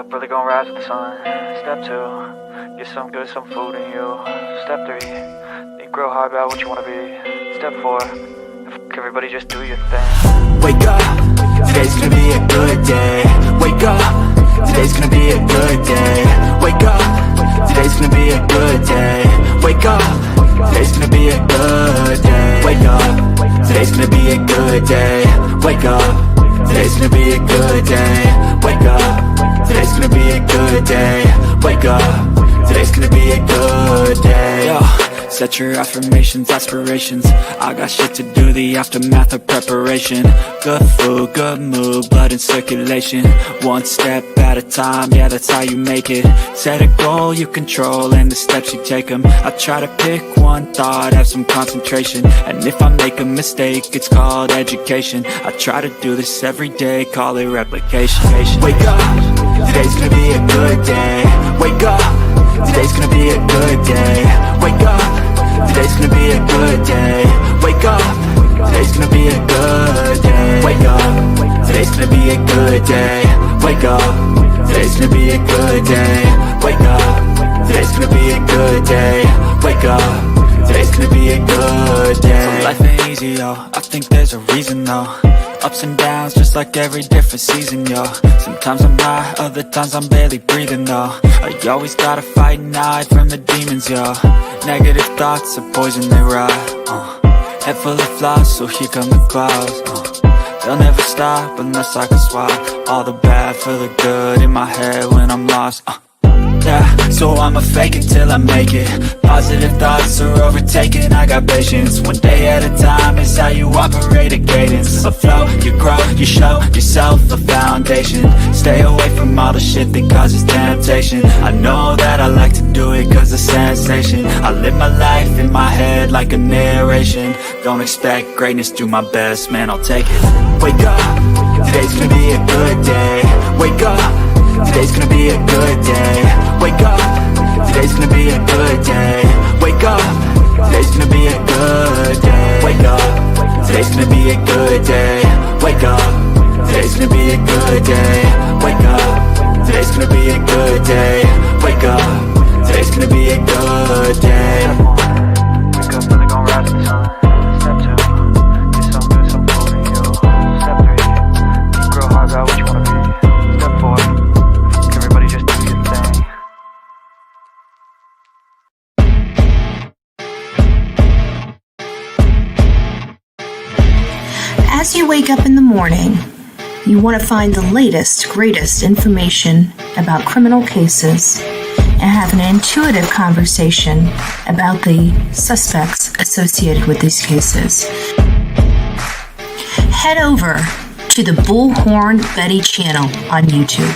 up, brother, gonna rise with the sun. Step 2, get some good, some food in you. Step 3, think real hard about what you wanna be. Step 4, everybody just do your thing. Wake up, today's gonna be a good day. Wake up, today's gonna be a good day. Wake up, today's gonna be a good day. Wake up, today's gonna be a good day. Wake up, today's gonna be a good day. Wake up, today's gonna be a good day. Wake up, today's gonna be a good day. Wake up, today's gonna be a good day. Yo, set your affirmations, aspirations. I got shit to do, the aftermath of preparation. Good food, good mood, blood in circulation. One step at a time, yeah, that's how you make it. Set a goal you control and the steps you take them. I try to pick one thought, have some concentration. And if I make a mistake, it's called education. I try to do this every day, call it replication. Wake up, today's gonna be a good day. Wake up, today's gonna be a good day. Wake up, today's gonna be a good day. Wake up, today's gonna be a good day. Wake up, today's gonna be a good day. Wake up, today's gonna be a good day. Wake up, today's gonna be a good day. Wake up, today's gonna be a good day. So life ain't easy, yo, I think there's a reason though. Ups and downs, just like every different season, yo. Sometimes I'm high, other times I'm barely breathing, though. I always gotta fight and hide from the demons, yo. Negative thoughts are poison, they rot. Head full of flies, so here come the clouds. They'll never stop unless I can swap all the bad for the good in my head when I'm lost. Yeah, so I'ma fake it till I make it. Positive thoughts are overtaken, I got patience. One day at a time is how you operate a cadence. A flow, you grow, you show yourself a foundation. Stay away from all the shit that causes temptation. I know that I like to do it cause it's sensation. I live my life in my head like a narration. Don't expect greatness, do my best, man, I'll take it. Wake up, today's gonna be a good day. Wake up, today's gonna be a good day. Wake up, today's gonna be a good day. Wake up, today's gonna be a good day. Wake up, today's gonna be a good day. Wake up, today's gonna be a good day. Wake up, today's gonna be a good day. Wake up, today's gonna be a good day. Wake up, brother, gonna rise with the sun. Step 2, get some good, some food in you. Step 3, think real hard about what you wanna be. Step 4, everybody just do your thing. As you wake up in the morning, you want to find the latest, greatest information about criminal cases and have an intuitive conversation about the suspects associated with these cases. Head over to the Bullhorn Betty channel on YouTube.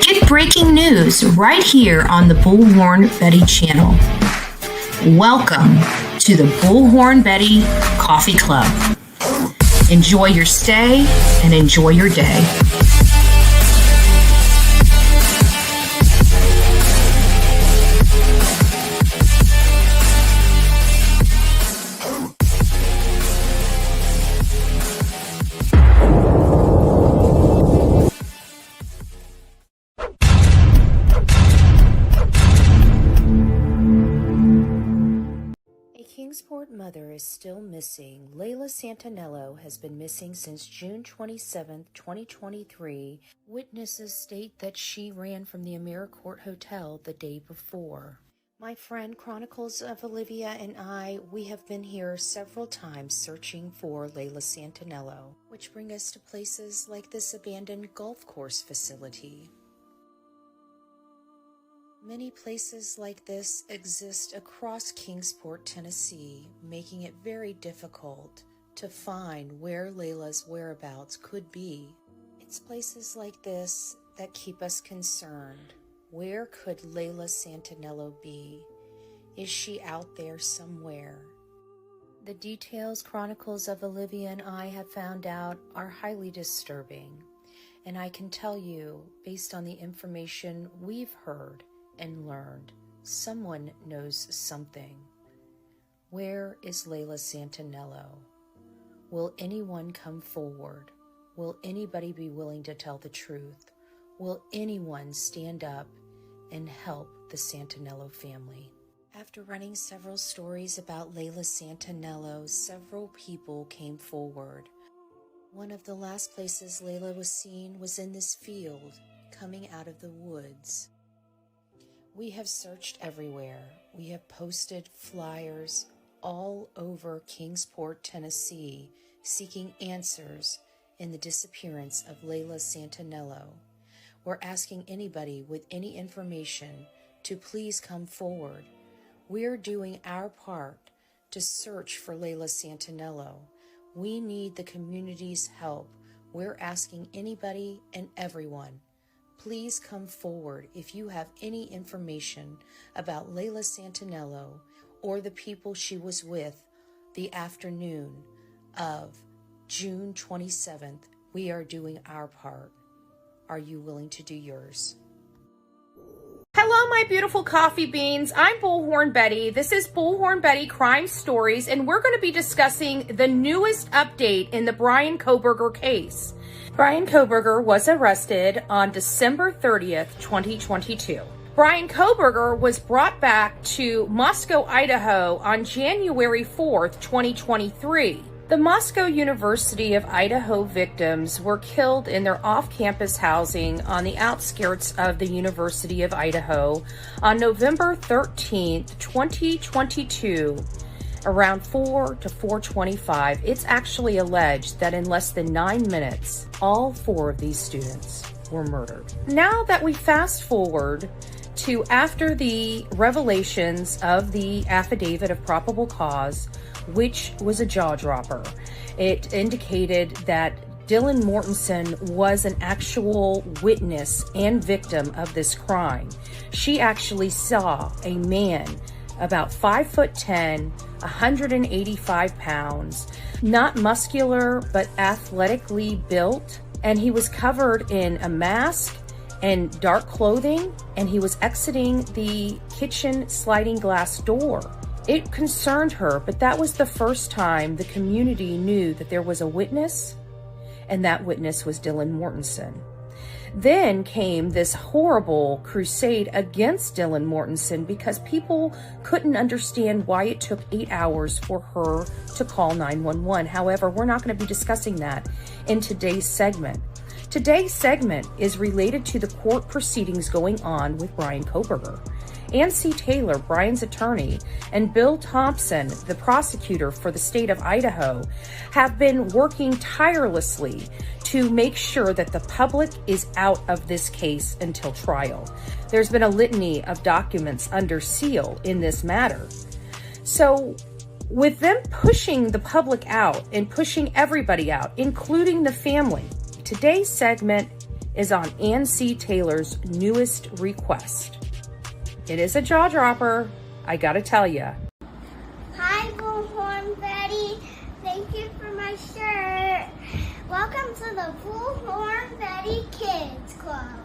Get breaking news right here on the Bullhorn Betty channel. Welcome to the Bullhorn Betty Coffee Club. Enjoy your stay and enjoy your day. Kingsport mother is still missing. Layla Santinello has been missing since June 27, 2023. Witnesses state that she ran from the AmeriCorps Hotel the day before. My friend Chronicles of Olivia and I, we have been here several times searching for Layla Santinello, which bring us to places like this abandoned golf course facility. Many places like this exist across Kingsport, Tennessee, making it very difficult to find where Layla's whereabouts could be. It's places like this that keep us concerned. Where could Layla Santinello be? Is she out there somewhere? The details Chronicles of Olivia and I have found out are highly disturbing, and I can tell you, based on the information we've heard and learned, someone knows something. Where is Layla Santinello? Will anyone come forward? Will anybody be willing to tell the truth? Will anyone stand up and help the Santinello family? After running several stories about Layla Santinello, several people came forward. One of the last places Layla was seen was in this field, coming out of the woods. We have searched everywhere. We have posted flyers all over Kingsport, Tennessee, seeking answers in the disappearance of Layla Santinello. We're asking anybody with any information to please come forward. We're doing our part to search for Layla Santinello. We need the community's help. We're asking anybody and everyone, please come forward if you have any information about Layla Santinello or the people she was with the afternoon of June 27th. We are doing our part. Are you willing to do yours? Hello, my beautiful coffee beans. I'm Bullhorn Betty. This is Bullhorn Betty Crime Stories, and we're going to be discussing the newest update in the Brian Kohberger case. Brian Kohberger was arrested on December 30th, 2022. Brian Kohberger was brought back to Moscow, Idaho on January 4th, 2023. The Moscow University of Idaho victims were killed in their off-campus housing on the outskirts of the University of Idaho on November 13th, 2022, around 4 to 4:25. It's actually alleged that in less than 9 minutes, all 4 of these students were murdered. Now that we fast forward to after the revelations of the affidavit of probable cause, which was a jaw-dropper. It indicated that Dylan Mortensen was an actual witness and victim of this crime. She actually saw a man about 5'10", 185 pounds, not muscular, but athletically built. And he was covered in a mask and dark clothing, and he was exiting the kitchen sliding glass door. It concerned her, but that was the first time the community knew that there was a witness, and that witness was Dylan Mortensen. Then came this horrible crusade against Dylan Mortensen because people couldn't understand why it took 8 hours for her to call 911. However, we're not going to be discussing that in today's segment. Today's segment is related to the court proceedings going on with Brian Kohberger. Ann C. Taylor, Brian's attorney, and Bill Thompson, the prosecutor for the state of Idaho, have been working tirelessly to make sure that the public is out of this case until trial. There's been a litany of documents under seal in this matter. So, with them pushing the public out and pushing everybody out, including the family, today's segment is on Ann C. Taylor's newest request. It is a jaw-dropper, I gotta tell ya. Hi, Bullhorn Betty. Thank you for my shirt. Welcome to the Bullhorn Betty Kids Club.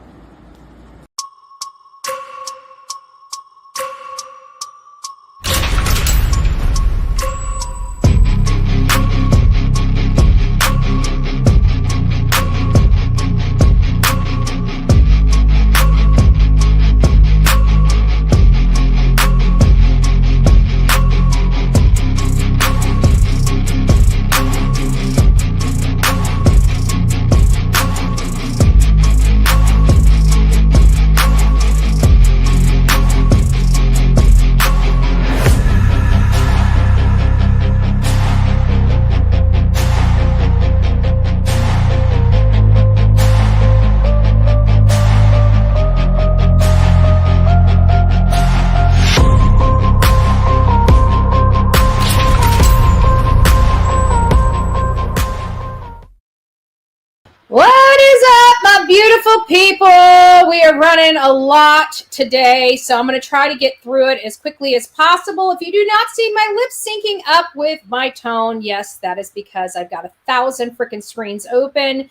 What is up, my beautiful people? We are running a lot today, so I'm going to try to get through it as quickly as possible. If you do not see my lips syncing up with my tone, yes, that is because I've got 1,000 freaking screens open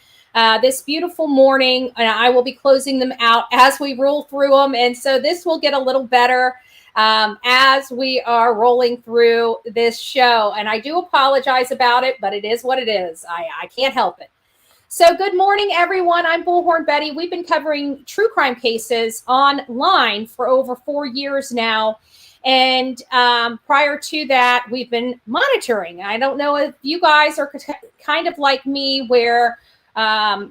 this beautiful morning, and I will be closing them out as we roll through them, and so this will get a little better. as we are rolling through this show. And I do apologize about it, but it is what it is. I can't help it. So good morning, everyone. I'm Bullhorn Betty. We've been covering true crime cases online for over 4 years now. And prior to that, we've been monitoring. I don't know if you guys are kind of like me, where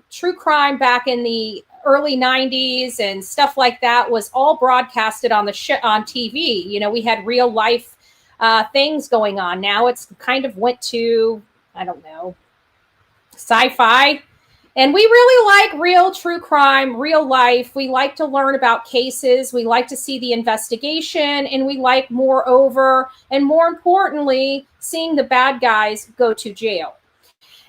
true crime back in the early 90s and stuff like that was all broadcasted on the on TV. You know, we had real life things going on. Now it's kind of went to, I don't know, sci-fi. And we really like real true crime, real life. We like to learn about cases. We like to see the investigation, and we like, moreover, and more importantly, seeing the bad guys go to jail.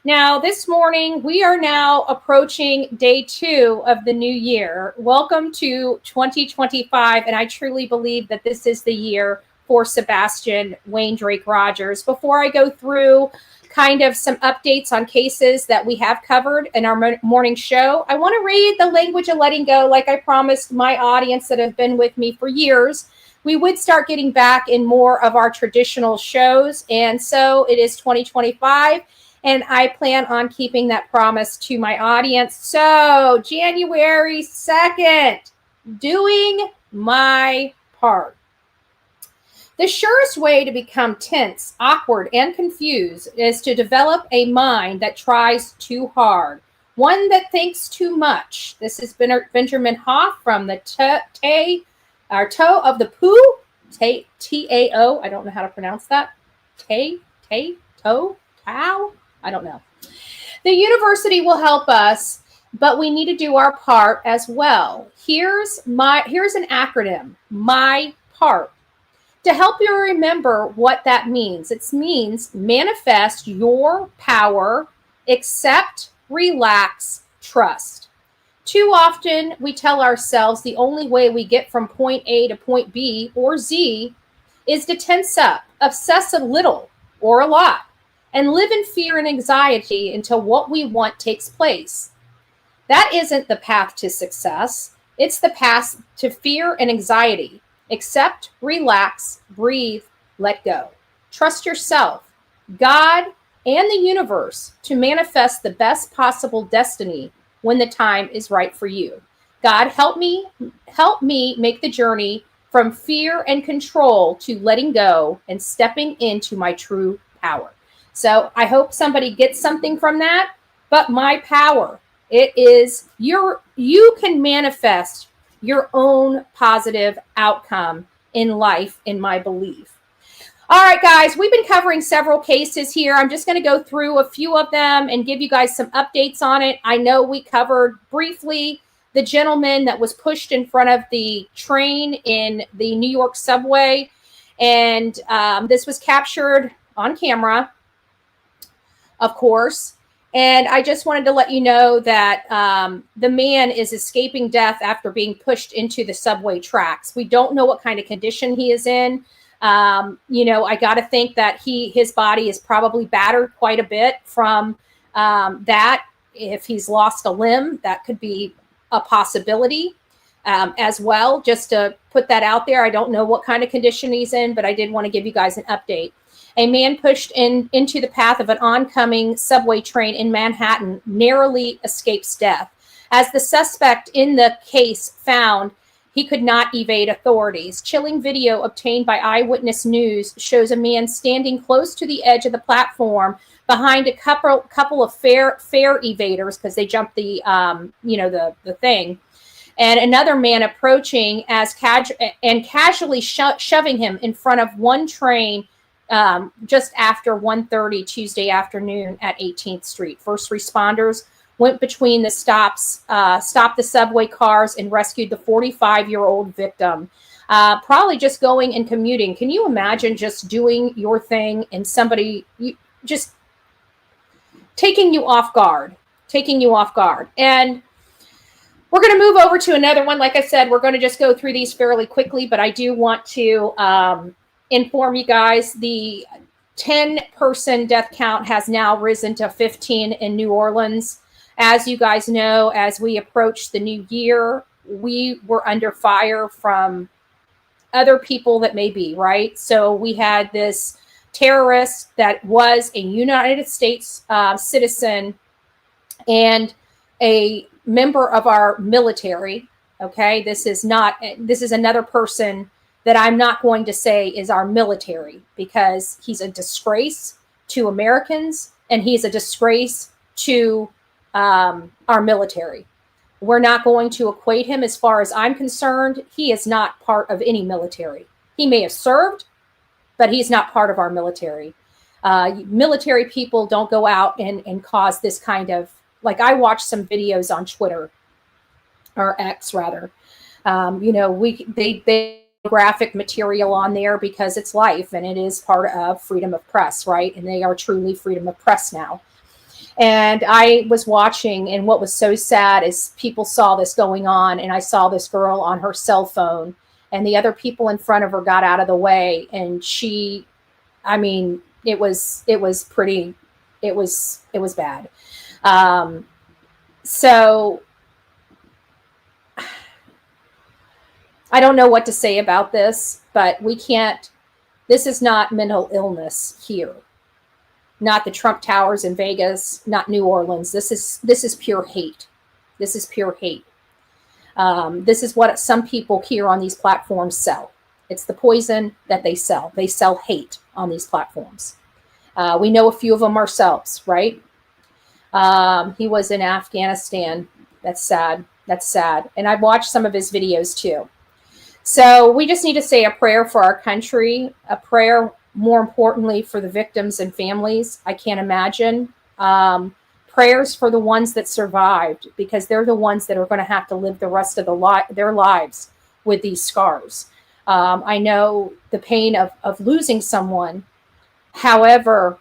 Now, this morning, we are now approaching day 2 of the new year. Welcome to 2025, and I truly believe that this is the year for Sebastian Wayne Drake Rogers. Before I go through kind of some updates on cases that we have covered in our morning show, I want to read the language of letting go, like I promised my audience that have been with me for years. We would start getting back in more of our traditional shows, and so it is 2025, and I plan on keeping that promise to my audience. So January 2nd, doing my part. The surest way to become tense, awkward, and confused is to develop a mind that tries too hard, one that thinks too much. This is Benjamin Hoff from the Toe of the Pooh, T-A-O. I don't know how to pronounce that. Toe, I don't know. The university will help us, but we need to do our part as well. Here's an acronym, my part. To help you remember what that means, it means manifest your power, accept, relax, trust. Too often, we tell ourselves the only way we get from point A to point B or Z is to tense up, obsess a little or a lot, and live in fear and anxiety until what we want takes place. That isn't the path to success. It's the path to fear and anxiety. Accept, relax, breathe, let go. Trust yourself, God, and the universe to manifest the best possible destiny when the time is right for you. God, help me make the journey from fear and control to letting go and stepping into my true power. So I hope somebody gets something from that. But my power, it is you can manifest your own positive outcome in life, in my belief. All right, guys, we've been covering several cases here. I'm just going to go through a few of them and give you guys some updates on it. I know we covered briefly the gentleman that was pushed in front of the train in the New York subway, and this was captured on camera, of course. And I just wanted to let you know that the man is escaping death after being pushed into the subway tracks. We don't know what kind of condition he is in. I got to think that his body is probably battered quite a bit from that. If he's lost a limb, that could be a possibility as well. Just to put that out there, I don't know what kind of condition he's in, but I did want to give you guys an update. A man pushed into the path of an oncoming subway train in Manhattan narrowly escapes death. As the suspect in the case found, he could not evade authorities. Chilling video obtained by Eyewitness News shows a man standing close to the edge of the platform behind a couple of fare evaders, because they jumped the thing, and another man approaching casually shoving him in front of one train just after 1:30 Tuesday afternoon at 18th Street. First responders went between the stopped the subway cars and rescued the 45-year-old victim. Probably just going and commuting. Can you imagine just doing your thing and somebody just taking you off guard? And we're going to move over to another one. Like I said, we're going to just go through these fairly quickly, but I do want to inform you guys, the 10-person death count has now risen to 15 in New Orleans. As you guys know, as we approach the new year, we were under fire from other people that may be, right? So we had this terrorist that was a United States citizen and a member of our military. Okay, this is another person that I'm not going to say is our military, because he's a disgrace to Americans and he's a disgrace to our military. We're not going to equate him, as far as I'm concerned. He is not part of any military. He may have served, but he's not part of our military. Military people don't go out and cause this kind of, like, I watched some videos on Twitter, or X rather. They graphic material on there because it's life and it is part of freedom of press, right? And they are truly freedom of press now. And I was watching, and what was so sad is people saw this going on, and I saw this girl on her cell phone, and the other people in front of her got out of the way, and it was bad. So I don't know what to say about this, but this is not mental illness here. Not the Trump Towers in Vegas, not New Orleans. This is pure hate. This is pure hate. This is what some people here on these platforms sell. It's the poison that they sell. They sell hate on these platforms. We know a few of them ourselves, right? He was in Afghanistan. That's sad. That's sad. And I've watched some of his videos too. So we just need to say a prayer for our country, a prayer, more importantly, for the victims and families. I can't imagine. Prayers for the ones that survived, because they're the ones that are going to have to live the rest of their lives with these scars. I know the pain of losing someone. However,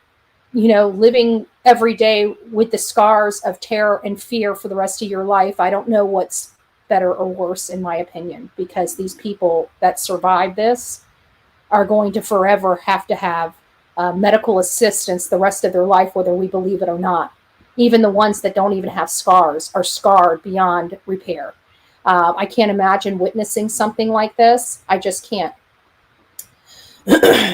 living every day with the scars of terror and fear for the rest of your life, I don't know what's better or worse, in my opinion, because these people that survive this are going to forever have to have medical assistance the rest of their life, whether we believe it or not. Even the ones that don't even have scars are scarred beyond repair. I can't imagine witnessing something like this. I just can't.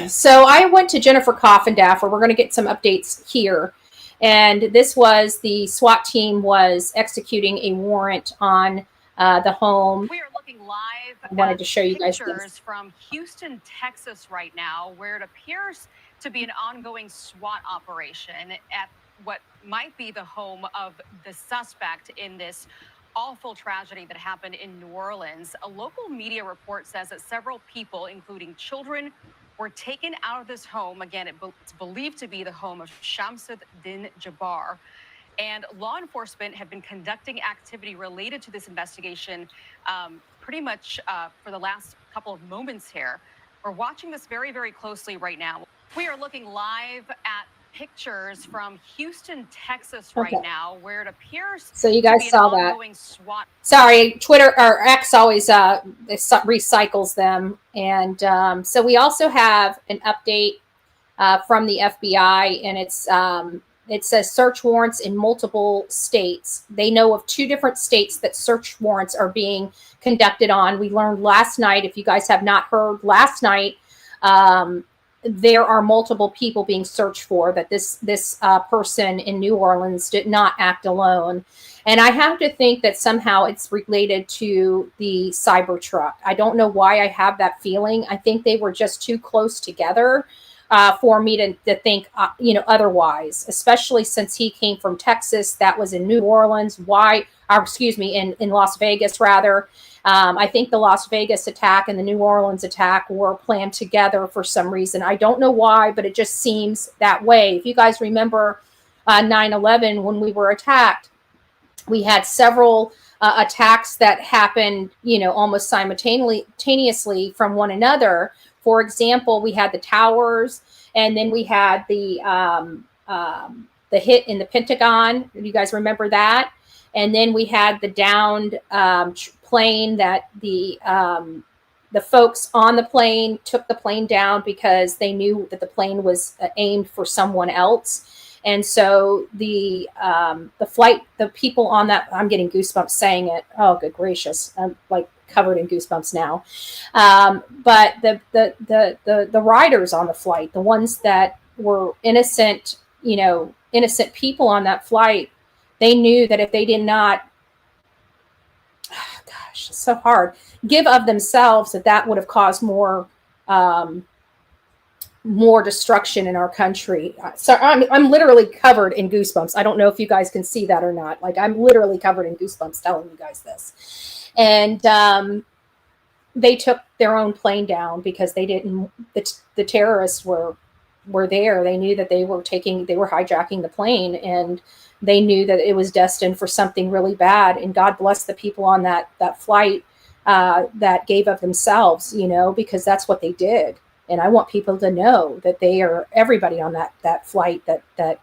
So I went to Jennifer Coffindaffer. We're going to get some updates here. And this was the SWAT team was executing a warrant on the home. We are looking live. I wanted to show you guys pictures from Houston, Texas right now, where it appears to be an ongoing SWAT operation at what might be the home of the suspect in this awful tragedy that happened in New Orleans. A local media report says that several people, including children, were taken out of this home. Again, it's believed to be the home of Shamsuddin Jabbar. And law enforcement have been conducting activity related to this investigation pretty much for the last couple of moments here. We're watching this very, very closely right now. We are looking live at pictures from Houston, Texas right now, where it appears so you guys saw that. SWAT. Sorry, Twitter or X always recycles them. And so we also have an update from the FBI, and it says search warrants in multiple states. They know of 2 different states that search warrants are being conducted on. We learned last night, if you guys have not heard, last night, there are multiple people being searched for, that this person in New Orleans did not act alone. And I have to think that somehow it's related to the Cybertruck. I don't know why I have that feeling. I think they were just too close together for me to think, otherwise, especially since he came from Texas. That was in New Orleans. In Las Vegas, rather. I think the Las Vegas attack and the New Orleans attack were planned together for some reason. I don't know why, but it just seems that way. If you guys remember 9/11, when we were attacked, we had several attacks that happened, almost simultaneously from one another. For example, we had the towers, and then we had the hit in the Pentagon. You guys remember that? And then we had the downed plane that the folks on the plane took the plane down because they knew that the plane was aimed for someone else. And so the flight, the people on that, I'm getting goosebumps saying it. Oh, good gracious. I'm like covered in goosebumps now. But the riders on the flight, the ones that were innocent, innocent people on that flight, they knew that if they did not, gosh, it's so hard, give of themselves, that would have caused more destruction in our country. So I'm literally covered in goosebumps. I don't know if you guys can see that or not. Like, I'm literally covered in goosebumps telling you guys this. And they took their own plane down because they didn't. The terrorists were there. They knew that they were hijacking the plane, and they knew that it was destined for something really bad. And God bless the people on that flight that gave of themselves, because that's what they did. And I want people to know that everybody on that flight that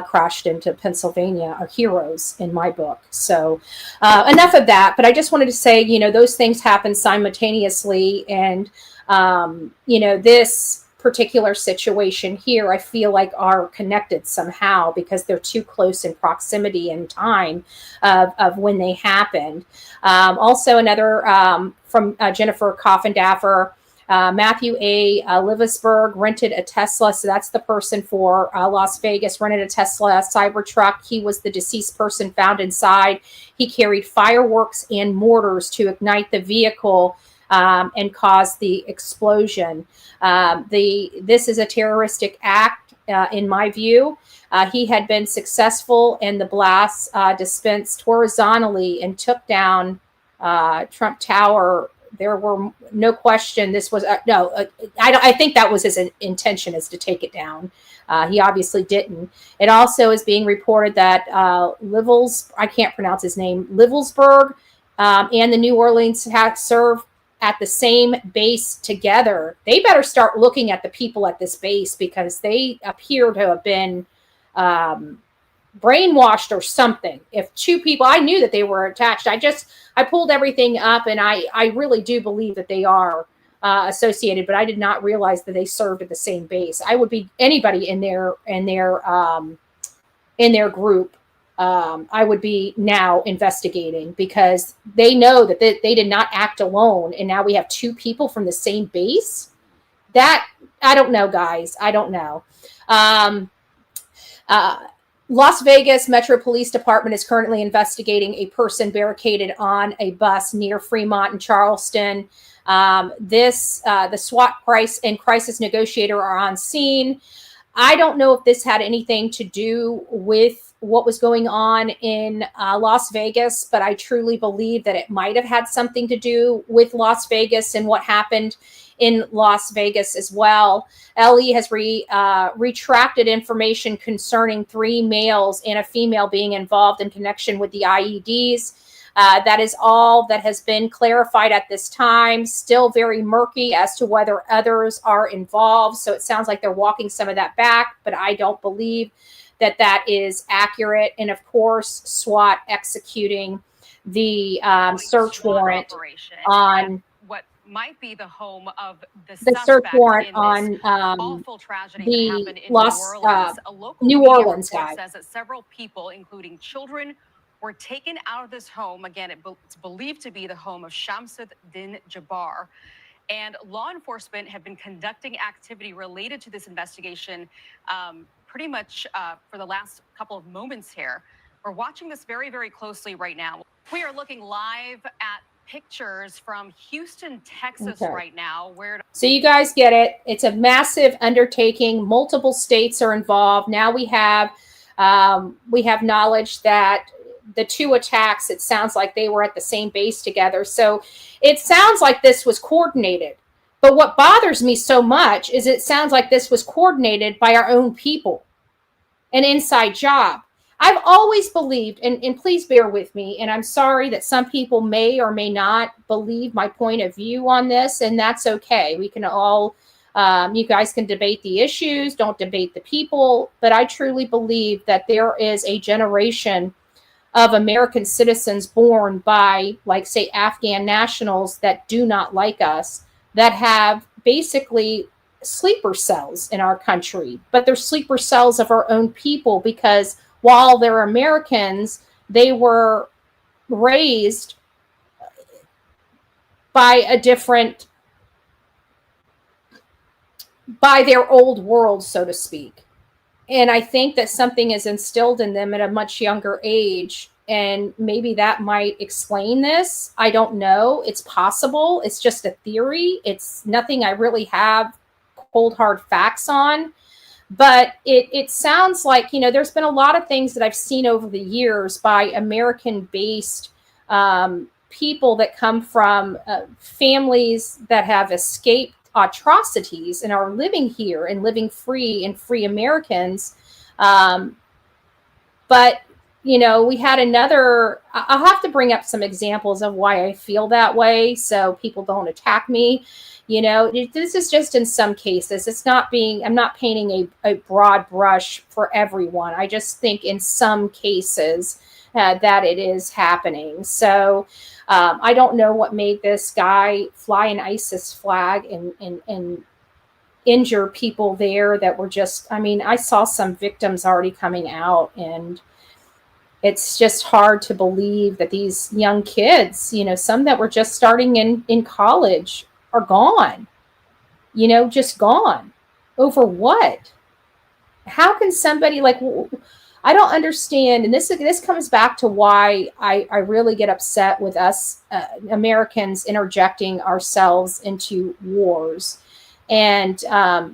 crashed into Pennsylvania are heroes in my book. So enough of that. But I just wanted to say, those things happen simultaneously. And, this particular situation here, I feel like are connected somehow because they're too close in proximity and time of when they happened. Also, another from Jennifer Coffindaffer. Matthew A. Livisberg rented a Tesla. So that's the person for Las Vegas, rented a Tesla Cybertruck. He was the deceased person found inside. He carried fireworks and mortars to ignite the vehicle and cause the explosion. This is a terroristic act, in my view. He had been successful, and the blasts dispensed horizontally and took down Trump Tower. There were no question. This was I think that was his intention, is to take it down. He obviously didn't. It also is being reported that I can't pronounce his name, Livelsberg, and the New Orleans serve at the same base together. They better start looking at the people at this base because they appear to have been brainwashed or something. If two people, I knew that they were attached. I pulled everything up, and I really do believe that they are associated, but I did not realize that they served at the same base. I would be anybody in their group. I would be now investigating because they know that they did not act alone. And now we have two people from the same base. That, I don't know, guys. I don't know. Las Vegas Metro Police Department is currently investigating a person barricaded on a bus near Fremont and Charleston. The SWAT and crisis negotiator are on scene. I don't know if this had anything to do with what was going on in Las Vegas, but I truly believe that it might have had something to do with Las Vegas and what happened in Las Vegas as well. LE has retracted information concerning 3 males and a female being involved in connection with the IEDs. That is all that has been clarified at this time. Still very murky as to whether others are involved. So it sounds like they're walking some of that back, but I don't believe that is accurate. And of course, SWAT executing the search warrant on what might be the home of the search warrant on awful tragedy that happened in New Orleans guy. Says that several people, including children, were taken out of this home. Again, it's believed to be the home of Shamsuddin Jabbar. And law enforcement have been conducting activity related to this investigation pretty much for the last couple of moments here. We're watching this very, very closely right now. We are looking live at pictures from Houston, Texas right now. So you guys get it. It's a massive undertaking. Multiple states are involved. Now we have knowledge that the 2 attacks, it sounds like they were at the same base together. So it sounds like this was coordinated. But what bothers me so much is it sounds like this was coordinated by our own people. An inside job. I've always believed, and please bear with me, and I'm sorry that some people may or may not believe my point of view on this, and that's okay. We can all, you guys can debate the issues, don't debate the people, but I truly believe that there is a generation of American citizens born by, like, say, Afghan nationals that do not like us, that have basically sleeper cells in our country, but they're sleeper cells of our own people, because while they're Americans, they were raised by by their old world, so to speak. And I think that something is instilled in them at a much younger age. And maybe that might explain this. I don't know. It's possible. It's just a theory. It's nothing I really have cold, hard facts on. But it sounds like, there's been a lot of things that I've seen over the years by American-based people that come from families that have escaped atrocities and are living here and living free and free Americans. But, we had I'll have to bring up some examples of why I feel that way so people don't attack me. This is just in some cases. I'm not painting a broad brush for everyone. I just think in some cases that it is happening. So I don't know what made this guy fly an ISIS flag and injure people there that were just, I saw some victims already coming out, and it's just hard to believe that these young kids, some that were just starting in college, are gone, just gone. Over what? How can somebody I don't understand. And this comes back to why I really get upset with us Americans interjecting ourselves into wars. And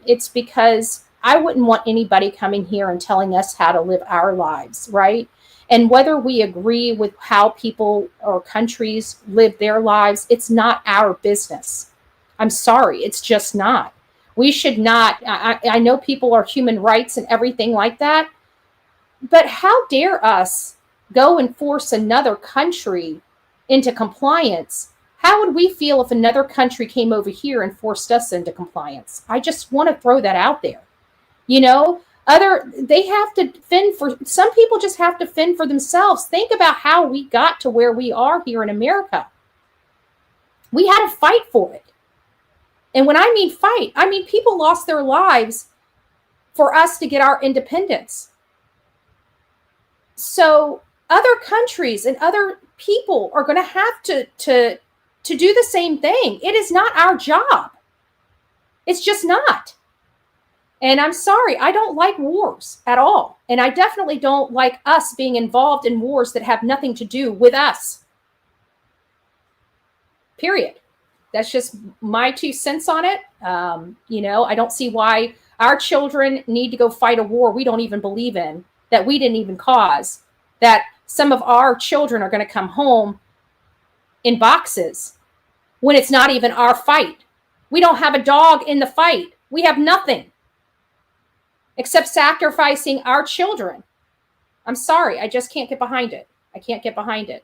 it's because I wouldn't want anybody coming here and telling us how to live our lives, right? And whether we agree with how people or countries live their lives, it's not our business. I'm sorry, it's just not. We should not. I know people are human rights and everything like that, but how dare us go and force another country into compliance? How would we feel if another country came over here and forced us into compliance? I just want to throw that out there. They have to fend for, some people just have to fend for themselves. Think about how we got to where we are here in America. We had to fight for it. And when I mean fight, I mean people lost their lives for us to get our independence. So other countries and other people are going to have to do the same thing. It is not our job. It's just not. And I'm sorry, I don't like wars at all. And I definitely don't like us being involved in wars that have nothing to do with us. Period. That's just my 2 cents on it. I don't see why our children need to go fight a war we don't even believe in, that we didn't even cause, that some of our children are going to come home in boxes when it's not even our fight. We don't have a dog in the fight. We have nothing except sacrificing our children. I'm sorry. I just can't get behind it. I can't get behind it.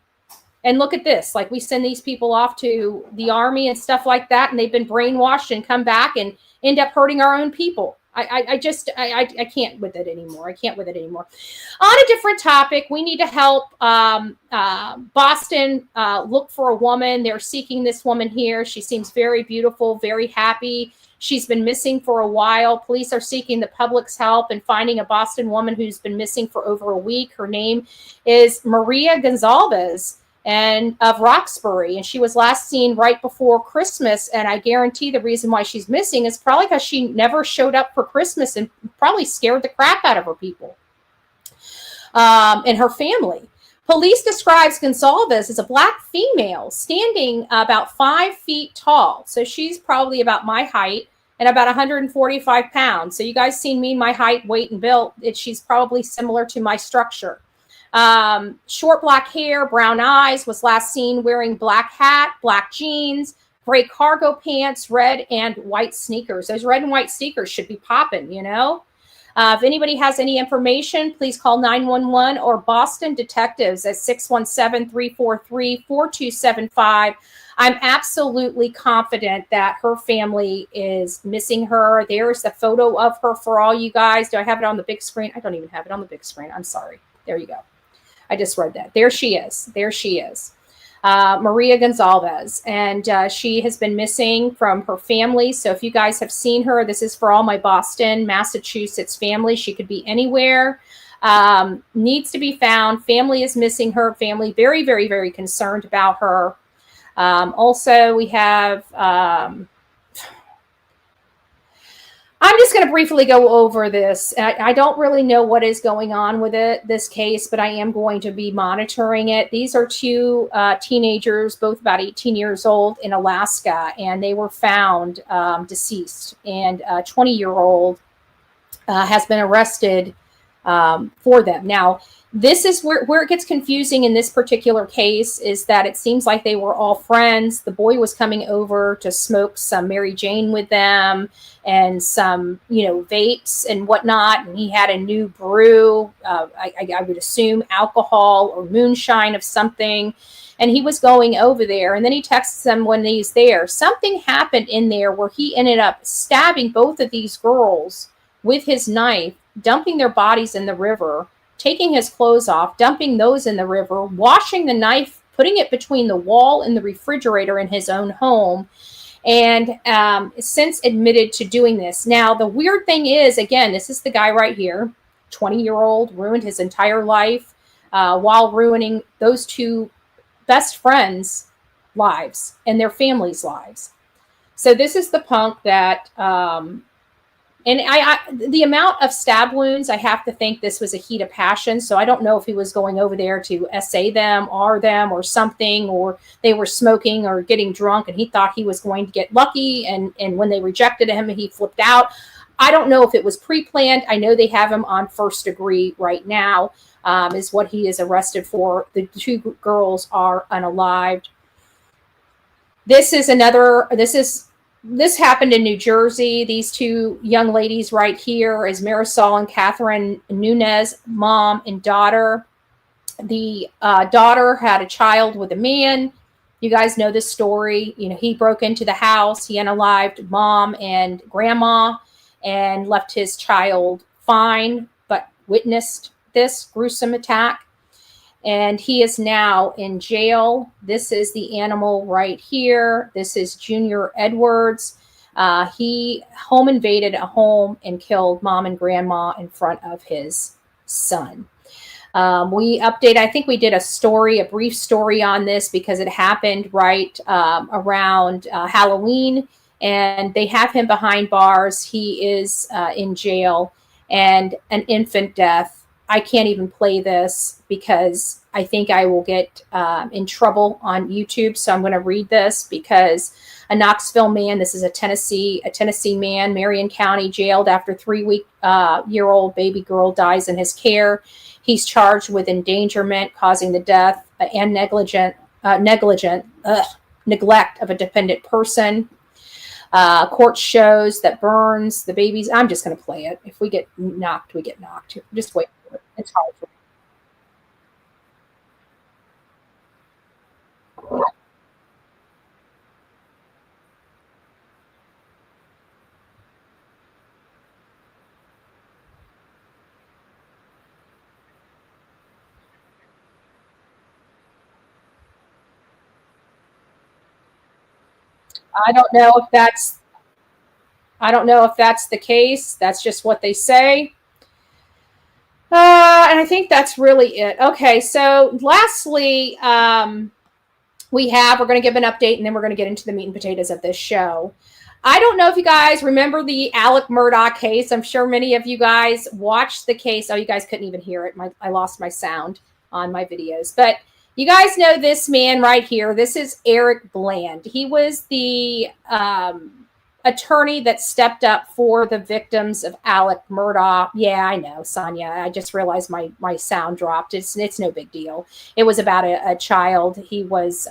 And look at this. We send these people off to the army and stuff like that, and they've been brainwashed and come back and end up hurting our own people. I can't with it anymore. I can't with it anymore. On a different topic, we need to help Boston look for a woman. They're seeking this woman here. She seems very beautiful, very happy. She's been missing for a while. Police are seeking the public's help in finding a Boston woman who's been missing for over a week. Her name is Maria Gonzalez and of Roxbury, and she was last seen right before Christmas. And I guarantee the reason why she's missing is probably because she never showed up for Christmas and probably scared the crap out of her people and her family. Police describes Gonzalez as a Black female standing about 5 feet tall. So she's probably about my height and about 145 pounds. So you guys seen me, my height, weight, and build. She's probably similar to my structure. Short black hair, brown eyes, was last seen wearing black hat, black jeans, gray cargo pants, red and white sneakers. Those red and white sneakers should be popping, If anybody has any information, please call 911 or Boston detectives at 617-343-4275. I'm absolutely confident that her family is missing her. There's the photo of her for all you guys. Do I have it on the big screen? I don't even have it on the big screen. I'm sorry. There you go. I just read that. There she is. There she is. Maria Gonzalez, and she has been missing from her family. So if you guys have seen her, this is for all my Boston, Massachusetts family. She could be anywhere. Needs to be found. Family is missing her. Family very, very, very concerned about her. Also, we have I'm just going to briefly go over this. I don't really know what is going on with this case, but I am going to be monitoring it. These are two teenagers, both about 18 years old, in Alaska, and they were found deceased. And a 20-year-old has been arrested for them. Now, this is where it gets confusing in this particular case, is that it seems like they were all friends. The boy was coming over to smoke some Mary Jane with them and some, vapes and whatnot. And he had a new brew, I would assume alcohol or moonshine of something. And he was going over there, and then he texts them when he's there. Something happened in there where he ended up stabbing both of these girls with his knife, dumping their bodies in the river, taking his clothes off, dumping those in the river, washing the knife, putting it between the wall and the refrigerator in his own home, and since admitted to doing this. Now, the weird thing is, again, this is the guy right here, 20-year-old, ruined his entire life while ruining those two best friends' lives and their families' lives. So this is the punk that... And the amount of stab wounds, I have to think this was a heat of passion. So I don't know if he was going over there to SA them or something, or they were smoking or getting drunk and he thought he was going to get lucky. And when they rejected him, he flipped out. I don't know if it was pre-planned. I know they have him on first degree right now, is what he is arrested for. The two girls are unalived. This happened in New Jersey. These two young ladies right here is Marisol and Catherine Nunez, mom and daughter. The daughter had a child with a man. You guys know this story. He broke into the house. He unalived mom and grandma and left his child fine, but witnessed this gruesome attack. And he is now in jail. This is the animal right here. This is Junior Edwards. He home invaded a home and killed mom and grandma in front of his son. I think we did a brief story on this because it happened right around Halloween, and they have him behind bars. He is in jail, and an infant death. I can't even play this because I think I will get in trouble on YouTube. So I'm going to read this because a Knoxville man, this is a Tennessee man, Marion County, jailed after 3-year-old baby girl dies in his care. He's charged with endangerment, causing the death, and neglect of a dependent person. Court shows that burns the babies. I'm just going to play it. If we get knocked, we get knocked. Just wait. It's hard for me. I don't know if that's the case. That's just what they say. And I think that's really it. Okay, so lastly, we're going to give an update, and then we're going to get into the meat and potatoes of this show. I don't know if you guys remember the Alec Murdaugh case. I'm sure many of you guys watched the case. Oh, you guys couldn't even hear it. I lost my sound on my videos. But you guys know this man right here. This is Eric Bland. He was the attorney that stepped up for the victims of Alec Murdaugh. Yeah, I know, Sonia. I just realized my sound dropped. It's no big deal. It was about a child. He was,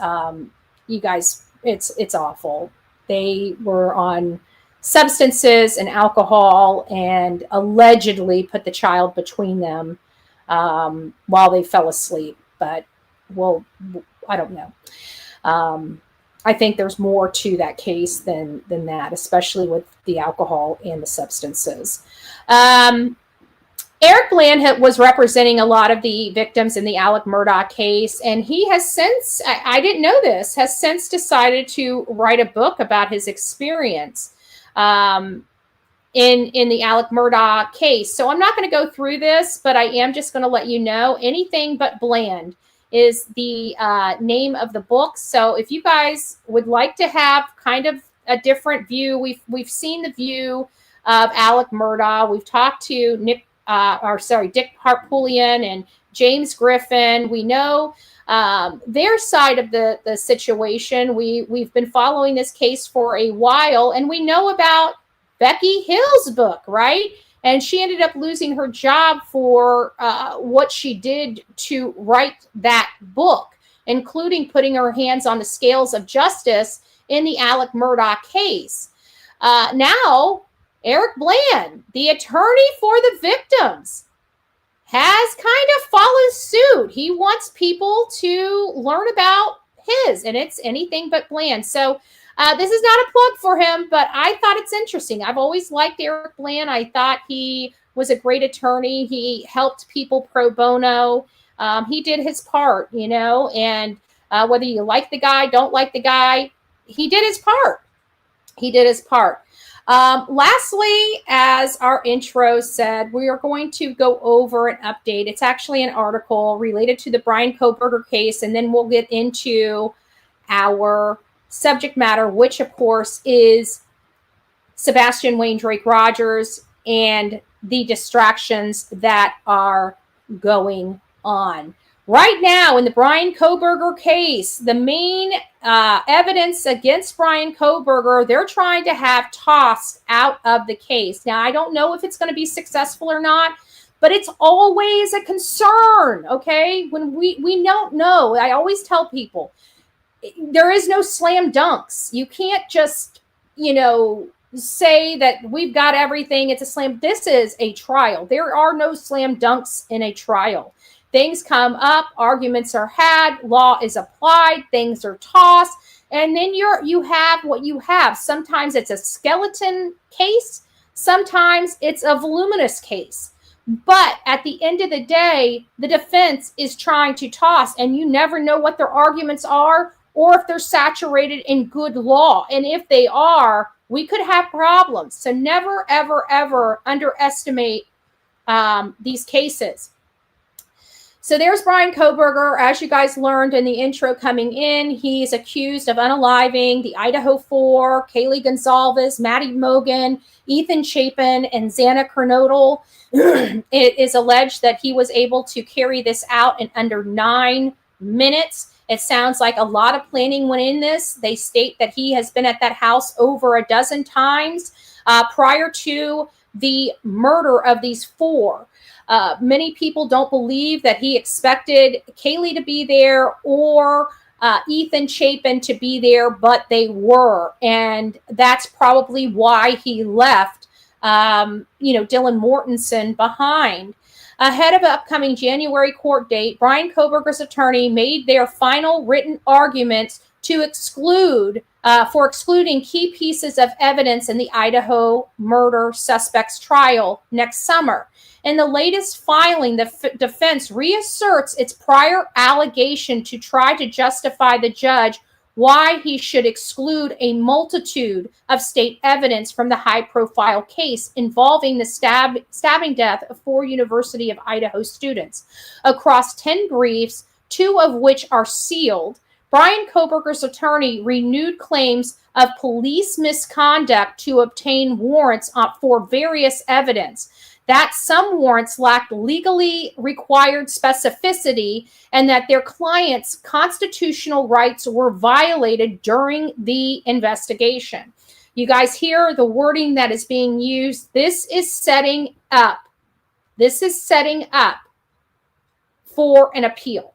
you guys, it's awful. They were on substances and alcohol and allegedly put the child between them while they fell asleep. But, well, I don't know. I think there's more to that case than that, especially with the alcohol and the substances. Eric Bland was representing a lot of the victims in the Alec Murdaugh case, and he has since, I didn't know this, has since decided to write a book about his experience in the Alec Murdaugh case. So I'm not going to go through this, but I am just going to let you know Anything But Bland is the name of the book. So if you guys would like to have kind of a different view, we've seen the view of Alec Murdaugh. We've talked to Dick Hartpoulian and James Griffin. We know their side of the situation. We've been following this case for a while, and we know about Becky Hill's book, right? And she ended up losing her job for what she did to write that book, including putting her hands on the scales of justice in the Alec Murdaugh case. Now, Eric Bland, the attorney for the victims, has kind of followed suit. He wants people to learn about his, and it's Anything But Bland. So this is not a plug for him, but I thought it's interesting. I've always liked Eric Bland. I thought he was a great attorney. He helped people pro bono. He did his part, and whether you like the guy, don't like the guy, he did his part. He did his part. Lastly, as our intro said, we are going to go over an update. It's actually an article related to the Bryan Kohberger case, and then we'll get into our subject matter, which of course is Sebastian Wayne Drake Rogers and the distractions that are going on. Right now in the Bryan Kohberger case, the main evidence against Bryan Kohberger, they're trying to have tossed out of the case. Now, I don't know if it's going to be successful or not, but it's always a concern, okay? When we don't know, I always tell people, there is no slam dunks. You can't just, say that we've got everything. It's a slam. This is a trial. There are no slam dunks in a trial. Things come up, arguments are had, law is applied, things are tossed, and then you have what you have. Sometimes it's a skeleton case, sometimes it's a voluminous case. But at the end of the day, the defense is trying to toss, and you never know what their arguments are or if they're saturated in good law. And if they are, we could have problems. So never, ever, ever underestimate these cases. So there's Bryan Kohberger. As you guys learned in the intro coming in, he's accused of unaliving the Idaho Four, Kaylee Gonzalez, Maddie Mogan, Ethan Chapin, and Xana Kernodle. It is alleged that he was able to carry this out in under 9 minutes. It sounds like a lot of planning went in this. They state that he has been at that house over a dozen times prior to the murder of these four. Many people don't believe that he expected Kaylee to be there or Ethan Chapin to be there, but they were. And that's probably why he left, Dylan Mortensen behind. Ahead of an upcoming January court date, Bryan Kohberger's attorney made their final written arguments to excluding key pieces of evidence in the Idaho murder suspect's trial next summer. In the latest filing, the defense reasserts its prior allegation to try to justify the judge why he should exclude a multitude of state evidence from the high-profile case involving the stabbing death of 4 University of Idaho students. Across 10 briefs, 2 of which are sealed, Bryan Kohberger's attorney renewed claims of police misconduct to obtain warrants for various evidence, that some warrants lacked legally required specificity and that their clients' constitutional rights were violated during the investigation. You guys hear the wording that is being used. This is setting up for an appeal.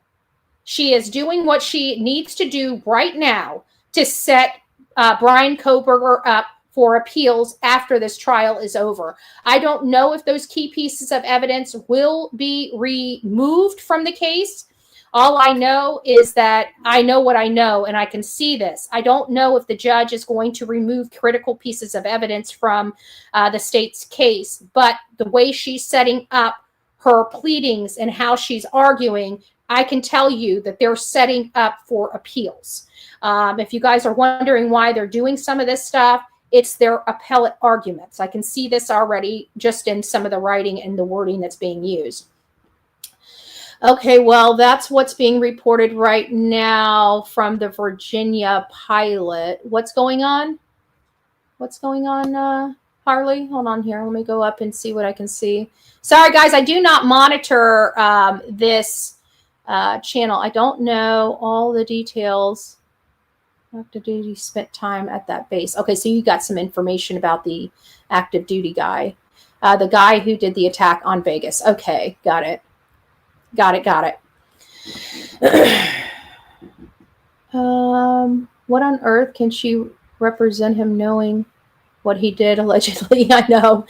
She is doing what she needs to do right now to set Bryan Kohberger up for appeals after this trial is over. I don't know if those key pieces of evidence will be removed from the case. All I know is that I know what I know, and I can see this. I don't know if the judge is going to remove critical pieces of evidence from the state's case, but the way she's setting up her pleadings and how she's arguing, I can tell you that they're setting up for appeals. If you guys are wondering why they're doing some of this stuff, it's their appellate arguments. I can see this already just in some of the writing and the wording that's being used. Okay, well, that's what's being reported right now from the Virginia pilot. What's going on? What's going on, Harley? Hold on here. Let me go up and see what I can see. Sorry, guys, I do not monitor this channel. I don't know all the details. Active duty spent time at that base. Okay, so you got some information about the active duty guy. The guy who did the attack on Vegas. Okay, got it. Got it. What on earth can she represent him knowing what he did allegedly? I know.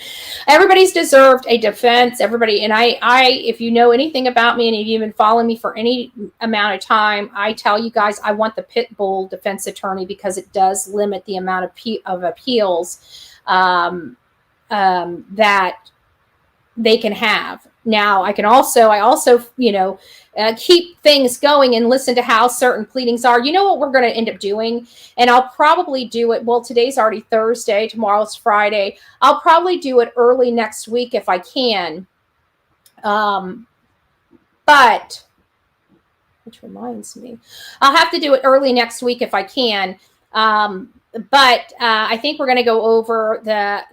Everybody's deserved a defense. Everybody, and I, if you know anything about me and if you've been following me for any amount of time, I tell you guys, I want the pit bull defense attorney because it does limit the amount of appeals that they can have. Now, I also, keep things going and listen to how certain pleadings are. You know what we're going to end up doing? And I'll probably do it. Well, today's already Thursday. Tomorrow's Friday. I'll probably do it early next week if I can. But, which reminds me, I'll have to do it early next week if I can. But I think we're going to go over the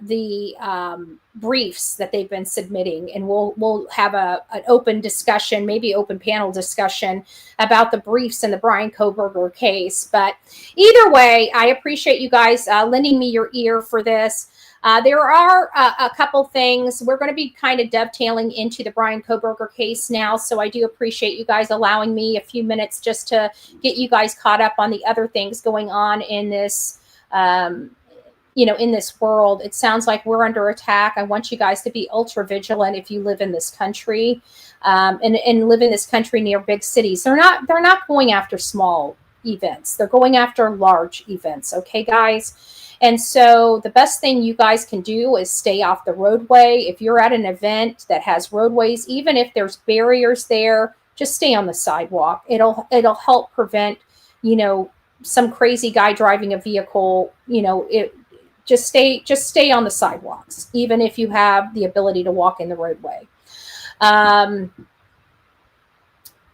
briefs that they've been submitting, and we'll have an open discussion, maybe open panel discussion about the briefs in the Brian Kohberger case. But either way, I appreciate you guys lending me your ear for this. There are a couple things. We're going to be kind of dovetailing into the Brian Kohberger case now, so I do appreciate you guys allowing me a few minutes just to get you guys caught up on the other things going on in this in this world. It sounds like we're under attack. I want you guys to be ultra vigilant if you live in this country and live in this country near big cities. They're not going after small events. They're going after large events. Okay, guys? And so the best thing you guys can do is stay off the roadway. If you're at an event that has roadways, even if there's barriers there, just stay on the sidewalk. It'll help prevent, some crazy guy driving a vehicle, just stay on the sidewalks, even if you have the ability to walk in the roadway.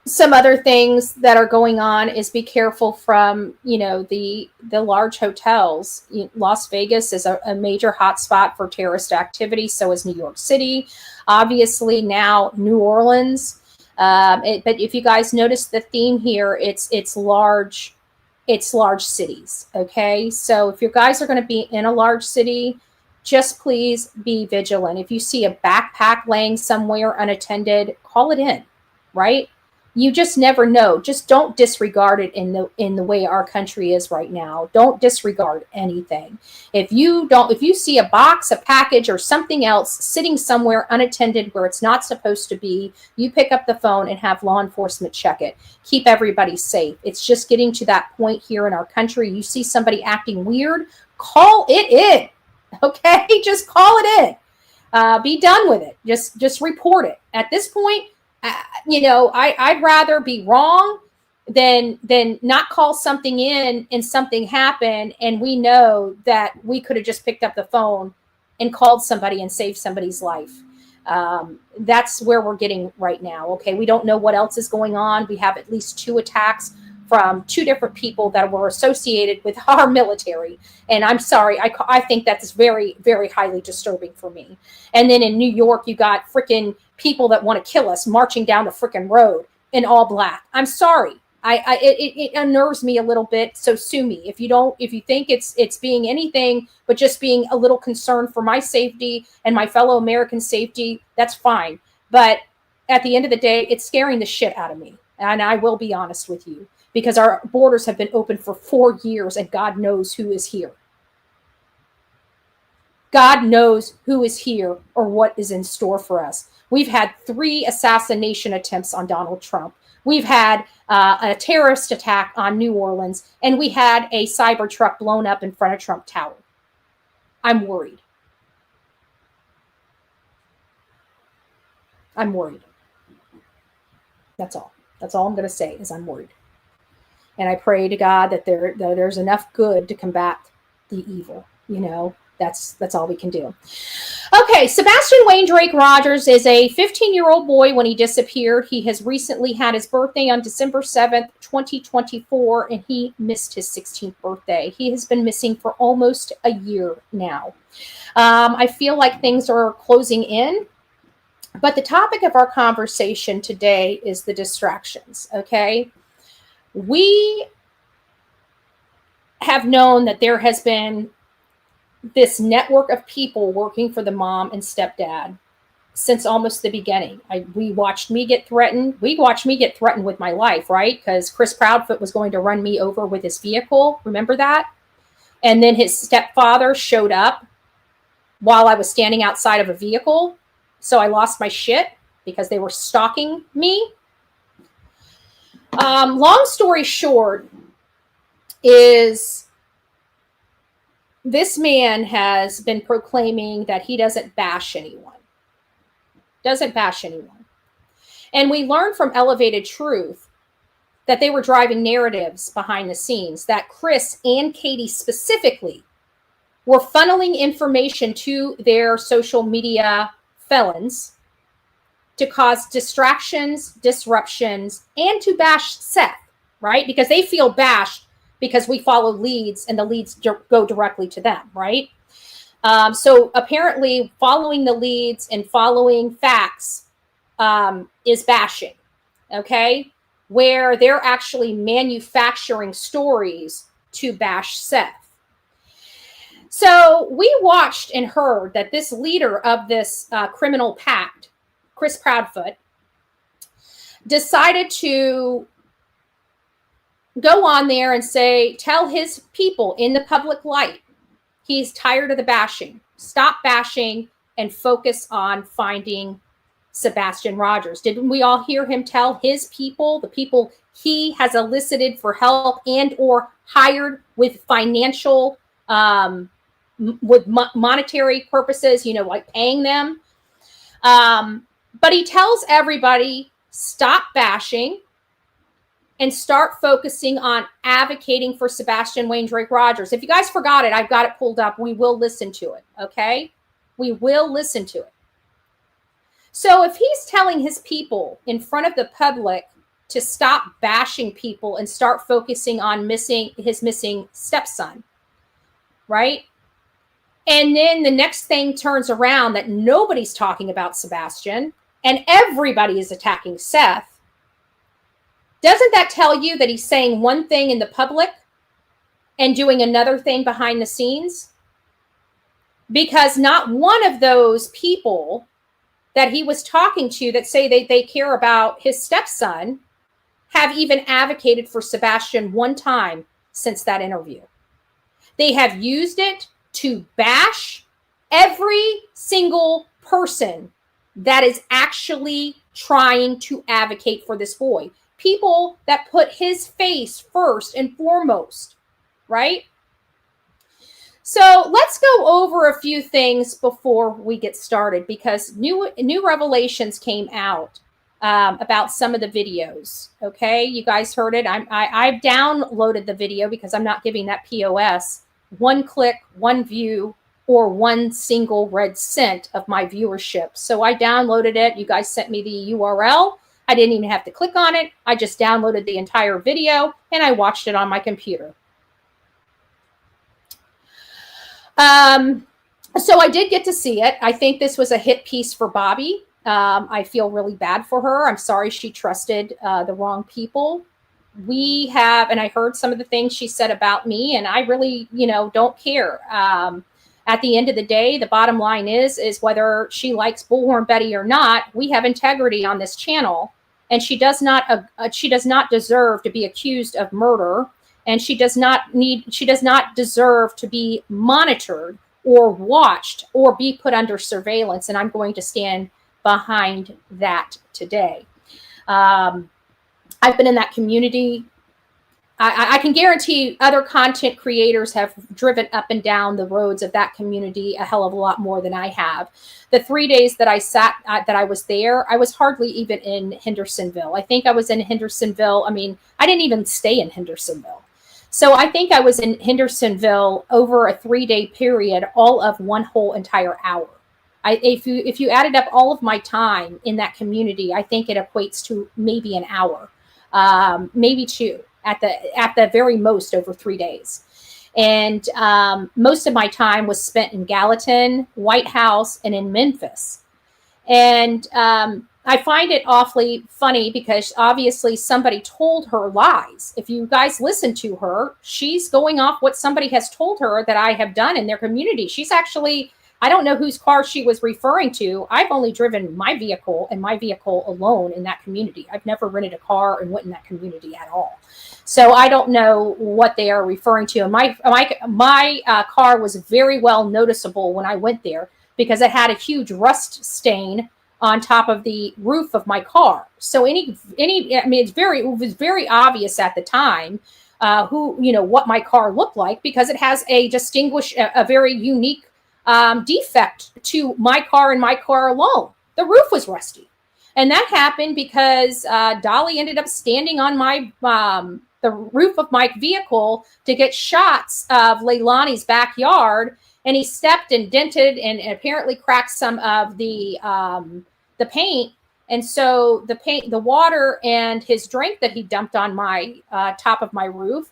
Some other things that are going on is be careful from, the large hotels. Las Vegas is a major hotspot for terrorist activity. So is New York City. Obviously now New Orleans. But if you guys notice the theme here, it's large cities. Okay. So if you guys are going to be in a large city, just please be vigilant. If you see a backpack laying somewhere unattended, call it in, right? You just never know. Just don't disregard it in the way our country is right now. Don't disregard anything. If you see a box, a package, or something else sitting somewhere unattended where it's not supposed to be, you pick up the phone and have law enforcement check it. Keep everybody safe. It's just getting to that point here in our country. You see somebody acting weird, call it in. Okay, just call it in. Be done with it. Just report it. At this point, I'd rather be wrong than not call something in and something happen, and we know that we could have just picked up the phone and called somebody and saved somebody's life. That's where we're getting right now. Okay, we don't know what else is going on. We have at least 2 attacks from 2 different people that were associated with our military. And I'm sorry, I think that's very, very highly disturbing for me. And then in New York, you got freaking people that want to kill us marching down the freaking road in all black. I'm sorry. It unnerves me a little bit. So sue me. If you think it's being anything but just being a little concerned for my safety and my fellow American safety, that's fine. But at the end of the day, it's scaring the shit out of me. And I will be honest with you, because our borders have been open for 4 years and God knows who is here. God knows who is here or what is in store for us. We've had 3 assassination attempts on Donald Trump. We've had a terrorist attack on New Orleans, and we had a cyber truck blown up in front of Trump Tower. I'm worried. I'm worried. That's all. That's all I'm going to say is I'm worried. And I pray to God that there's enough good to combat the evil. You know, that's all we can do. Okay, Sebastian Wayne Drake Rogers is a 15-year-old boy when he disappeared. He has recently had his birthday on December 7th, 2024, and he missed his 16th birthday. He has been missing for almost a year now. I feel like things are closing in, but the topic of our conversation today is the distractions, okay? We have known that there has been this network of people working for the mom and stepdad since almost the beginning. We watched me get threatened. We watched me get threatened with my life, right? Because Chris Proudfoot was going to run me over with his vehicle. Remember that? And then his stepfather showed up while I was standing outside of a vehicle. So I lost my shit because they were stalking me. Long story short is this man has been proclaiming that he doesn't bash anyone. And we learned from Elevated Truth that they were driving narratives behind the scenes, that Chris and Katie specifically were funneling information to their social media felons to cause distractions, disruptions, and to bash Seth, right? Because they feel bashed because we follow leads and the leads go directly to them, right? So apparently following the leads and following facts is bashing, okay? Where they're actually manufacturing stories to bash Seth. So we watched and heard that this leader of this criminal pact, Chris Proudfoot, decided to go on there and tell his people in the public light, he's tired of the bashing. Stop bashing and focus on finding Sebastian Rogers. Didn't we all hear him tell his people, the people he has elicited for help and or hired with financial, with monetary purposes, you know, like paying them. But he tells everybody, stop bashing and start focusing on advocating for Sebastian Wayne Drake Rogers. If you guys forgot it, I've got it pulled up. We will listen to it, okay? We will listen to it. So if he's telling his people in front of the public to stop bashing people and start focusing on his missing stepson, right? And then the next thing turns around that nobody's talking about Sebastian and everybody is attacking Seth. Doesn't that tell you that he's saying one thing in the public and doing another thing behind the scenes? Because not one of those people that he was talking to that say they care about his stepson have even advocated for Sebastian one time since that interview. They have used it to bash every single person that is actually trying to advocate for this boy. People that put his face first and foremost, right? So let's go over a few things before we get started because new revelations came out about some of the videos. Okay, you guys heard it. I've downloaded the video because I'm not giving that POS one click, one view, or one single red cent of my viewership. So I downloaded it. You guys sent me the URL. I didn't even have to click on it. I just downloaded the entire video and I watched it on my computer. So I did get to see it. I think this was a hit piece for Bobby. I feel really bad for her. I'm sorry she trusted the wrong people. And I heard some of the things she said about me, and I really, don't care. At the end of the day, the bottom line is whether she likes Bullhorn Betty or not, we have integrity on this channel, and she does not deserve to be accused of murder, and she does not deserve to be monitored or watched or be put under surveillance. And I'm going to stand behind that today. I've been in that community I can guarantee other content creators have driven up and down the roads of that community a hell of a lot more than I have. The 3 days that I was there, I was hardly even in Hendersonville. I think I was in Hendersonville. I mean, I didn't even stay in Hendersonville. So I think I was in Hendersonville over a 3-day period, all of one whole entire hour. If you added up all of my time in that community, I think it equates to maybe an hour, maybe two at the very most over 3 days. And most of my time was spent in Gallatin, White House, and in Memphis. And I find it awfully funny because obviously somebody told her lies. If you guys listen to her, she's going off what somebody has told her that I have done in their community. She's actually, I don't know whose car she was referring to. I've only driven my vehicle and my vehicle alone in that community. I've never rented a car and went in that community at all. So I don't know what they are referring to. And my car was very well noticeable when I went there because it had a huge rust stain on top of the roof of my car. So it was very obvious at the time what my car looked like, because it has a very unique defect to my car and my car alone. The roof was rusty. And that happened because Dolly ended up standing on my the roof of my vehicle to get shots of Leilani's backyard, and he stepped and dented and apparently cracked some of the paint. And so the water and his drink that he dumped on my top of my roof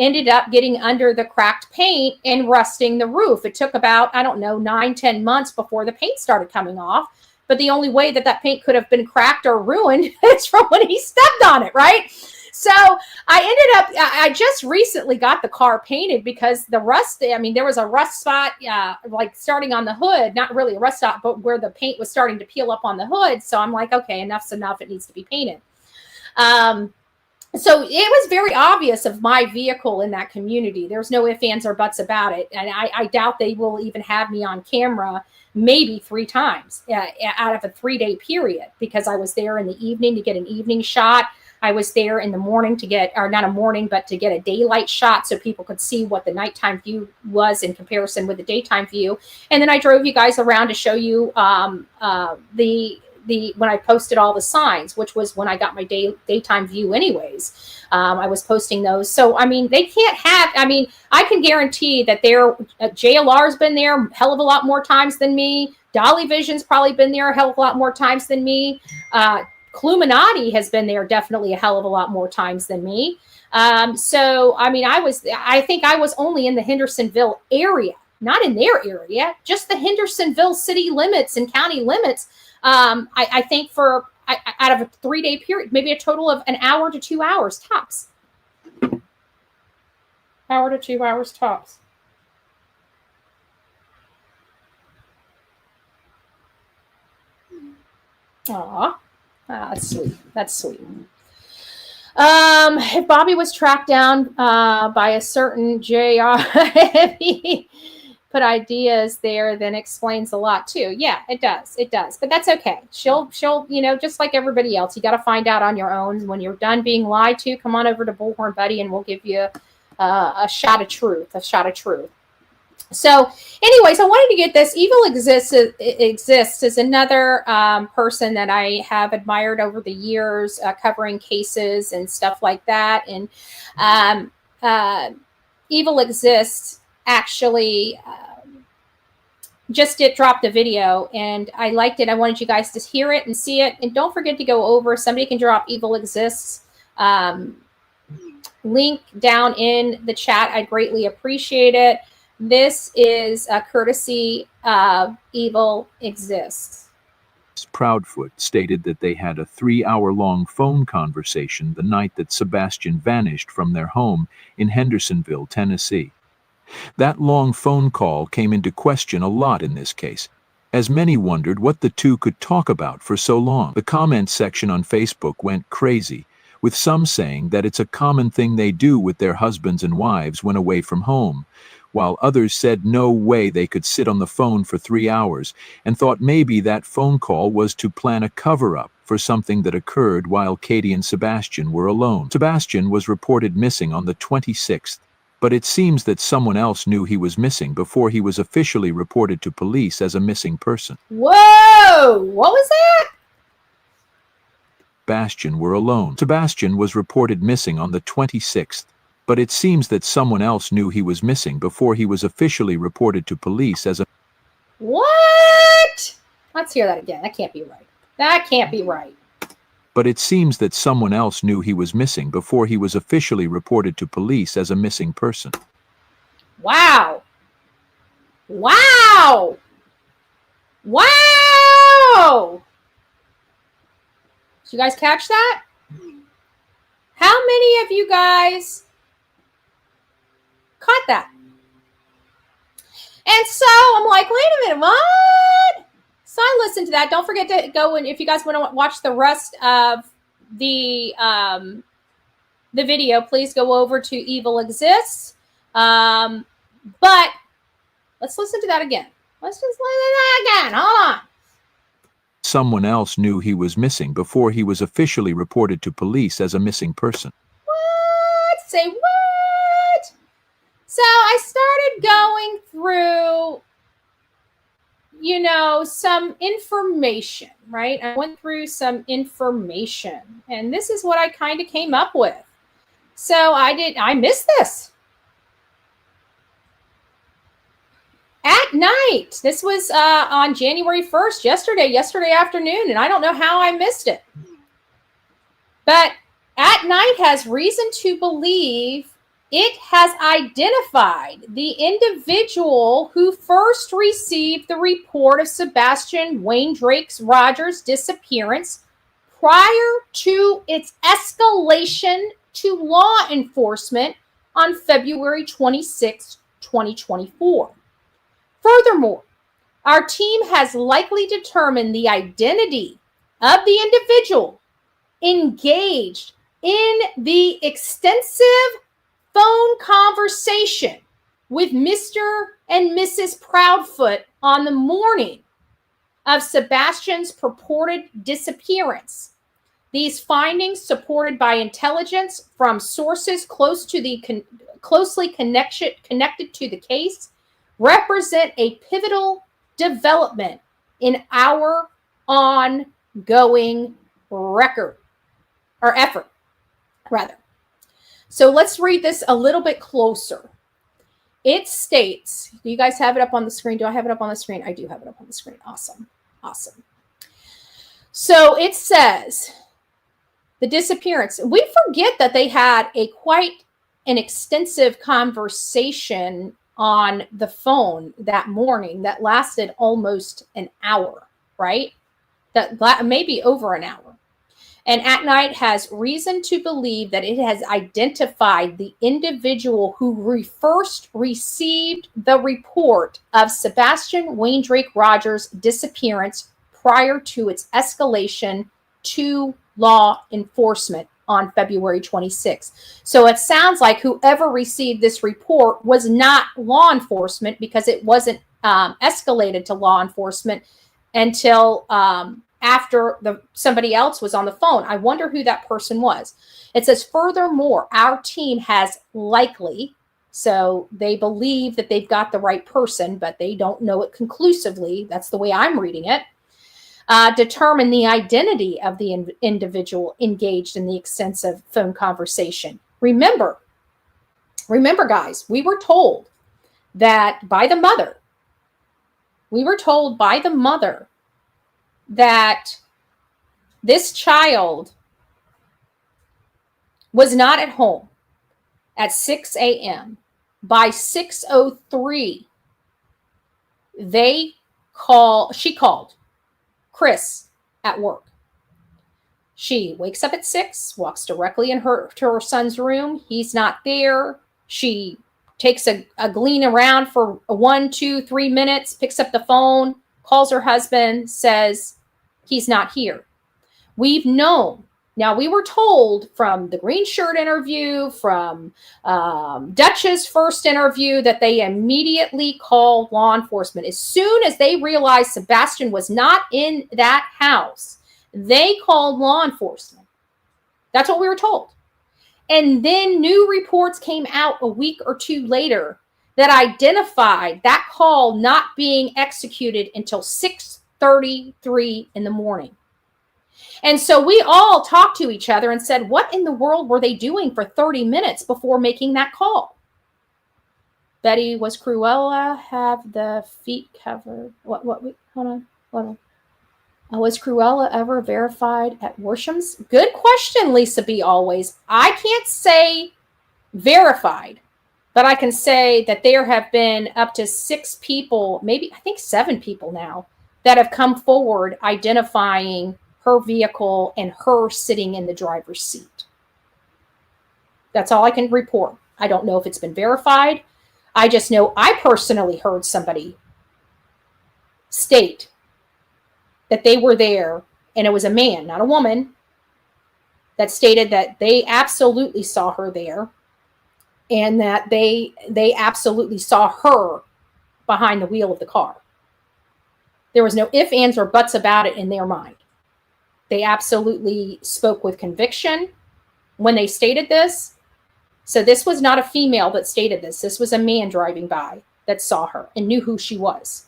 ended up getting under the cracked paint and rusting the roof. It took about, 9-10 months before the paint started coming off. But the only way that paint could have been cracked or ruined is from when he stepped on it, right? So I just recently got the car painted because the rust, there was a rust spot, like starting on the hood, not really a rust spot, but where the paint was starting to peel up on the hood. So I'm like, okay, enough's enough. It needs to be painted. So it was very obvious of my vehicle in that community. There's no ifs, ands, or buts about it. And I doubt they will even have me on camera maybe 3 times out of a 3-day period, because I was there in the evening to get an evening shot. I was there in the morning to get a daylight shot so people could see what the nighttime view was in comparison with the daytime view. And then I drove you guys around to show you when I posted all the signs, which was when I got my daytime view anyways. I was posting those. So, they can't have, I can guarantee that JLR's been there a hell of a lot more times than me. Dolly Vision's probably been there a hell of a lot more times than me. Cluminati has been there definitely a hell of a lot more times than me. I think I was only in the Hendersonville area, not in their area, just the Hendersonville city limits and county limits. I think out of a 3-day period, maybe a total of an hour to 2 hours tops. Hour to 2 hours tops. Aw, that's sweet. That's sweet. If Bobby was tracked down by a certain JR, if he put ideas there, then explains a lot too. Yeah, it does. It does. But that's okay. She'll just like everybody else, you got to find out on your own. When you're done being lied to, come on over to Bullhorn Buddy and we'll give you a shot of truth. So anyways, I wanted to get this. Evil Exists is another person that I have admired over the years, covering cases and stuff like that. And Evil Exists actually just dropped a video, and I liked it. I wanted you guys to hear it and see it. And don't forget to go over. Somebody can drop Evil Exists link down in the chat. I'd greatly appreciate it. This is a courtesy of Evil Exists. Proudfoot stated that they had a 3-hour-long phone conversation the night that Sebastian vanished from their home in Hendersonville, Tennessee. That long phone call came into question a lot in this case, as many wondered what the two could talk about for so long. The comment section on Facebook went crazy, with some saying that it's a common thing they do with their husbands and wives when away from home, while others said no way they could sit on the phone for 3 hours and thought maybe that phone call was to plan a cover-up for something that occurred while Katie and Sebastian were alone. Sebastian was reported missing on the 26th, but it seems that someone else knew he was missing before he was officially reported to police as a missing person. Whoa! What was that? Sebastian were alone. Sebastian was reported missing on the 26th, but it seems that someone else knew he was missing before he was officially reported to police as a... What? Let's hear that again. That can't be right. That can't be right. But it seems that someone else knew he was missing before he was officially reported to police as a missing person. Wow. Wow. Wow. Did you guys catch that? How many of you guys caught that? And so I'm like, wait a minute, what? So I listened to that. Don't forget to go, and if you guys want to watch the rest of the video, please go over to Evil Exists. But let's listen to that again. Let's just listen to that again. Hold on. Someone else knew he was missing before he was officially reported to police as a missing person. What? Say what? So I started going through, some information, right? I went through some information, and this is what I kind of came up with. So I missed this. At night, this was on January 1st, yesterday afternoon, and I don't know how I missed it. But At Night has reason to believe it has identified the individual who first received the report of Sebastian Wayne Drake's Rogers' disappearance prior to its escalation to law enforcement on February 26, 2024. Furthermore, our team has likely determined the identity of the individual engaged in the extensive phone conversation with Mr. and Mrs. Proudfoot on the morning of Sebastian's purported disappearance. These findings, supported by intelligence from sources closely connected to the case, represent a pivotal development in our ongoing effort. So let's read this a little bit closer. It states, do you guys have it up on the screen? Do I have it up on the screen? I do have it up on the screen. Awesome. So it says the disappearance. We forget that they had quite an extensive conversation on the phone that morning that lasted almost an hour, right? That maybe over an hour. And At Night has reason to believe that it has identified the individual who first received the report of Sebastian Wayne Drake Rogers' disappearance prior to its escalation to law enforcement on February 26th. So it sounds like whoever received this report was not law enforcement, because it wasn't escalated to law enforcement until after somebody else was on the phone. I wonder who that person was. It says, furthermore, our team has likely, so they believe that they've got the right person, but they don't know it conclusively. That's the way I'm reading it. Determine the identity of the individual engaged in the extensive phone conversation. Remember, guys, we were told by the mother that this child was not at home at 6 a.m. By 6:03, she called Chris at work. She wakes up at 6, walks directly to her son's room. He's not there. She takes a glean around for 1, 2, 3 minutes, picks up the phone, calls her husband, says he's not here. We've known. Now, we were told from the green shirt interview, from Dutch's first interview, that they immediately called law enforcement. As soon as they realized Sebastian was not in that house, They called law enforcement. That's what we were told. And then new reports came out a week or two later that identified that call not being executed until 6:33 in the morning. And so we all talked to each other and said, what in the world were they doing for 30 minutes before making that call? Betty, was Cruella have the feet covered? Hold on. Was Cruella ever verified at Worsham's? Good question, Lisa B. Always. I can't say verified, but I can say that there have been up to 6 people, maybe I think 7 people now, that have come forward identifying her vehicle and her sitting in the driver's seat. That's all I can report. I don't know if it's been verified. I just know I personally heard somebody state that they were there, and it was a man, not a woman, that stated that they absolutely saw her there, and that they absolutely saw her behind the wheel of the car. There was no ifs, ands, or buts about it in their mind. They absolutely spoke with conviction when they stated this. So this was not a female that stated this. This was a man driving by that saw her and knew who she was.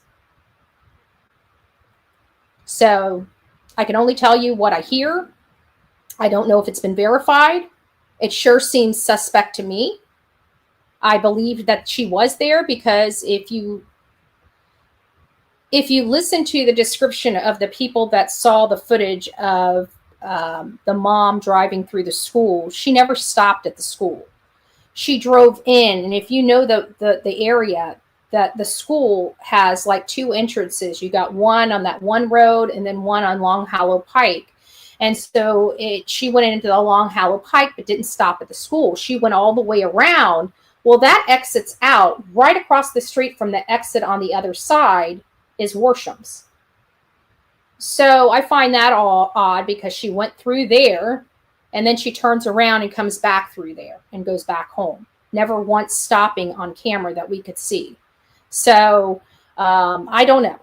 So I can only tell you what I hear. I don't know if it's been verified. It sure seems suspect to me. I believe that she was there because if you listen to the description of the people that saw the footage of the mom driving through the school, she never stopped at the school. She drove in, and if you know the area, that the school has like 2 entrances. You got one on that one road and then one on Long Hollow Pike. And so she went into the Long Hollow Pike, but didn't stop at the school. She went all the way around. Well, that exits out right across the street from the exit on the other side is Worsham's. So I find that all odd because she went through there and then she turns around and comes back through there and goes back home. Never once stopping on camera that we could see. So I don't know.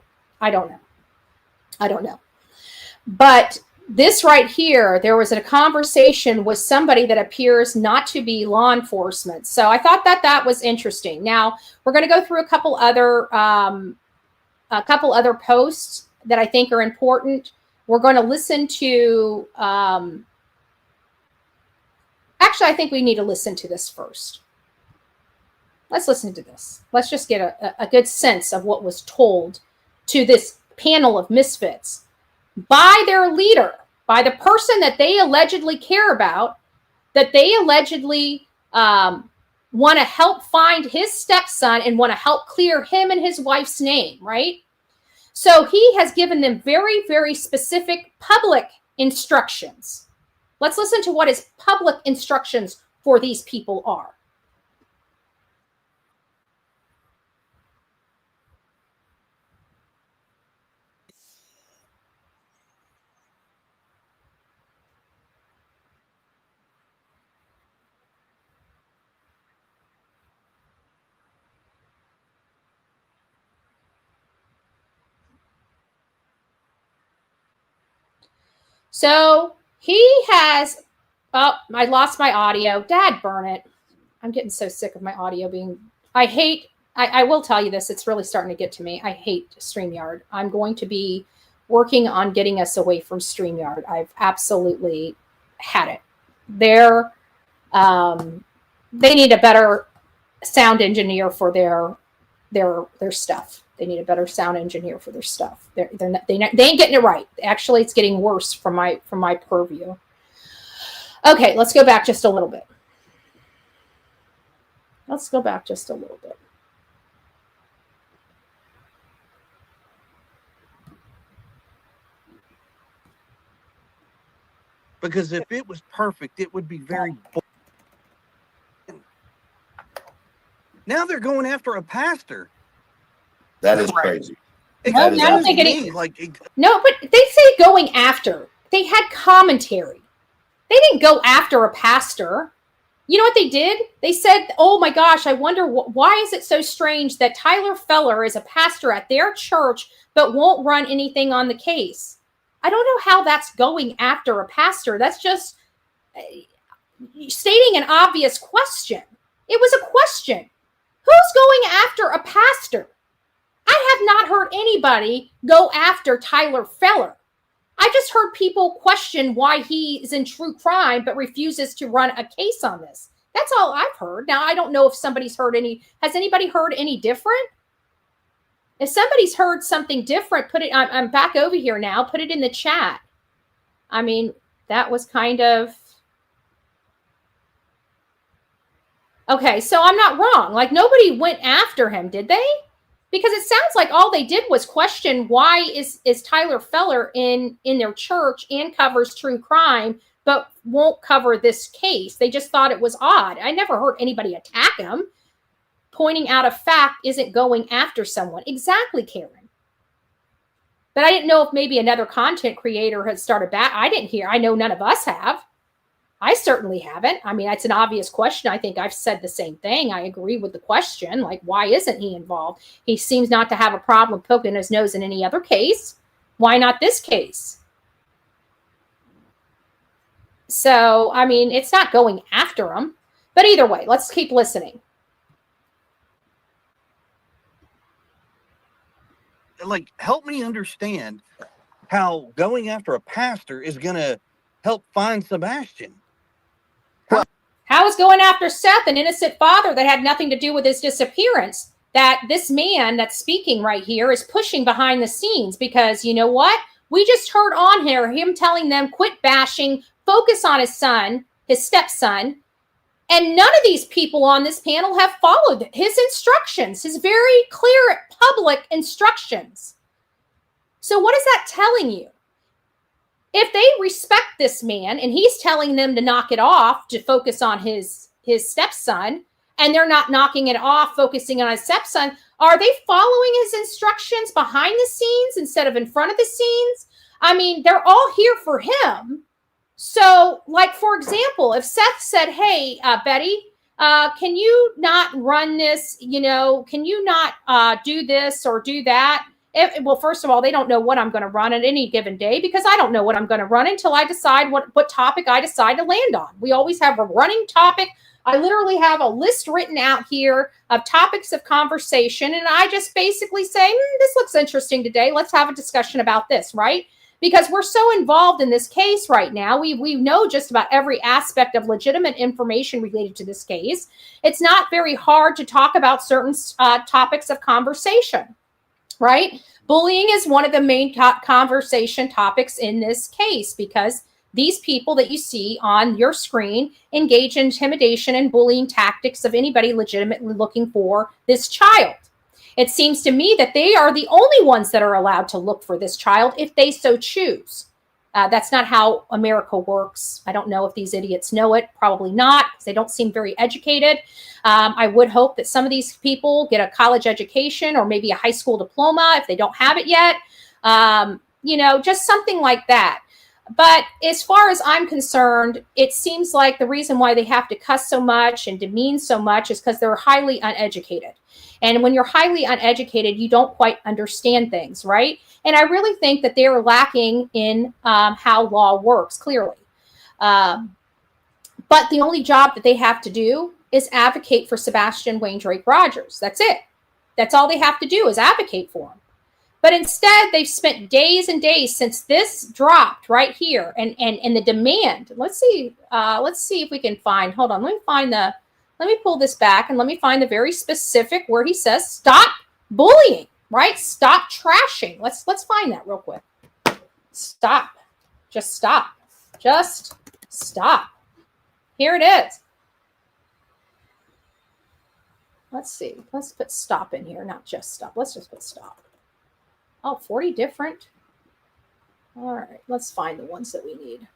But this right here, there was a conversation with somebody that appears not to be law enforcement. So I thought that was interesting. Now we're going to go through a couple other posts that I think are important. We're going to listen to, actually, I think we need to listen to this first. Let's listen to this. Let's just get a good sense of what was told to this panel of misfits by their leader, by the person that they allegedly care about, that they allegedly want to help find his stepson and want to help clear him and his wife's name, right? So he has given them very, very specific public instructions. Let's listen to what his public instructions for these people are. So he has, oh, I lost my audio. Dad, burn it. I'm getting so sick of my audio being, I will tell you this. It's really starting to get to me. I hate StreamYard. I'm going to be working on getting us away from StreamYard. I've absolutely had it. They need a better sound engineer for their stuff. They need a better sound engineer for their stuff. They ain't getting it right. Actually, it's getting worse from my purview. Okay, let's go back just a little bit. Because if it was perfect, it would be very boring. Now they're going after a pastor. That is crazy. No, I don't think no, but they say going after. They had commentary. They didn't go after a pastor. You know what they did? They said, oh my gosh, I wonder why is it so strange that Tyler Feller is a pastor at their church but won't run anything on the case? I don't know how that's going after a pastor. That's just stating an obvious question. It was a question. Who's going after a pastor? I have not heard anybody go after Tyler Feller. I just heard people question why he is in true crime but refuses to run a case on this. That's all I've heard. Now, I don't know if somebody's heard any. Has anybody heard any different? If somebody's heard something different, put it. I'm back over here now. Put it in the chat. I mean, that was kind of. Okay, so I'm not wrong. Like, nobody went after him, did they? Because it sounds like all they did was question why is Tyler Feller in their church and covers true crime, but won't cover this case. They just thought it was odd. I never heard anybody attack him. Pointing out a fact isn't going after someone. Exactly, Karen. But I didn't know if maybe another content creator had started back. I didn't hear. I know none of us have. I certainly haven't. I mean, it's an obvious question. I think I've said the same thing. I agree with the question. Like, why isn't he involved? He seems not to have a problem poking his nose in any other case. Why not this case? So, I mean, it's not going after him. But either way, let's keep listening. Like, help me understand how going after a pastor is going to help find Sebastian. How is going after Seth, an innocent father that had nothing to do with his disappearance, that this man that's speaking right here is pushing behind the scenes? Because you know what? We just heard on here him telling them quit bashing, focus on his son, his stepson. And none of these people on this panel have followed his instructions, his very clear public instructions. So what is that telling you? If they respect this man and he's telling them to knock it off, to focus on his stepson, and they're not knocking it off, focusing on his stepson, are they following his instructions behind the scenes instead of in front of the scenes? I mean, they're all here for him. So, like, for example, if Seth said, hey, Betty, can you not run this? You know, can you not do this or do that? Well, first of all, they don't know what I'm going to run at any given day because I don't know what I'm going to run until I decide what topic I decide to land on. We always have a running topic. I literally have a list written out here of topics of conversation, and I just basically say, this looks interesting today. Let's have a discussion about this, right? Because we're so involved in this case right now. We know just about every aspect of legitimate information related to this case. It's not very hard to talk about certain topics of conversation. Right? Bullying is one of the main conversation topics in this case because these people that you see on your screen engage in intimidation and bullying tactics of anybody legitimately looking for this child. It seems to me that they are the only ones that are allowed to look for this child if they so choose. That's not how America works. I don't know if these idiots know it. Probably not, because they don't seem very educated. I would hope that some of these people get a college education or maybe a high school diploma if they don't have it yet. You know, just something like that. But as far as I'm concerned, it seems like the reason why they have to cuss so much and demean so much is because they're highly uneducated. And when you're highly uneducated, you don't quite understand things, right? And I really think that they're lacking in how law works, clearly. But the only job that they have to do is advocate for Sebastian Wayne Drake Rogers. That's it. That's all they have to do is advocate for him. But instead, they've spent days and days since this dropped right here, and the demand. Let's see if we can find. Hold on, let me pull this back and let me find the very specific where he says stop bullying. Right? Stop trashing. Let's find that real quick. Stop. Just stop. Just stop. Here it is. Let's see. Let's put stop in here, not just stop. Let's just put stop. Oh, 40 different. All right, let's find the ones that we need.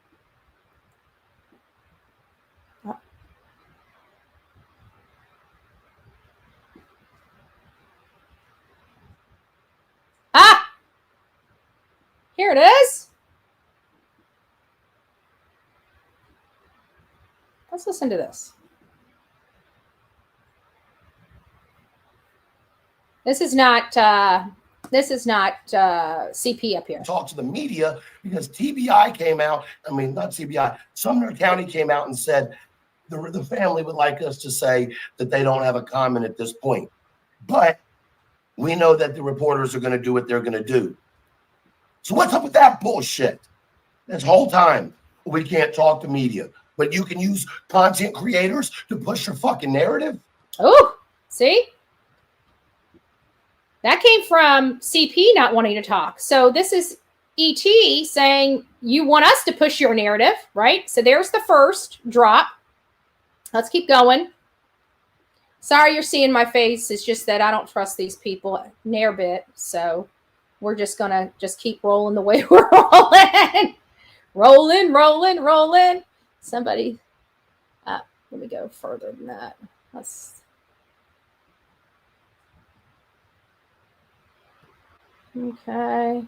Ah! Here it is. Let's listen to this. This is not This is not CP up here. Talk to the media because TBI came out. I mean, not TBI. Sumner County came out and said the family would like us to say that they don't have a comment at this point. But we know that the reporters are going to do what they're going to do. So what's up with that bullshit? This whole time we can't talk to media, but you can use content creators to push your fucking narrative. Oh, see? That came from CP not wanting to talk. So this is ET saying, you want us to push your narrative, right? So there's the first drop. Let's keep going. Sorry you're seeing my face. It's just that I don't trust these people near bit. So we're just going to just keep rolling the way we're rolling. rolling. Somebody, let me go further than that. Okay.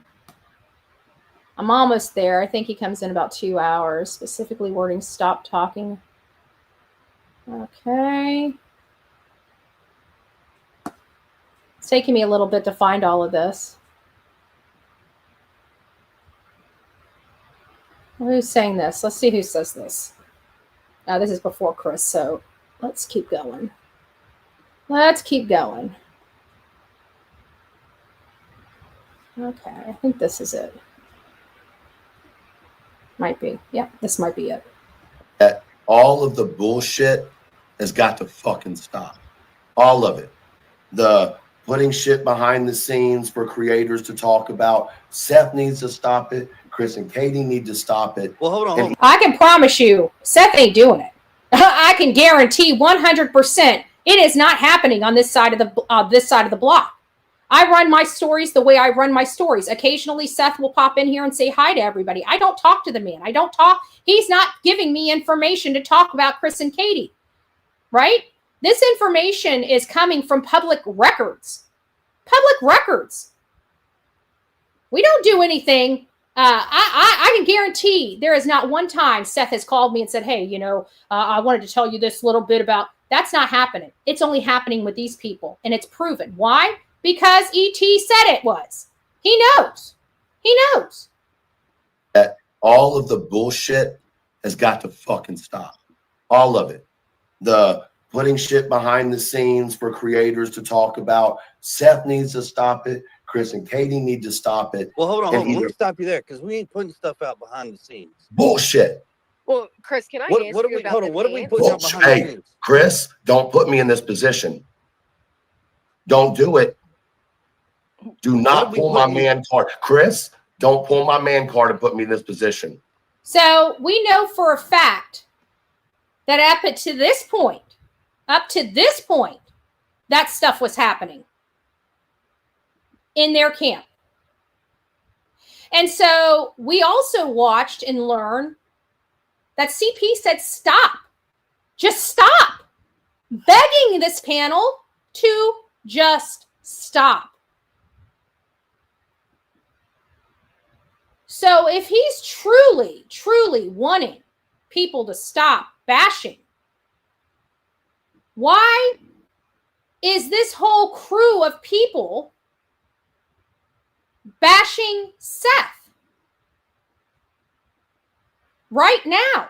I'm almost there. I think he comes in about 2 hours. Specifically wording, stop talking. Okay. It's taking me a little bit to find all of this. Who's saying this? Let's see who says this. This is before Chris, so let's keep going. Okay, I think this is it. Might be. Yeah, this might be it. All of the bullshit has got to fucking stop. All of it. The putting shit behind the scenes for creators to talk about. Seth needs to stop it. Chris and Katie need to stop it. Well, hold on. I can promise you, Seth ain't doing it. I can guarantee 100% it is not happening on this side of the block. I run my stories the way I run my stories. Occasionally, Seth will pop in here and say hi to everybody. I don't talk to the man. He's not giving me information to talk about Chris and Katie, right? This information is coming from public records. We don't do anything. I can guarantee there is not one time Seth has called me and said, hey, I wanted to tell you this little bit about. That's not happening. It's only happening with these people, and it's proven. Why? Because ET said it was. He knows. That all of the bullshit has got to fucking stop. All of it. The putting shit behind the scenes for creators to talk about. Seth needs to stop it. Chris and Katie need to stop it. Well, hold on. Let me stop you there because we ain't putting stuff out behind the scenes. Bullshit. Well, Chris, can I answer you about what are we putting out behind the scenes? Chris, don't put me in this position. Don't do it. Do not pull my man card. Chris, don't pull my man card and put me in this position. So we know for a fact that up to this point, that stuff was happening in their camp. And so we also watched and learned that CP said, stop. Just stop. Begging this panel to just stop. So if he's truly wanting people to stop bashing, why is this whole crew of people bashing Seth right now?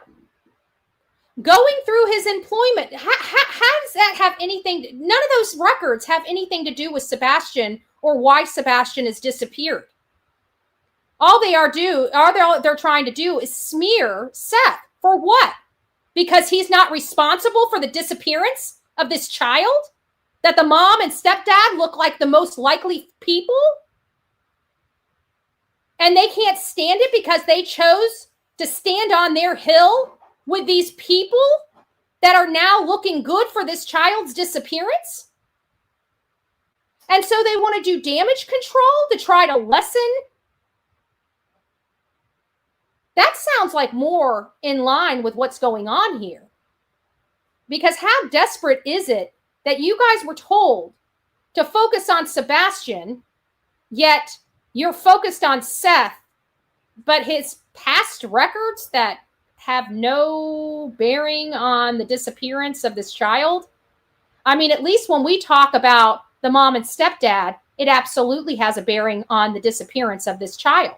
Going through his employment, how does that have anything? None of those records have anything to do with Sebastian or why Sebastian has disappeared. All they're trying to do is smear Seth. For what? Because he's not responsible for the disappearance of this child? That the mom and stepdad look like the most likely people? And they can't stand it because they chose to stand on their hill with these people that are now looking good for this child's disappearance? And so they want to do damage control to try to lessen. That sounds like more in line with what's going on here. Because how desperate is it that you guys were told to focus on Sebastian, yet you're focused on Seth, but his past records that have no bearing on the disappearance of this child? I mean, at least when we talk about the mom and stepdad, it absolutely has a bearing on the disappearance of this child.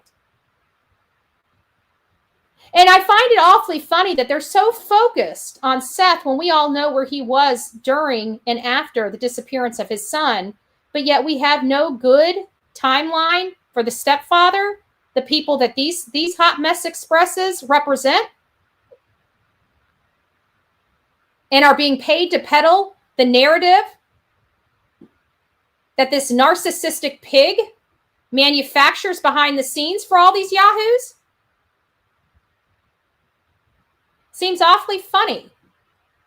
And I find it awfully funny that they're so focused on Seth when we all know where he was during and after the disappearance of his son, but yet we have no good timeline for the stepfather, the people that these hot mess expresses represent, and are being paid to peddle the narrative that this narcissistic pig manufactures behind the scenes for all these yahoos. Seems awfully funny,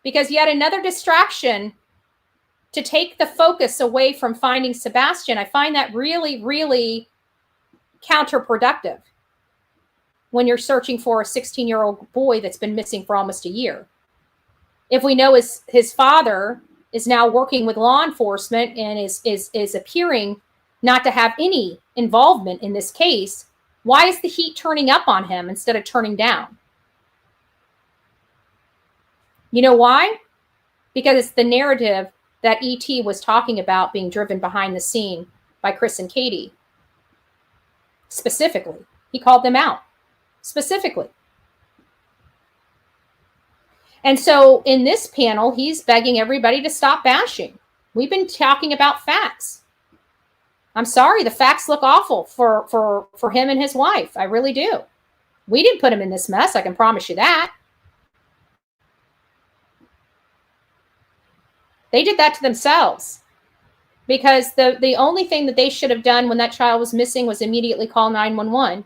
because yet another distraction to take the focus away from finding Sebastian. I find that really, really counterproductive when you're searching for a 16-year-old boy that's been missing for almost a year. If we know his father is now working with law enforcement and is appearing not to have any involvement in this case, why is the heat turning up on him instead of turning down? You know why? Because it's the narrative that E.T. was talking about being driven behind the scene by Chris and Katie. Specifically. He called them out. Specifically. And so in this panel, he's begging everybody to stop bashing. We've been talking about facts. I'm sorry, the facts look awful for him and his wife. I really do. We didn't put him in this mess, I can promise you that. They did that to themselves, because the only thing that they should have done when that child was missing was immediately call 911.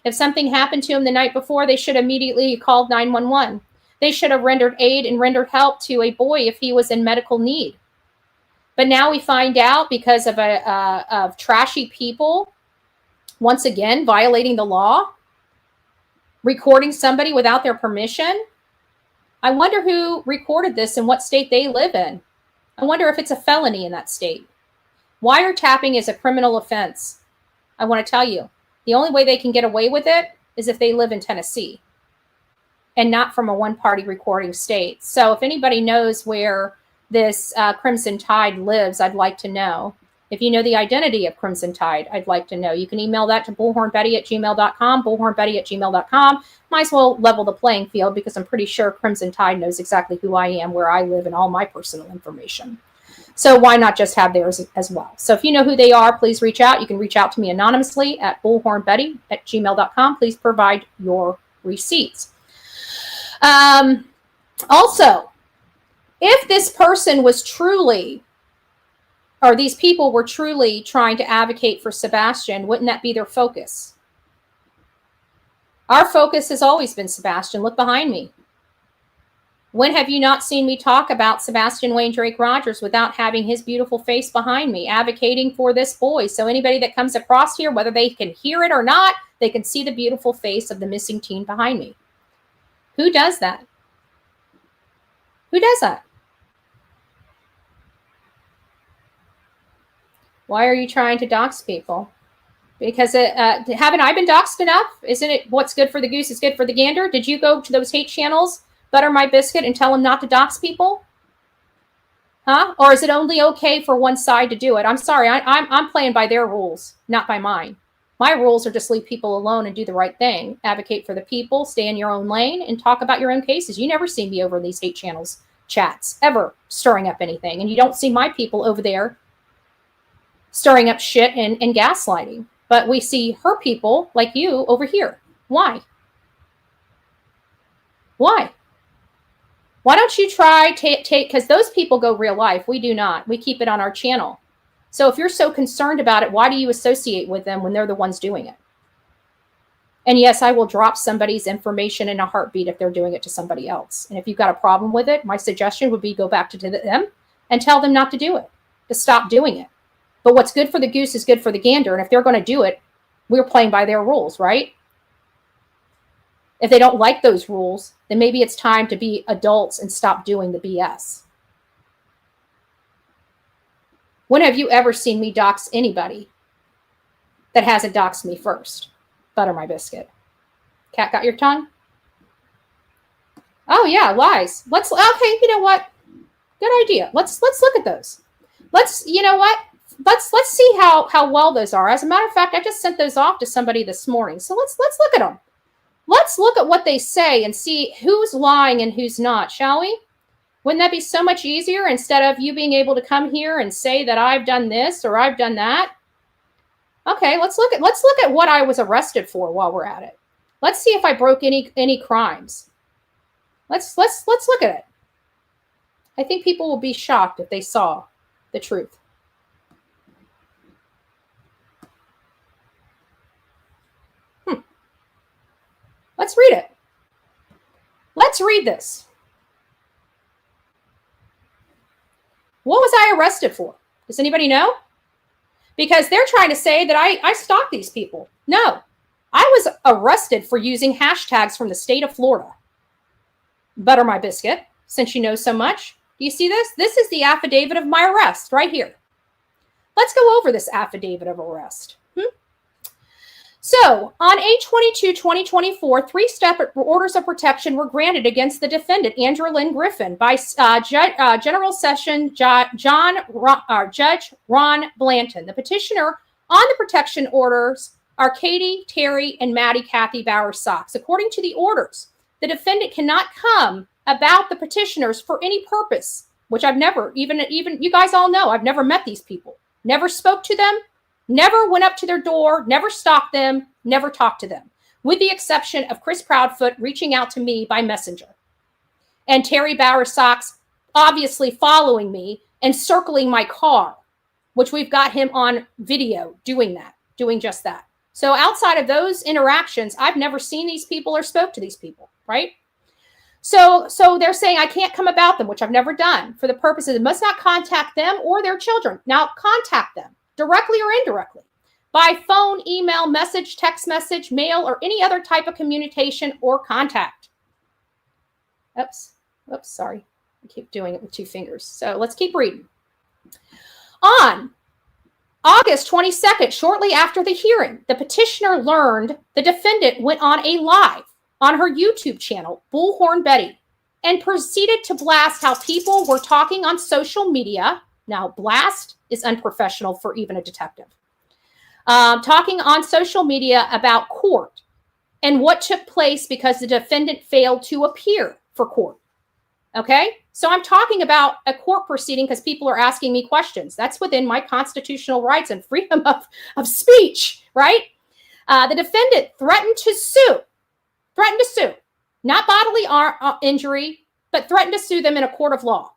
If something happened to him the night before, they should have immediately called 911. They should have rendered aid and rendered help to a boy if he was in medical need. But now we find out, because of trashy people, once again, violating the law, recording somebody without their permission. I wonder who recorded this and what state they live in. I wonder if it's a felony in that state. Wiretapping is a criminal offense. I want to tell you, the only way they can get away with it is if they live in Tennessee and not from a one-party recording state. So if anybody knows where this Crimson Tide lives, I'd like to know. If you know the identity of Crimson Tide, I'd like to know. You can email that to bullhornbetty@gmail.com, bullhornbetty@gmail.com. Might as well level the playing field, because I'm pretty sure Crimson Tide knows exactly who I am, where I live, and all my personal information. So why not just have theirs as well? So if you know who they are, please reach out. You can reach out to me anonymously at bullhornbetty@gmail.com. Please provide your receipts. Also, if this person was truly, or these people were truly trying to advocate for Sebastian, wouldn't that be their focus? Our focus has always been Sebastian. Look behind me. When have you not seen me talk about Sebastian Wayne Drake Rogers without having his beautiful face behind me, advocating for this boy? So anybody that comes across here, whether they can hear it or not, they can see the beautiful face of the missing teen behind me. Who does that? Who does that? Why are you trying to dox people? Because haven't I been doxed enough? Isn't it what's good for the goose is good for the gander? Did you go to those hate channels, Butter My Biscuit, and tell them not to dox people? Huh? Or is it only okay for one side to do it? I'm sorry, I'm playing by their rules, not by mine. My rules are just leave people alone and do the right thing. Advocate for the people, stay in your own lane, and talk about your own cases. You never see me over these hate channels chats, ever stirring up anything. And you don't see my people over there stirring up shit and gaslighting. But we see her people, like you, over here. Why? Why? Why don't you try take, because those people go real life. We do not. We keep it on our channel. So if you're so concerned about it, why do you associate with them when they're the ones doing it? And yes, I will drop somebody's information in a heartbeat if they're doing it to somebody else. And if you've got a problem with it, my suggestion would be go back to them and tell them not to do it, to stop doing it. But what's good for the goose is good for the gander. And if they're going to do it, we're playing by their rules, right? If they don't like those rules, then maybe it's time to be adults and stop doing the BS. When have you ever seen me dox anybody that hasn't doxed me first? Butter My Biscuit. Cat got your tongue? Oh yeah, lies. Okay, you know what? Good idea. Let's look at those. You know what? let's see how well those are. As a matter of fact, I just sent those off to somebody this morning. So let's look at them. Let's look at what they say and see who's lying and who's not, shall we? Wouldn't that be so much easier instead of you being able to come here and say that I've done this or I've done that? Okay, let's look at what I was arrested for while we're at it. Let's see if I broke any crimes. Let's look at it. I think people will be shocked if they saw the truth. Let's read it. Let's read this. What was I arrested for? Does anybody know? Because they're trying to say that I stalked these people. No, I was arrested for using hashtags from the state of Florida. Butter my biscuit, since you know so much. Do you see this? This is the affidavit of my arrest right here. Let's go over this affidavit of arrest. So, on 8/22/2024, 3 separate orders of protection were granted against the defendant, Andrew Lynn Griffin, by General Session Judge Ron Blanton. The petitioner on the protection orders are Katie, Terry, and Maddie Cathy Bowersox. According to the orders, the defendant cannot come about the petitioners for any purpose, which I've never, even you guys all know, I've never met these people, never spoke to them, never went up to their door, never stalked them, never talked to them, with the exception of Chris Proudfoot reaching out to me by messenger. And Terry Bowersox obviously following me and circling my car, which we've got him on video doing just that. So outside of those interactions, I've never seen these people or spoke to these people, right? So they're saying I can't come about them, which I've never done, for the purposes of must not contact them or their children. Now contact them directly or indirectly by phone, email, message, text message, mail, or any other type of communication or contact. Oops, sorry. I keep doing it with 2 fingers. So let's keep reading. On August 22nd, shortly after the hearing, the petitioner learned the defendant went on a live on her YouTube channel, Bullhorn Betty, and proceeded to blast how people were talking on social media. Now, blast is unprofessional for even a detective. Talking on social media about court and what took place because the defendant failed to appear for court. Okay? So I'm talking about a court proceeding because people are asking me questions. That's within my constitutional rights and freedom of speech, right? The defendant threatened to sue, not bodily injury, but threatened to sue them in a court of law.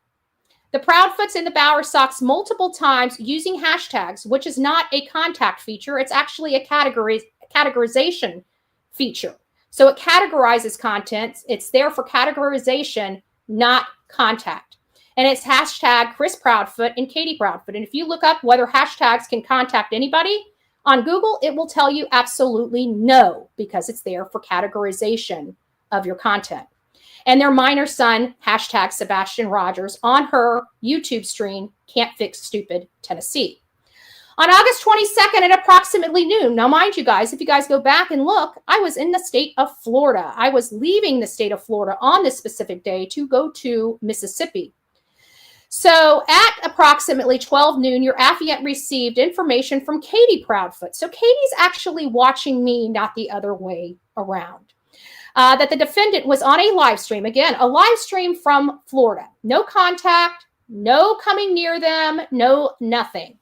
The Proudfoots and the Bowersox multiple times using hashtags, which is not a contact feature. It's actually a categorization feature. So it categorizes content. It's there for categorization, not contact. And it's hashtag Chris Proudfoot and Katie Proudfoot. And if you look up whether hashtags can contact anybody on Google, it will tell you absolutely no, because it's there for categorization of your content. And their minor son, hashtag Sebastian Rogers, on her YouTube stream, Can't Fix Stupid Tennessee. On August 22nd at approximately noon, now mind you guys, if you guys go back and look, I was in the state of Florida. I was leaving the state of Florida on this specific day to go to Mississippi. So at approximately 12 noon, your affiant received information from Katie Proudfoot. So Katie's actually watching me, not the other way around. That the defendant was on a live stream. Again, a live stream from Florida. No contact, no coming near them, no nothing.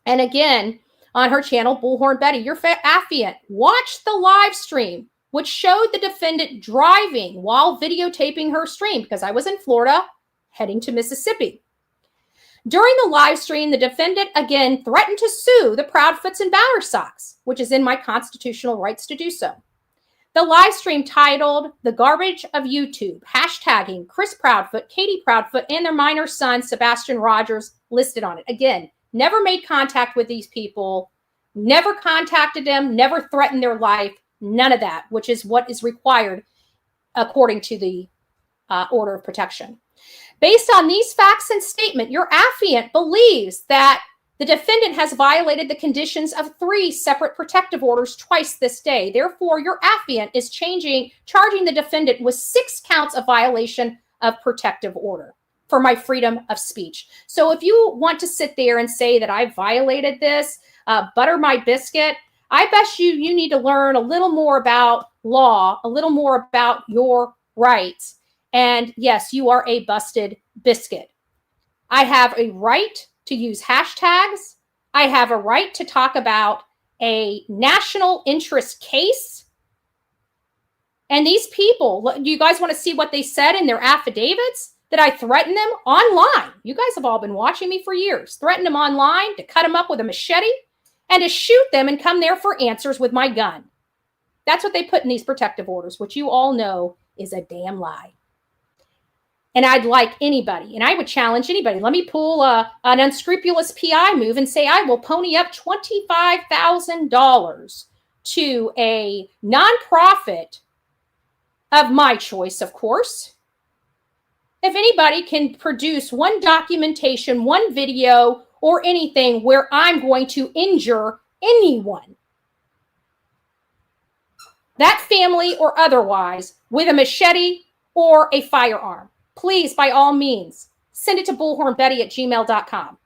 And again, on her channel, Bullhorn Betty, your affiant watched the live stream, which showed the defendant driving while videotaping her stream, because I was in Florida heading to Mississippi. During the live stream, the defendant again threatened to sue the Proudfoots and Bowersox, which is in my constitutional rights to do so. The live stream titled The Garbage of YouTube, hashtagging Chris Proudfoot, Katie Proudfoot, and their minor son, Sebastian Rogers, listed on it. Again, never made contact with these people, never contacted them, never threatened their life, none of that, which is what is required according to the order of protection. Based on these facts and statement, your affiant believes that the defendant has violated the conditions of 3 separate protective orders twice this day. Therefore, your affiant is charging the defendant with 6 counts of violation of protective order. for my freedom of speech. So if you want to sit there and say that I violated this, butter my biscuit, I bet you need to learn a little more about law, a little more about your rights. And yes, you are a busted biscuit. I have a right to use hashtags. I have a right to talk about a national interest case. And these people, do you guys want to see what they said in their affidavits? That I threatened them online. You guys have all been watching me for years. Threatened them online to cut them up with a machete and to shoot them and come there for answers with my gun. That's what they put in these protective orders, which you all know is a damn lie. And I'd like anybody, and I would challenge anybody. Let me pull an unscrupulous PI move and say I will pony up $25,000 to a nonprofit of my choice, of course. If anybody can produce one documentation, one video, or anything where I'm going to injure anyone, that family or otherwise, with a machete or a firearm, please, by all means, send it to bullhornbetty@gmail.com.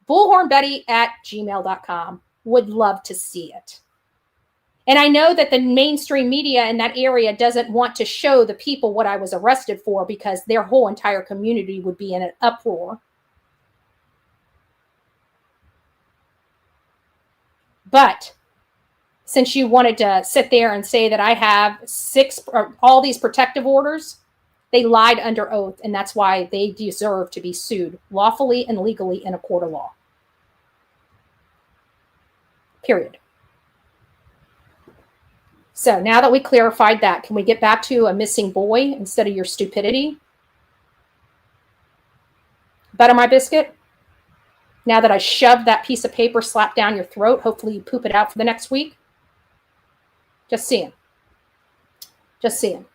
bullhornbetty@gmail.com. Would love to see it. And I know that the mainstream media in that area doesn't want to show the people what I was arrested for because their whole entire community would be in an uproar. But since you wanted to sit there and say that I have all these protective orders, they lied under oath, and that's why they deserve to be sued lawfully and legally in a court of law. Period. So now that we clarified that, can we get back to a missing boy instead of your stupidity? Butter my biscuit? Now that I shoved that piece of paper slap down your throat, hopefully you poop it out for the next week. Just seeing. Just seeing.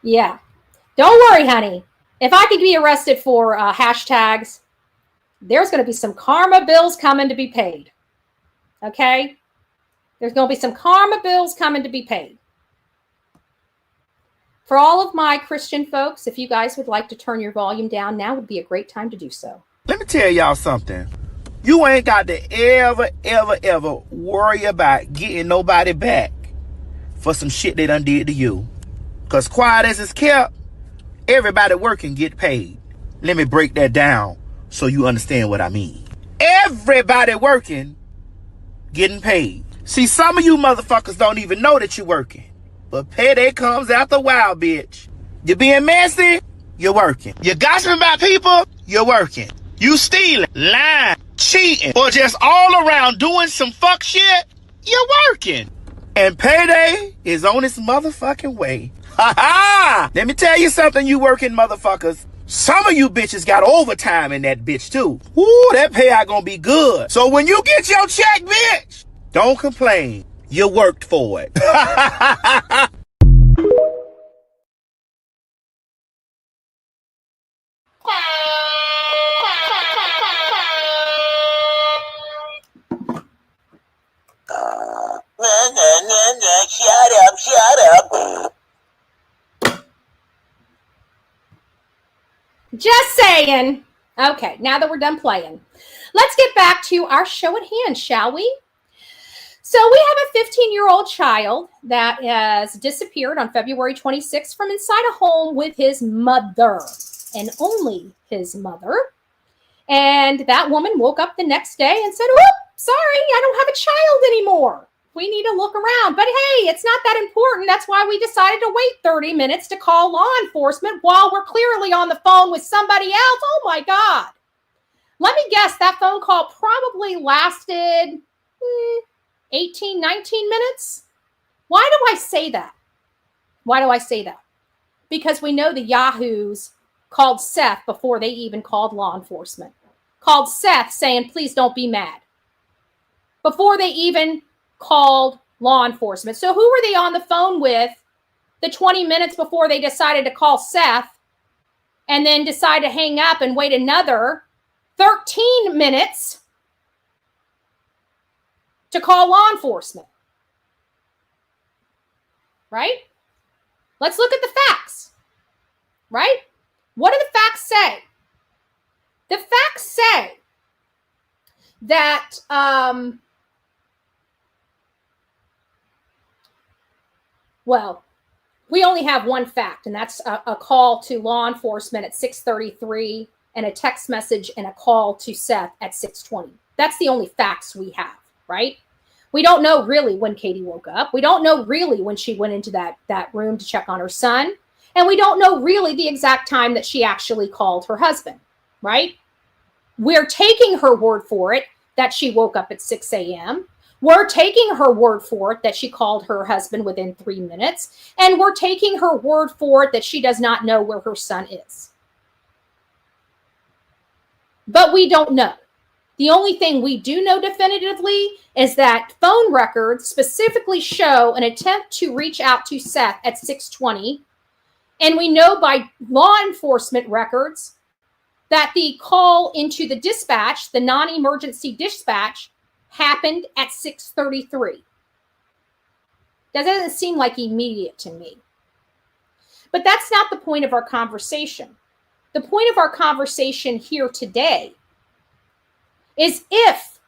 Yeah. Don't worry, honey. If I could be arrested for hashtags, there's going to be some karma bills coming to be paid. Okay? There's going to be some karma bills coming to be paid. For all of my Christian folks, if you guys would like to turn your volume down, now would be a great time to do so. Let me tell y'all something. You ain't got to ever worry about getting nobody back for some shit they done did to you. Because quiet as it's kept, everybody working get paid. Let me break that down so you understand what I mean. Everybody working getting paid. See, some of you motherfuckers don't even know that you're working. But payday comes after a while, bitch. You being messy? You're working. You gossiping about people? You're working. You stealing, lying, cheating, or just all around doing some fuck shit? You're working. And payday is on its motherfucking way. Ha ha! Let me tell you something, you working motherfuckers. Some of you bitches got overtime in that bitch too. Ooh, that payout gonna be good. So when you get your check, bitch, don't complain. You worked for it. Shut up. Just saying. Okay, now that we're done playing, let's get back to our show at hand, shall we? So we have a 15-year-old child that has disappeared on February 26th from inside a home with his mother, and only his mother. And that woman woke up the next day and said, "Whoop, sorry, I don't have a child anymore. We need to look around." But hey, it's not that important. That's why we decided to wait 30 minutes to call law enforcement while we're clearly on the phone with somebody else. Oh my God. Let me guess, that phone call probably lasted 18, 19 minutes. Why do I say that? Why do I say that? Because we know the yahoos called Seth before they even called law enforcement. Called Seth saying, "Please don't be mad," before they even called law enforcement. So who were they on the phone with the 20 minutes before they decided to call Seth and then decide to hang up and wait another 13 minutes to call law enforcement? Right? Let's look at the facts. that well, we only have one fact, and that's a call to law enforcement at 6:33 and a text message and a call to Seth at 6:20. That's the only facts we have, right? We don't know really when Katie woke up. We don't know really when she went into that room to check on her son. And we don't know really the exact time that she actually called her husband, right? We're taking her word for it that she woke up at 6 a.m. We're taking her word for it that she called her husband within 3 minutes. And we're taking her word for it that she does not know where her son is. But we don't know. The only thing we do know definitively is that phone records specifically show an attempt to reach out to Seth at 6:20. And we know by law enforcement records that the call into the dispatch, the non-emergency dispatch, happened at 6:33. That doesn't seem like immediate to me. But that's not the point of our conversation. The point of our conversation here today is if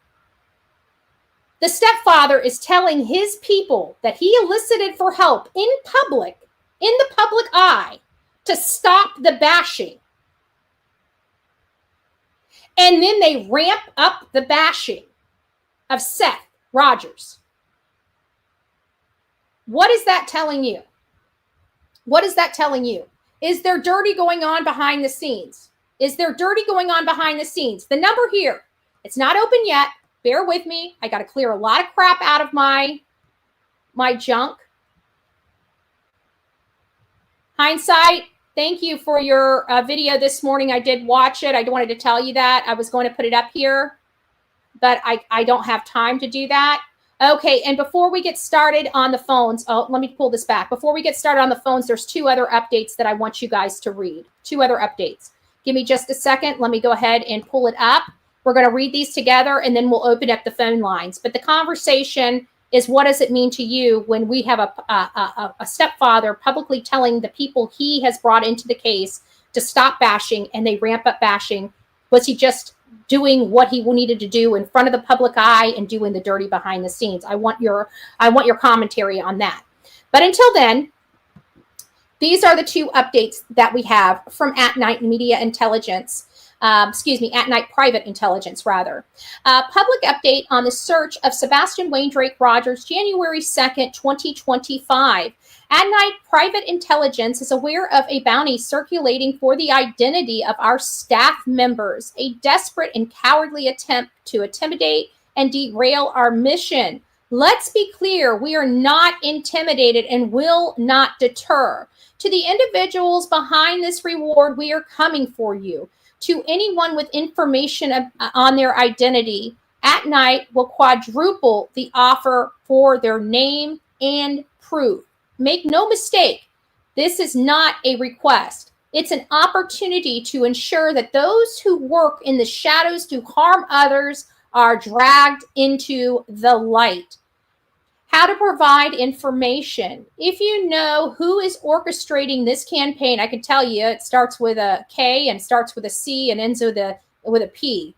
the stepfather is telling his people that he elicited for help in public, in the public eye, to stop the bashing, and then they ramp up the bashing of Seth Rogers, what is that telling you? What is that telling you? Is there dirty going on behind the scenes? Is there dirty going on behind the scenes? The number here, it's not open yet. Bear with me. I got to clear a lot of crap out of my junk. Hindsight, thank you for your video this morning. I did watch it. I wanted to tell you that. I was going to put it up here, but I don't have time to do that. Okay, and before we get started on the phones, let me pull this back. Before we get started on the phones, there's 2 other updates that I want you guys to read. 2 other updates. Give me just a second. Let me go ahead and pull it up. We're going to read these together, and then we'll open up the phone lines. But the conversation is, what does it mean to you when we have a stepfather publicly telling the people he has brought into the case to stop bashing, and they ramp up bashing? Was he just doing what he needed to do in front of the public eye and doing the dirty behind the scenes? I want your commentary on that. But until then, these are the 2 updates that we have from At Night Media Intelligence. At Night Private Intelligence, rather. Public update on the search of Sebastian Rogers, January 2nd, 2025. At Night Private Intelligence is aware of a bounty circulating for the identity of our staff members, a desperate and cowardly attempt to intimidate and derail our mission. Let's be clear, we are not intimidated and will not deter. To the individuals behind this reward, we are coming for you. To anyone with information on their identity, At Night will quadruple the offer for their name and proof. Make no mistake, this is not a request. It's an opportunity to ensure that those who work in the shadows to harm others are dragged into the light. How to provide information. If you know who is orchestrating this campaign, I can tell you it starts with a K and starts with a C and ends with a P.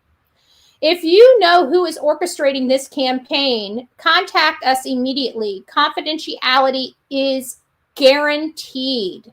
If you know who is orchestrating this campaign, contact us immediately. Confidentiality is guaranteed,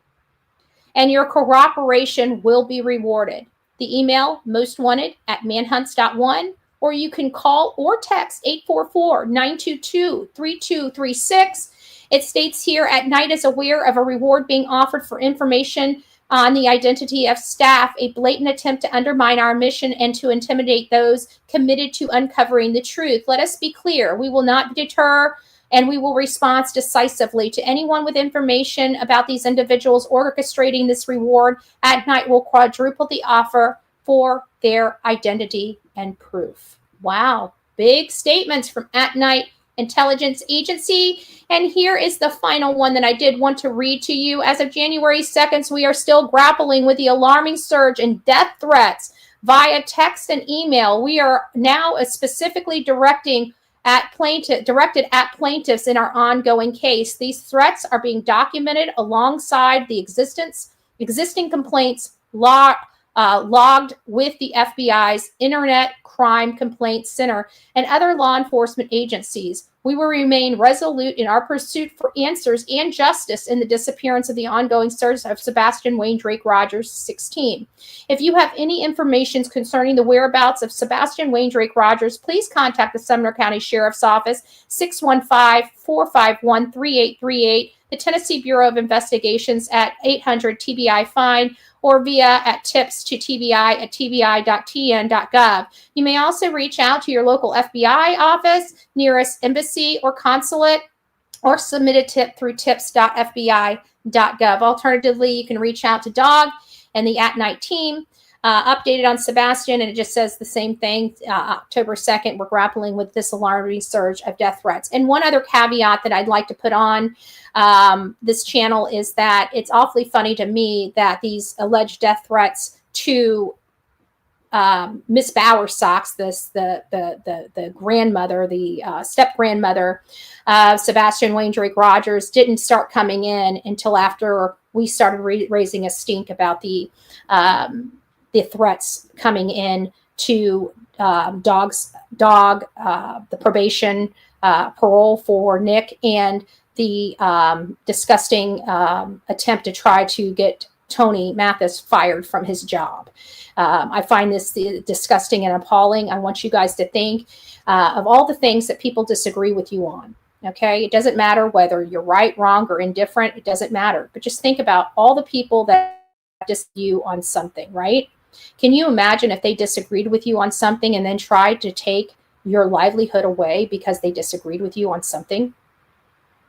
and your cooperation will be rewarded. The email, mostwanted@manhunts.one, or you can call or text 844-922-3236. It states here, At Night is aware of a reward being offered for information on the identity of staff, a blatant attempt to undermine our mission and to intimidate those committed to uncovering the truth. Let us be clear, we will not deter, and we will respond decisively to anyone with information about these individuals orchestrating this reward. At Night will quadruple the offer for their identity and proof. Wow, big statements from At Night Intelligence Agency. And here is the final one that I did want to read to you. As of January 2nd, we are still grappling with the alarming surge in death threats via text and email. We are now specifically directed at plaintiffs in our ongoing case. These threats are being documented alongside the existing complaints logged with the FBI's Internet Crime Complaint Center and other law enforcement agencies. We will remain resolute in our pursuit for answers and justice in the disappearance of the ongoing search of Sebastian Wayne Drake Rogers, 16. If you have any information concerning the whereabouts of Sebastian Wayne Drake Rogers, please contact the Sumner County Sheriff's Office, 615-451-3838, the Tennessee Bureau of Investigations at 800-TBI-FINE, or via at tips to tbi@tbi.tn.gov. You may also reach out to your local FBI office, nearest embassy or consulate, or submit a tip through tips.fbi.gov. Alternatively, you can reach out to DOG and the At Night team. Updated on Sebastian, and it just says the same thing. October 2nd, we're grappling with this alarming surge of death threats. And one other caveat that I'd like to put on this channel is that it's awfully funny to me that these alleged death threats to Miss Bowersox, the grandmother, the step grandmother of Sebastian Wayne Drake Rogers, didn't start coming in until after we started raising a stink about the threats coming in to the probation parole for Nick, and the disgusting attempt to try to get Tony Mathis fired from his job. I find this disgusting and appalling. I want you guys to think of all the things that people disagree with you on. Okay, it doesn't matter whether you're right, wrong, or indifferent. It doesn't matter. But just think about all the people that disagree you on something, right? Can you imagine if they disagreed with you on something and then tried to take your livelihood away because they disagreed with you on something?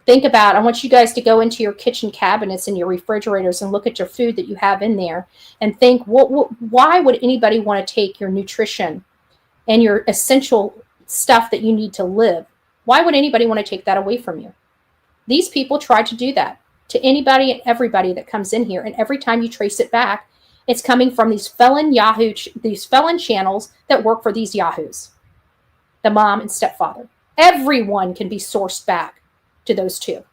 Think about, I want you guys to go into your kitchen cabinets and your refrigerators and look at your food that you have in there and think, why would anybody want to take your nutrition and your essential stuff that you need to live? Why would anybody want to take that away from you? These people try to do that to anybody and everybody that comes in here. And every time you trace it back, it's coming from these felon channels that work for these yahoos, the mom and stepfather. Everyone can be sourced back to those two.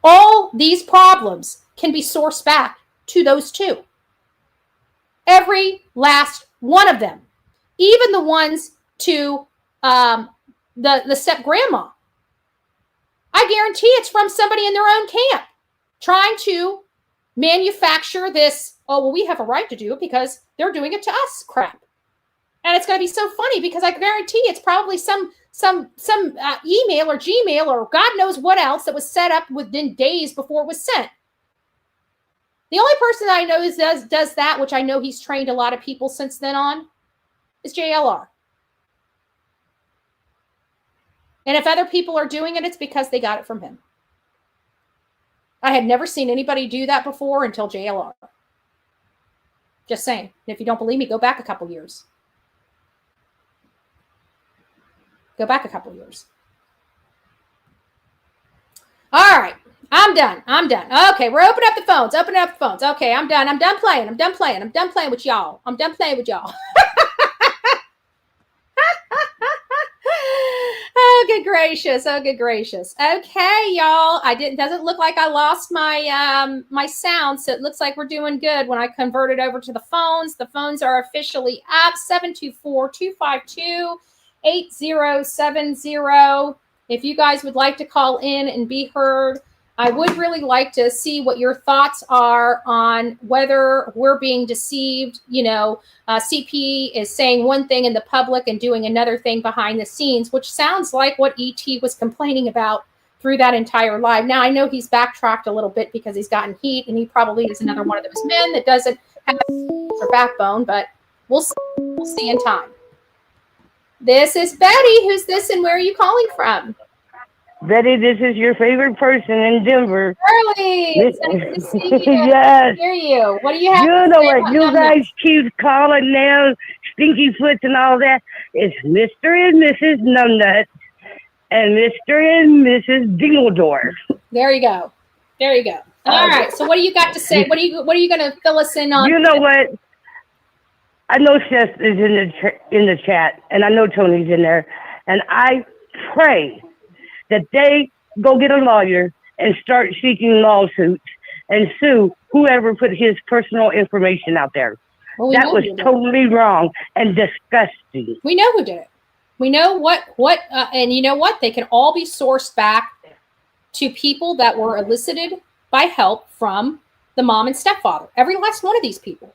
All these problems can be sourced back to those two. Every last one of them, even the ones to the step grandma. I guarantee it's from somebody in their own camp trying to manufacture this, oh, well, we have a right to do it because they're doing it to us crap. And it's going to be so funny because I guarantee it's probably some email or Gmail or God knows what else that was set up within days before it was sent. The only person I know does that, which I know he's trained a lot of people since then on, is JLR. And if other people are doing it, it's because they got it from him. I had never seen anybody do that before until JLR. Just saying. And if you don't believe me, go back a couple years. Go back a couple years. All right. I'm done. Okay, we're opening up the phones. Okay, I'm done. I'm done playing with y'all. Oh, good gracious. Okay, y'all. Doesn't look like I lost my my sound, so it looks like we're doing good when I convert it over to the phones. The phones are officially up. 724-252-8070. If you guys would like to call in and be heard, I would really like to see what your thoughts are on whether we're being deceived. You know, CP is saying one thing in the public and doing another thing behind the scenes, which sounds like what ET was complaining about through that entire live. Now, I know he's backtracked a little bit because he's gotten heat, and he probably is another one of those men that doesn't have a backbone, but we'll see in time. This is Betty. Who's this and where are you calling from? Betty, this is your favorite person in Denver. Shirley, it's nice to see you. Yes. Hear you. What do you have You to know say what you guys keep calling now, stinky foots and all that. It's Mr. and Mrs. Numbnuts and Mr. and Mrs. Dingledorf. There you go. All right. So what do you got to say? What are you going to fill us in on? You know what? I know Seth is in the chat, and I know Tony's in there, and I pray that they go get a lawyer and start seeking lawsuits and sue whoever put his personal information out there. Well, that was totally wrong and disgusting. We know who did it. We know what, and you know what? They can all be sourced back to people that were elicited by help from the mom and stepfather. Every last one of these people.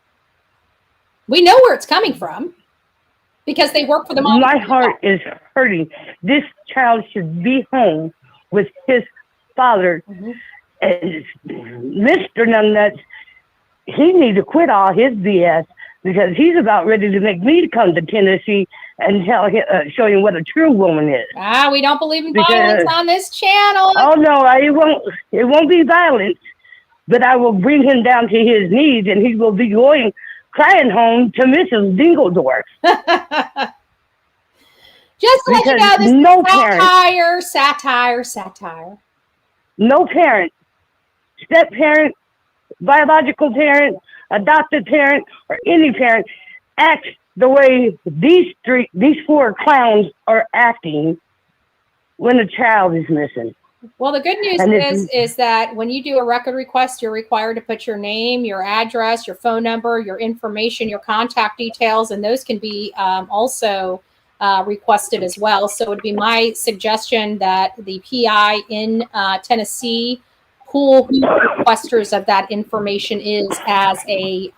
We know where it's coming from because they work for the mom. My heart is hurting. This child should be home with his father. And Mr. Numbnuts, he needs to quit all his BS because he's about ready to make me come to Tennessee and show him what a true woman is. We don't believe in violence on this channel. Oh no, it won't be violence, but I will bring him down to his knees and he will be crying home to Mrs. Dingledorf. Just to let you know, this is satire. No parent, step parent, biological parent, adopted parent, or any parent acts the way these four clowns are acting when a child is missing. Well, the good news is that when you do a record request, you're required to put your name, your address, your phone number, your information, your contact details, and those can be also requested as well. So it would be my suggestion that the PI in Tennessee pull who the requesters of that information is as a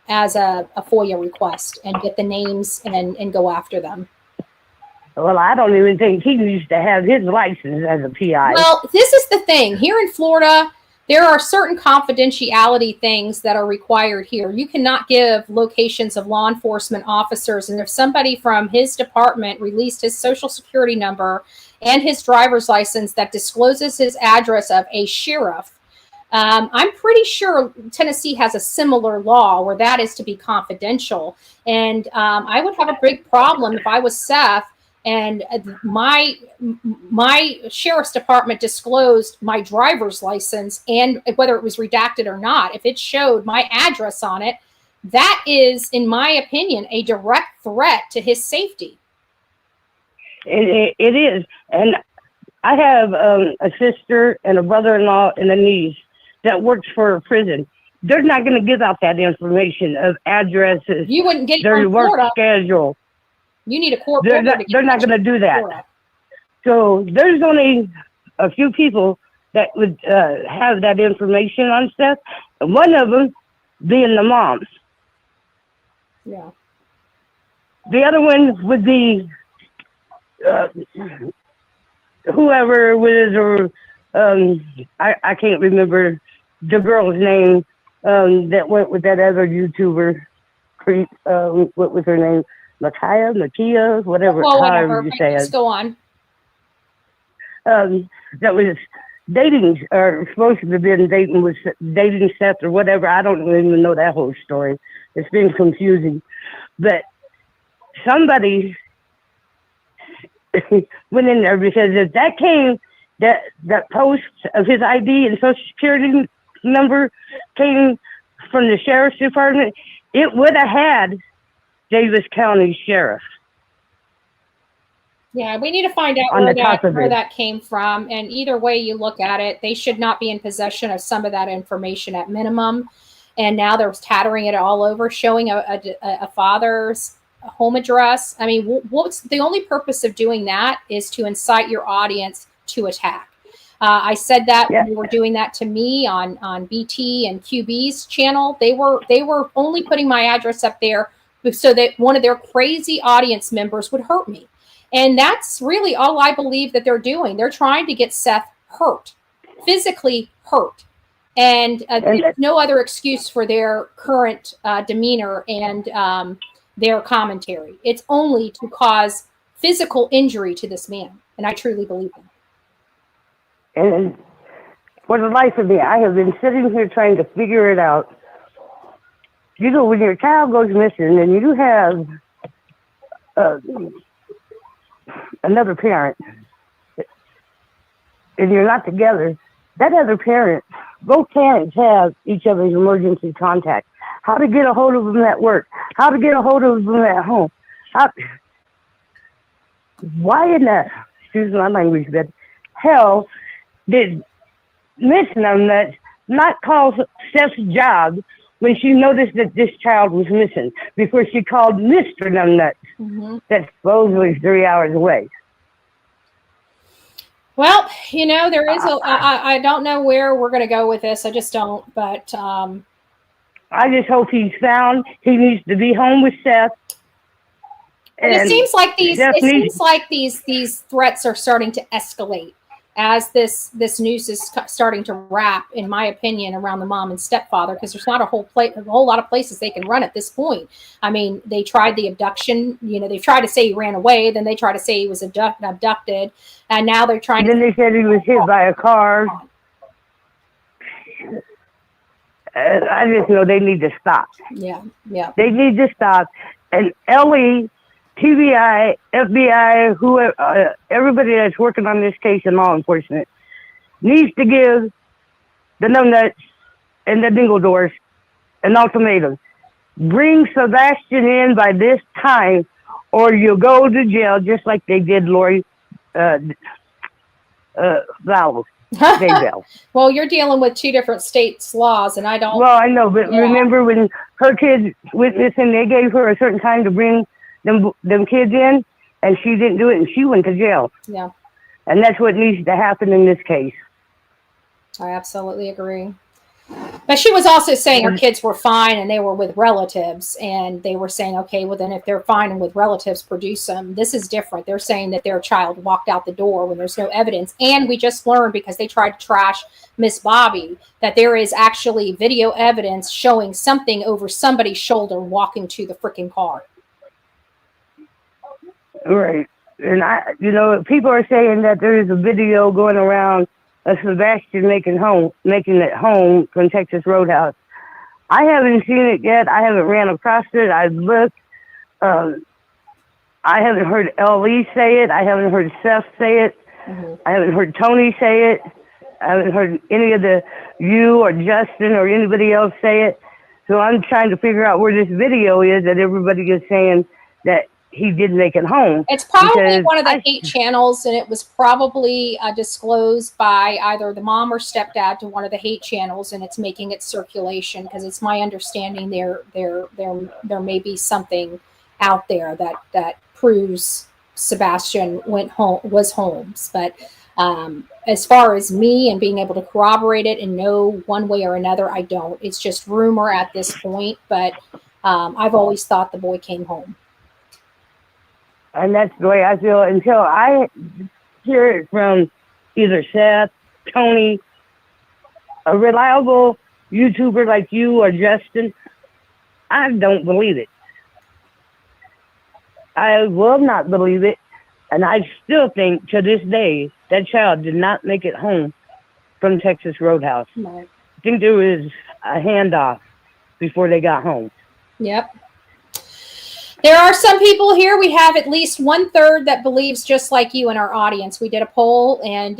FOIA request and get the names and go after them. Well, I don't even think he needs to have his license as a PI. Well, this is the thing. Here in Florida, there are certain confidentiality things that are required here. You cannot give locations of law enforcement officers. And if somebody from his department released his social security number and his driver's license that discloses his address of a sheriff, I'm pretty sure Tennessee has a similar law where that is to be confidential. And I would have a big problem if I was Seth and my sheriff's department disclosed my driver's license, and whether it was redacted or not, if it showed my address on it, that is, in my opinion, a direct threat to his safety. It is. And I have a sister and a brother-in-law and a niece that works for a prison. They're not going to give out that information of addresses. You wouldn't get their work schedule. You need a court. They're not going to do that. So there's only a few people that would have that information on stuff. And one of them being the moms. Yeah. The other one would be whoever was, or I can't remember the girl's name that went with that other YouTuber. What was her name? Makia, whatever. Well, whatever. Let's go on. That was dating, or supposed to have been dating Seth or whatever. I don't even know that whole story. It's been confusing. But somebody went in there, because if that came, that post of his ID and social security number came from the sheriff's department, it would have had Davis County Sheriff. Yeah, we need to find out where that came from. And either way you look at it, they should not be in possession of some of that information at minimum. And now they're tattering it all over, showing a father's home address. I mean, what's the only purpose of doing that is to incite your audience to attack. I said that when they were doing that to me on BT and QB's channel. They were only putting my address up there so that one of their crazy audience members would hurt me. And that's really all I believe that they're doing. They're trying to get Seth hurt, physically hurt. And there's no other excuse for their current demeanor and their commentary. It's only to cause physical injury to this man. And I truly believe that. And for the life of me, I have been sitting here trying to figure it out. You know, when your child goes missing and you have another parent and you're not together, that other parent, both parents have each other's emergency contact. How to get a hold of them at work, how to get a hold of them at home. Why in the, excuse my language, but hell did Miss Numbnuts not call Seth's job when she noticed that this child was missing before she called Mr. Numbnuts, that's supposedly 3 hours away. Well, you know, there is I don't know where we're going to go with this. I just don't. But I just hope he's found. He needs to be home with Seth. And it seems like these threats are starting to escalate as this news is starting to wrap, in my opinion, around the mom and stepfather, because there's not a whole lot of places they can run at this point. I mean, they tried the abduction. You know, they tried to say he ran away. Then they tried to say he was abducted, and now they're trying. Then they said he was hit by a car. I just know they need to stop. Yeah. They need to stop. And Ellie, TBI, FBI, whoever, everybody that's working on this case in law enforcement needs to give the numbnuts and the dingledors an ultimatum. Bring Sebastian in by this time, or you'll go to jail just like they did Lori Vallow. Well, you're dealing with two different states' laws, and I don't. Well, I know, but remember when her kids went missing, they gave her a certain time to bring them kids in, and she didn't do it, and she went to jail. Yeah. And that's what needs to happen in this case. I absolutely agree. But she was also saying her kids were fine and they were with relatives, and they were saying, okay, well then if they're fine and with relatives, produce them. This is different. They're saying that their child walked out the door when there's no evidence. And we just learned, because they tried to trash Miss Bobby, that there is actually video evidence showing something over somebody's shoulder walking to the freaking car. Right. And people are saying that there is a video going around of Sebastian making it home from Texas Roadhouse. I haven't seen it yet. I haven't ran across it. I've looked. I haven't heard Ellie say it. I haven't heard Seth say it. I haven't heard Tony say it. I haven't heard any of you or Justin or anybody else say it. So I'm trying to figure out where this video is that everybody is saying that he did make it home. It's probably one of the hate channels, and it was probably disclosed by either the mom or stepdad to one of the hate channels, and it's making its circulation, because it's my understanding there may be something out there that proves Sebastian was Holmes. But as far as me and being able to corroborate it and know one way or another, I don't. It's just rumor at this point, but I've always thought the boy came home. And that's the way I feel until I hear it from either Seth, Tony, a reliable YouTuber like you or Justin. I don't believe it. I will not believe it. And I still think to this day that child did not make it home from Texas Roadhouse. Right. I think there was a handoff before they got home. Yep. There are some people here. We have at least 1/3 that believes just like you in our audience. We did a poll, and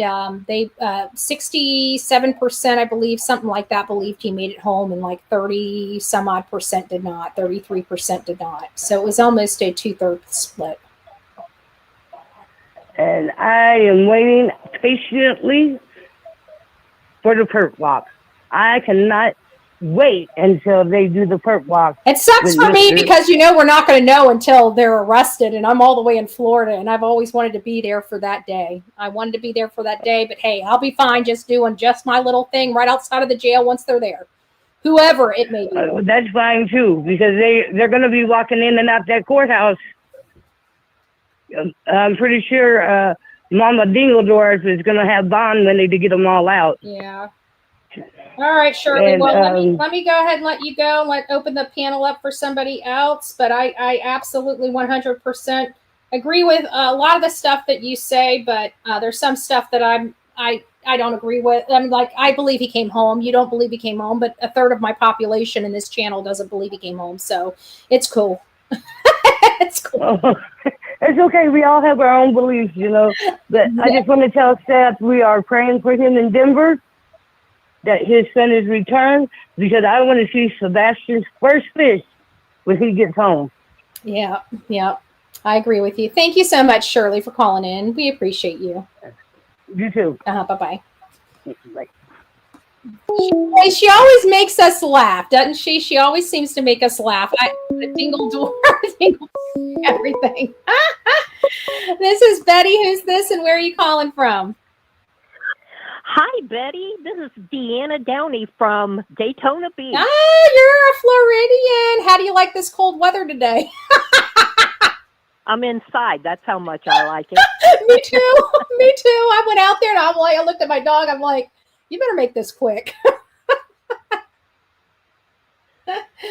they 67%, I believe, something like that, believed he made it home, and like 30 some odd percent did not. 33% did not. So it was almost a 2/3 split. And I am waiting patiently for the perp walk. I cannot wait until they do the perp walk. It sucks for me because we're not going to know until they're arrested, and I'm all the way in Florida, and I've always wanted to be there for that day. I wanted to be there for that day, but hey, I'll be fine just doing just my little thing right outside of the jail once they're there, whoever it may be. That's fine too, because they're going to be walking in and out that courthouse. I'm pretty sure Mama Dingledorf is going to have bond money to get them all out. Yeah. All right, Shirley. Well, let me go ahead and let you go and open the panel up for somebody else. But I absolutely 100% agree with a lot of the stuff that you say. But there's some stuff that I don't agree with. I mean, like, I believe he came home. You don't believe he came home, but 1/3 of my population in this channel doesn't believe he came home. So it's cool. It's cool. It's okay. We all have our own beliefs, But I just want to tell Seth we are praying for him in Denver, that his son is returned, because I want to see Sebastian's first fish when he gets home. Yeah. I agree with you. Thank you so much, Shirley, for calling in. We appreciate you. You too. Bye-bye. Bye. She always makes us laugh, doesn't she? She always seems to make us laugh. The dingle door, dingle everything. This is Betty. Who's this, and where are you calling from? Hi, Betty. This is Deanna Downey from Daytona Beach. Oh, you're a Floridian. How do you like this cold weather today? I'm inside. That's how much I like it. Me too. Me too. I went out there and I looked at my dog. I'm like, you better make this quick.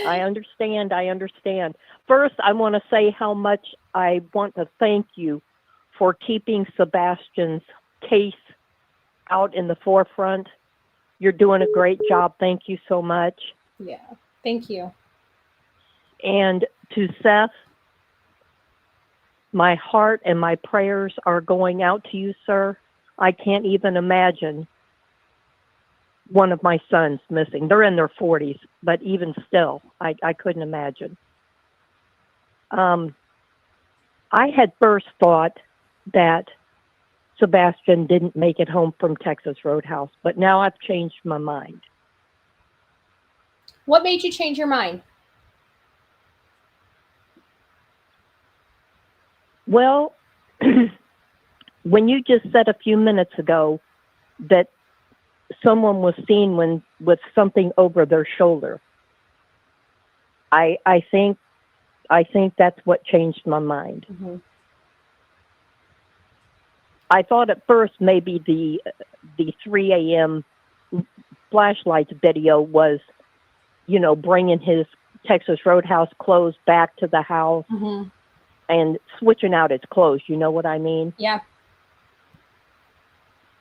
I understand. First, I want to say how much I want to thank you for keeping Sebastian's case out in the forefront. You're doing a great job. Thank you so much. Yeah, thank you. And to Seth, my heart and my prayers are going out to you, sir. I can't even imagine one of my sons missing. They're in their 40s, but even still, I couldn't imagine. I had first thought that Sebastian didn't make it home from Texas Roadhouse, but now I've changed my mind. What made you change your mind? Well, when you just said a few minutes ago that someone was seen with something over their shoulder, I think that's what changed my mind. Mm-hmm. I thought at first maybe the 3 a.m. flashlights video was, bringing his Texas Roadhouse clothes back to the house. Mm-hmm. And switching out its clothes, you know what I mean? Yeah.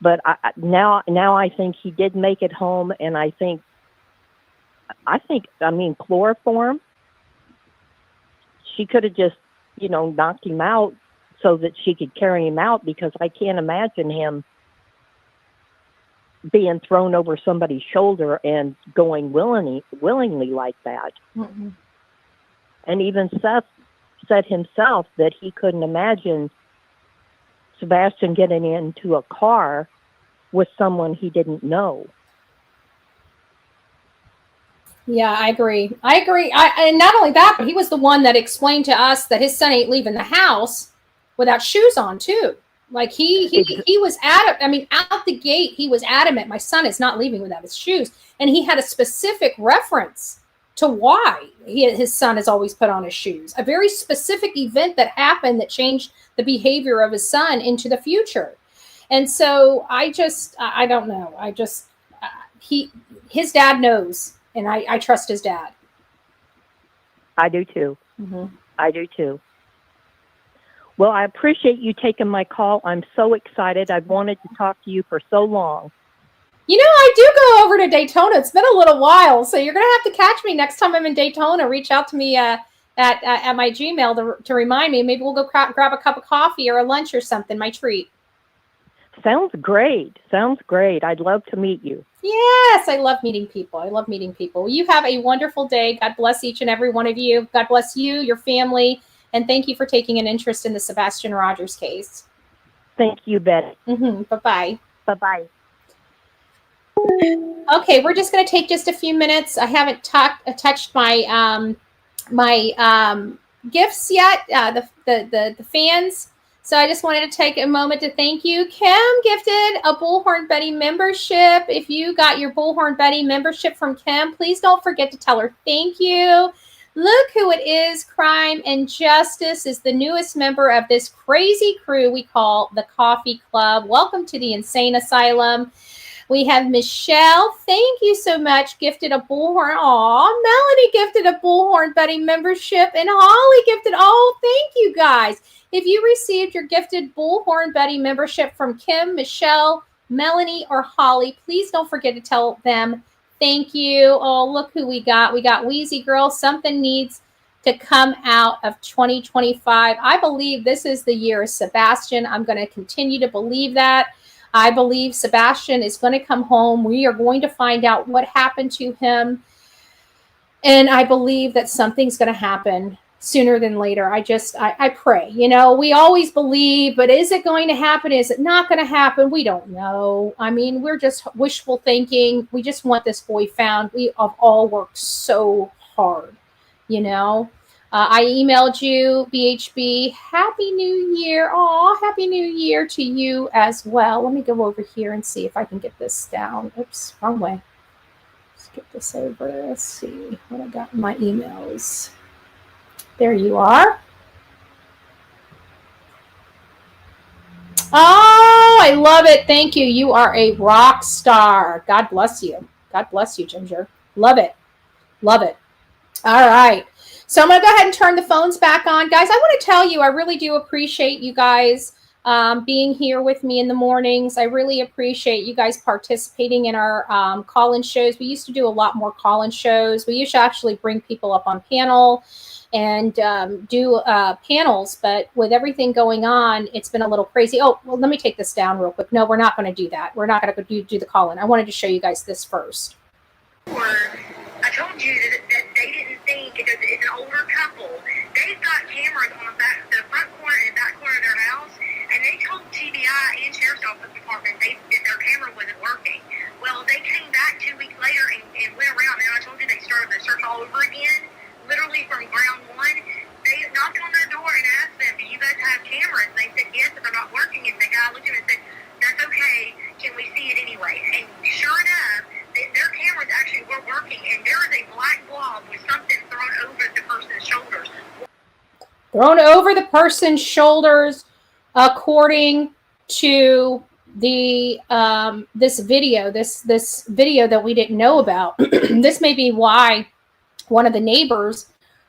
But now I think he did make it home, and I think chloroform. She could have just, knocked him out so that she could carry him out, because I can't imagine him being thrown over somebody's shoulder and going willingly like that. Mm-hmm. And even Seth said himself that he couldn't imagine Sebastian getting into a car with someone he didn't know. Yeah, I agree. And not only that, but he was the one that explained to us that his son ain't leaving the house without shoes on too. Like he was adamant. Out the gate, he was adamant. My son is not leaving without his shoes. And he had a specific reference to why his son has always put on his shoes. A very specific event that happened that changed the behavior of his son into the future. And so I don't know. His dad knows, and I trust his dad. I do too. Mm-hmm. I do too. Well, I appreciate you taking my call. I'm so excited. I've wanted to talk to you for so long. I do go over to Daytona. It's been a little while, so you're going to have to catch me next time I'm in Daytona. Reach out to me at my Gmail to remind me. Maybe we'll go grab a cup of coffee or a lunch or something, my treat. Sounds great. I'd love to meet you. Yes, I love meeting people. You have a wonderful day. God bless each and every one of you. God bless you, your family, and thank you for taking an interest in the Sebastian Rogers case. Thank you, Betty. Mm-hmm. Bye-bye. Bye-bye. Okay, we're just going to take just a few minutes. I haven't touched my gifts yet, the fans. So I just wanted to take a moment to thank you. Kim gifted a Bullhorn Betty membership. If you got your Bullhorn Betty membership from Kim, please don't forget to tell her thank you. Look who it is. Crime and Justice is the newest member of this crazy crew we call the Coffee Club. Welcome to the Insane Asylum. We have Michelle. Thank you so much. Gifted a Bullhorn. Melanie gifted a Bullhorn Betty membership. And Holly gifted. Thank you guys. If you received your gifted Bullhorn Betty membership from Kim, Michelle, Melanie, or Holly, please don't forget to tell them thank you. Look who we got. We got Wheezy Girl. Something needs to come out of 2025. I believe this is the year of Sebastian. I'm going to continue to believe that. I believe Sebastian is going to come home. We are going to find out what happened to him. And I believe that something's going to happen sooner than later. I pray. You know, we always believe, but is it going to happen? Is it not going to happen? We don't know. I mean, we're just wishful thinking. We just want this boy found. We have all worked so hard, you know. I emailed you, BHB. Happy New Year. Aw, Happy New Year to you as well. Let me go over here and see if I can get this down. Oops, wrong way. Skip this over. Let's see what I got in my emails. There you are. Oh, I love it. Thank you. You are a rock star. God bless you. God bless you, Ginger. Love it. Love it. All right. So I'm going to go ahead and turn the phones back on. Guys, I want to tell you, I really do appreciate you guys being here with me in the mornings. I really appreciate you guys participating in our call-in shows. We used to do a lot more call-in shows. We used to actually bring people up on panel and do panels, but with everything going on, it's been a little crazy. Oh, well, let me take this down real quick. No, we're not going to do that. We're not going to do the call-in. I wanted to show you guys this first. I told you that they didn't think, because it's an older couple, they've got cameras on the front corner and back corner of their house, and they told TBI and Sheriff's Office Department that their camera wasn't working. Well, they came back 2 weeks later and went around, and I told you they started the search all over again, literally from ground one. They knocked on their door and asked them, do you guys have cameras? And they said yes, but they're not working. And the guy looked at them and said, that's okay, can we see it anyway? And sure enough, their cameras actually were working, and there is a black blob with something thrown over the person's shoulders. Thrown over the person's shoulders, according to the this video that we didn't know about. This may be why one of the neighbors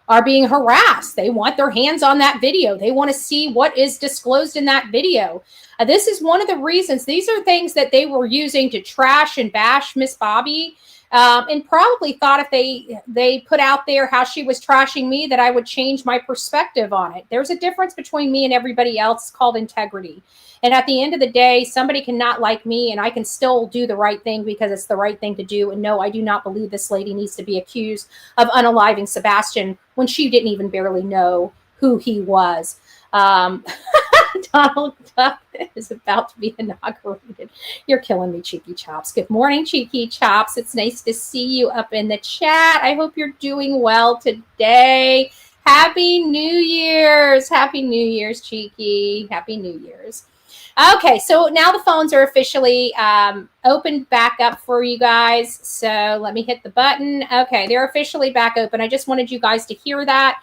are being harassed. They want their hands on that video. They want to see what is disclosed in that video. This is one of the reasons. These are things that they were using to trash and bash Miss Bobby, and probably thought if they put out there how she was trashing me, that I would change my perspective on it. There's a difference between me and everybody else called integrity. And at the end of the day, somebody cannot like me, and I can still do the right thing because it's the right thing to do. And no, I do not believe this lady needs to be accused of unaliving Sebastian when she didn't even barely know who he was. Donald Duck is about to be inaugurated. You're killing me, Cheeky Chops. Good morning, Cheeky Chops. It's nice to see you up in the chat. I hope you're doing well today. Happy New Year's. Happy New Year's, Cheeky. Happy New Year's. Okay, so now the phones are officially opened back up for you guys. So let me hit the button. Okay, they're officially back open. I just wanted you guys to hear that.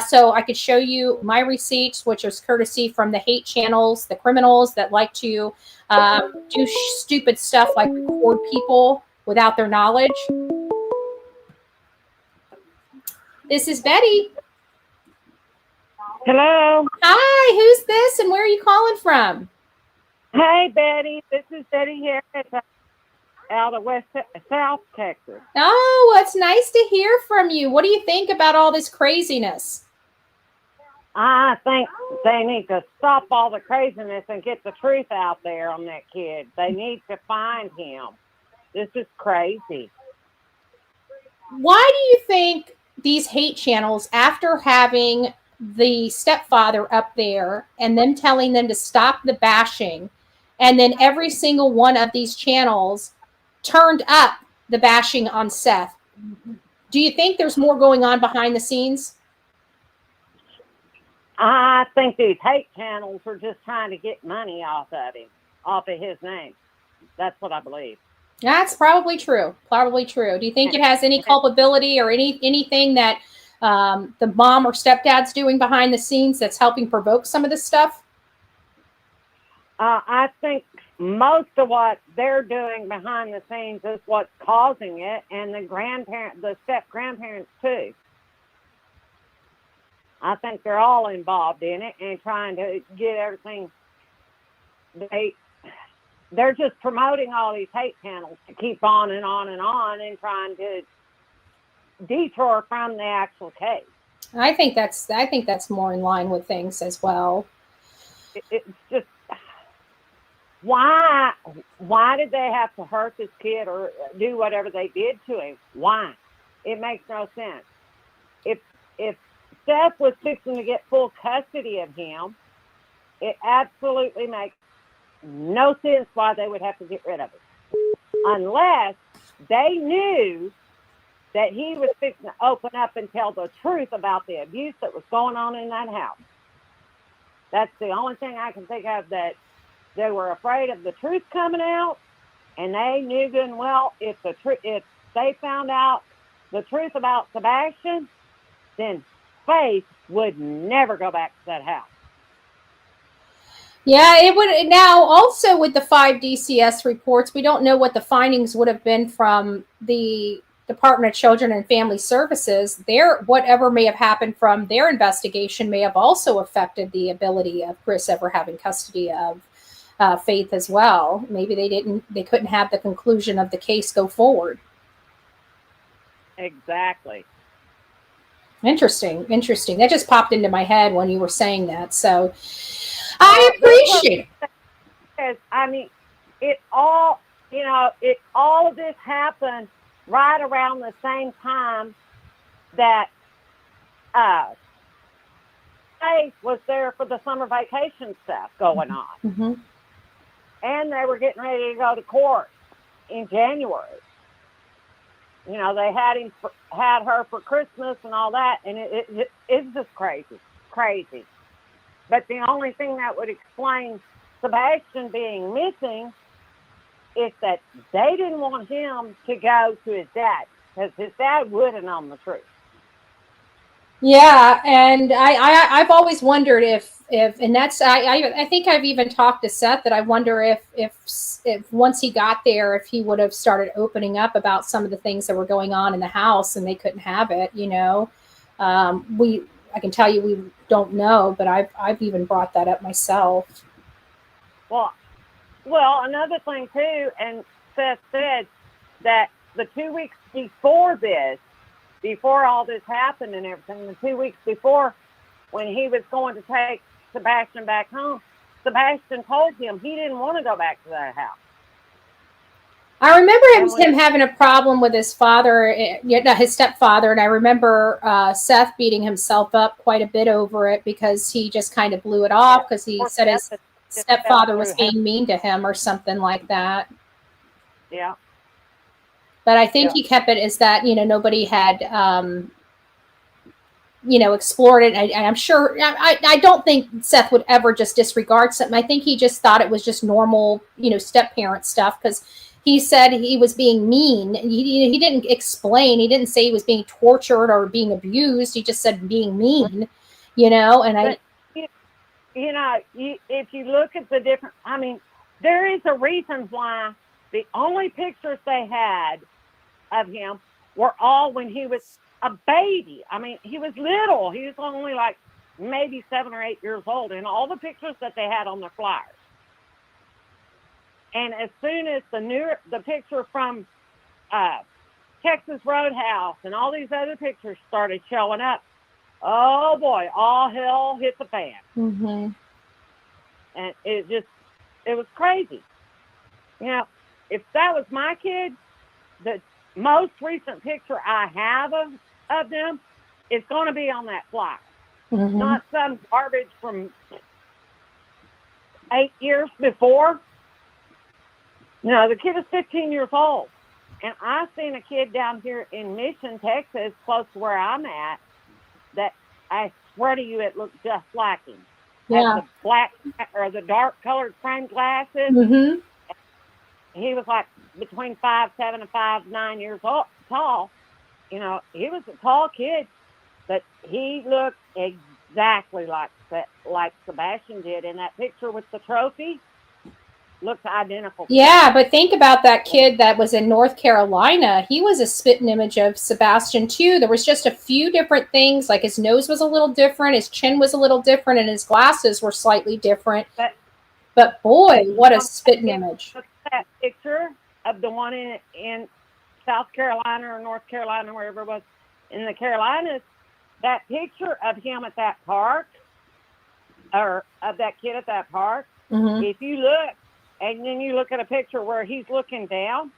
So I could show you my receipts, which is courtesy from the hate channels, the criminals that like to do stupid stuff like record people without their knowledge. This is Betty. Hello. Hi, who's this and where are you calling from? Hey, Betty. This is Betty Harris out of South Texas. Oh, it's nice to hear from you. What do you think about all this craziness? I think they need to stop all the craziness and get the truth out there on that kid. They need to find him. This is crazy. Why do you think these hate channels, after having the stepfather up there and them telling them to stop the bashing, and then every single one of these channels turned up the bashing on Seth? Do you think there's more going on behind the scenes? I think these hate channels are just trying to get money off of him, off of his name. That's what I believe. That's probably true. Probably true. Do you think it has any culpability or anything that the mom or stepdad's doing behind the scenes that's helping provoke some of this stuff? I think most of what they're doing behind the scenes is what's causing it, and the step-grandparents too. I think they're all involved in it and trying to get everything. They're just promoting all these hate channels to keep on and on and on and trying to detour from the actual case. I think that's more in line with things as well. It's just, why did they have to hurt this kid or do whatever they did to him? Why? It makes no sense. If Steph was fixing to get full custody of him, it absolutely makes no sense why they would have to get rid of him. Unless they knew that he was fixing to open up and tell the truth about the abuse that was going on in that house. That's the only thing I can think of, that they were afraid of the truth coming out, and they knew good and well if they found out the truth about Sebastian, then Faith would never go back to that house. Yeah, it would. Now, also with the 5 DCS reports, we don't know what the findings would have been from the Department of Children and Family Services. Whatever may have happened from their investigation may have also affected the ability of Chris ever having custody of Faith as well. Maybe they couldn't have the conclusion of the case go forward. Exactly. Interesting. That just popped into my head when you were saying that. So I appreciate it. I mean, all of this happened right around the same time that Faith was there for the summer vacation stuff going on. Mm-hmm. And they were getting ready to go to court in January. They had her for Christmas and all that, and it's just crazy. But the only thing that would explain Sebastian being missing is that they didn't want him to go to his dad, because his dad would have known the truth. Yeah, and I've always wondered if and that's I think I've even talked to Seth that I wonder if once he got there, if he would have started opening up about some of the things that were going on in the house and they couldn't have it. I can tell you we don't know, but I've even brought that up myself. Well, another thing too, and Seth said that the 2 weeks before all this happened and everything, the 2 weeks before, when he was going to take Sebastian back home, Sebastian told him he didn't want to go back to that house. I remember him having a problem with his father, his stepfather, and I remember Seth beating himself up quite a bit over it because he just kind of blew it off because he said his stepfather was being mean to him or something like that. Yeah. But I think he kept it as that, nobody had, explored it. And I'm sure, I don't think Seth would ever just disregard something. I think he just thought it was just normal, step-parent stuff, because he said he was being mean. He didn't explain. He didn't say he was being tortured or being abused. He just said being mean, and if you look at the different, there is a reason why the only pictures they had of him were all when he was a baby. He was little. He was only like maybe 7 or 8 years old, and all the pictures that they had on their flyers. And as soon as the picture from Texas Roadhouse and all these other pictures started showing up, oh boy, all hell hit the fan. Mm-hmm. And it was crazy. If that was my kid, the most recent picture I have of them is going to be on that flyer. Mm-hmm. Not some garbage from 8 years before. No, the kid is 15 years old. And I seen a kid down here in Mission, Texas, close to where I'm at, that I swear to you, it looked just like him. Yeah. Had the black or the dark colored frame glasses. Mm-hmm. He was like between 5'7" and 5'9" years old, tall. He was a tall kid, but he looked exactly like Sebastian did in that picture with the trophy. Looked identical. Yeah, but think about that kid that was in North Carolina. He was a spitting image of Sebastian too. There was just a few different things, like his nose was a little different, his chin was a little different, and his glasses were slightly different. But boy, what a spitting image. Look at that picture of the one in South Carolina or North Carolina, wherever it was, in the Carolinas. That picture of him at that park, or of that kid at that park, Mm-hmm. if you look, and then you look at a picture where he's looking down,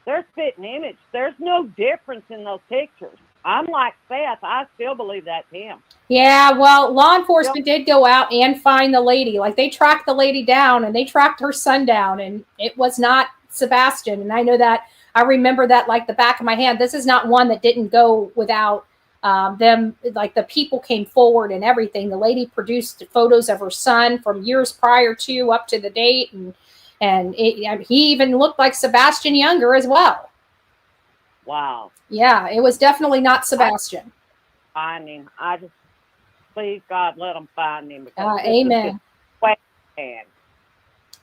they're spitting image. There's no difference in those pictures. I'm like Seth. I still believe that's him. Yeah, well, law enforcement did go out and find the lady. Like, they tracked the lady down and they tracked her son down, and it was not Sebastian. And I know that, I remember that like the back of my hand. This is not one that didn't go without them. Like, the people came forward and everything. The lady produced photos of her son from years prior to up to the date, and he even looked like Sebastian younger as well. Wow. Yeah, it was definitely not Sebastian. Find him. I just, please God, let them find him. Because Amen.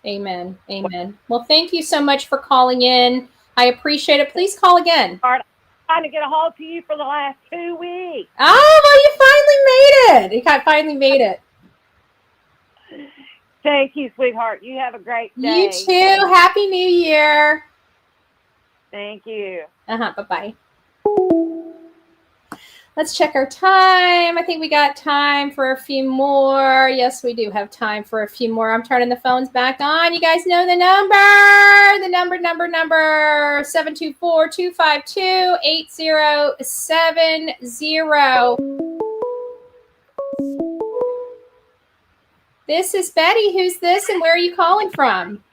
Amen. Amen. Well, thank you so much for calling in. I appreciate it. Please call again. I'm trying to get a hold to you for the last 2 weeks. Oh, well, you finally made it. You finally made it. Thank you, sweetheart. You have a great day. You too. Happy New Year. Thank you. Bye-bye. Let's check our time. I think we got time for a few more. Yes, we do have time for a few more. I'm turning the phones back on. You guys know the number. The number, 724-252-8070. This is Betty. Who's this and where are you calling from?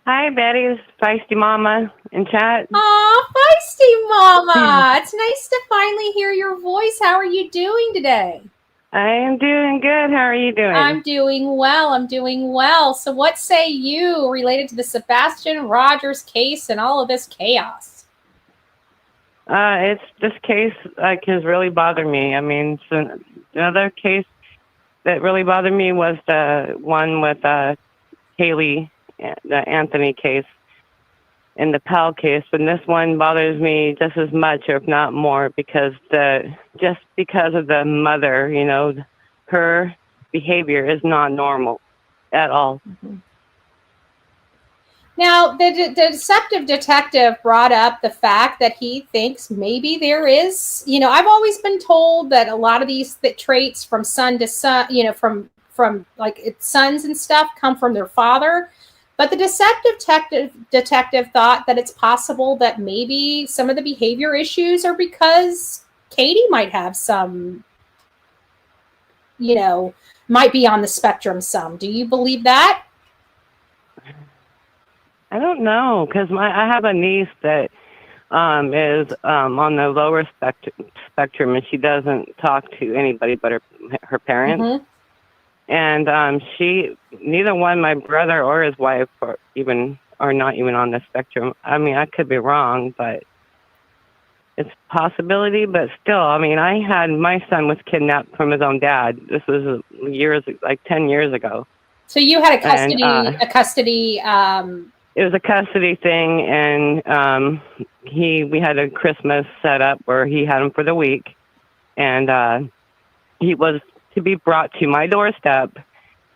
Hi, Betty. This is Feisty Mama in chat. Aw, Feisty Mama. It's nice to finally hear your voice. How are you doing today? I am doing good. How are you doing? I'm doing well. I'm doing well. So what say you related to the Sebastian Rogers case and all of this chaos? It's this case has really bothered me. I mean, so another case that really bothered me was the one with Haley, the Anthony case, and the Powell case. But this one bothers me just as much, or if not more, because just because of the mother, you know, her behavior is not normal at all. Mm-hmm. Now, the deceptive detective brought up the fact that he thinks maybe there is, you know, I've always been told that a lot of these traits from son to son, you know, from like sons and stuff come from their father. But the deceptive detective thought that it's possible that maybe some of the behavior issues are because Katie might have some, you know, might be on the spectrum some. Do you believe that? I don't know, because I have a niece that is on the lower spectrum, and she doesn't talk to anybody but her parents. Mm-hmm. And neither one, my brother or his wife, are not even on the spectrum. I mean, I could be wrong, but it's a possibility. But still, I mean, my son was kidnapped from his own dad. This was like 10 years ago. So you had a custody, It was a custody thing, and we had a Christmas set up where he had him for the week, and he was to be brought to my doorstep.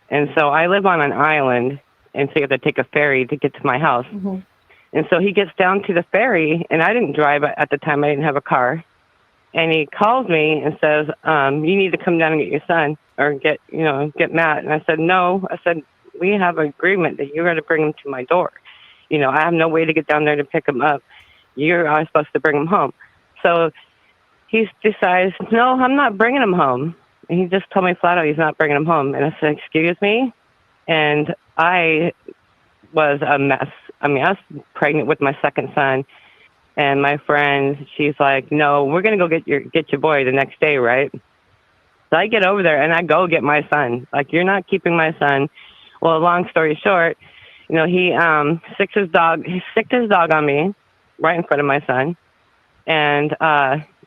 And so I live on an island, and so you have to take a ferry to get to my house. Mm-hmm. And so he gets down to the ferry, and I didn't drive at the time. I didn't have a car. And he calls me and says, you need to come down and get your son, or get Matt. And I said, no. I said, we have an agreement that you're going to bring him to my door. You know, I have no way to get down there to pick him up. You're supposed to bring him home. So he decides, no, I'm not bringing him home. And he just told me flat out he's not bringing him home. And I said, excuse me? And I was a mess. I mean, I was pregnant with my second son. And my friend, she's like, no, we're going to go get your boy the next day, right? So I get over there and I go get my son. Like, you're not keeping my son. Well, long story short, you know, he sicked his dog on me right in front of my son. And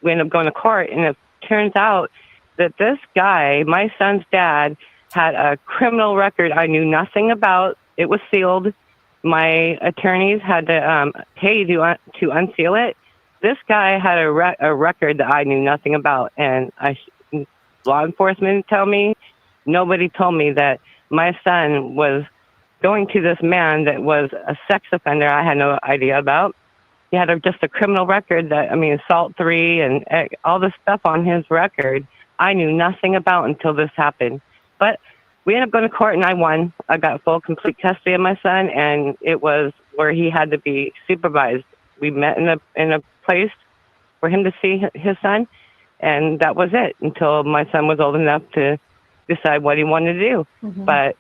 we ended up going to court. And it turns out that this guy, my son's dad, had a criminal record I knew nothing about. It was sealed. My attorneys had to pay to unseal it. This guy had a record that I knew nothing about. And law enforcement tell me, nobody told me that my son was going to this man that was a sex offender I had no idea about. He had just a criminal record assault 3 and all the stuff on his record I knew nothing about until this happened. But we ended up going to court and I won. I got full, complete custody of my son, and it was where he had to be supervised. We met in a place for him to see his son. And that was it until my son was old enough to decide what he wanted to do. But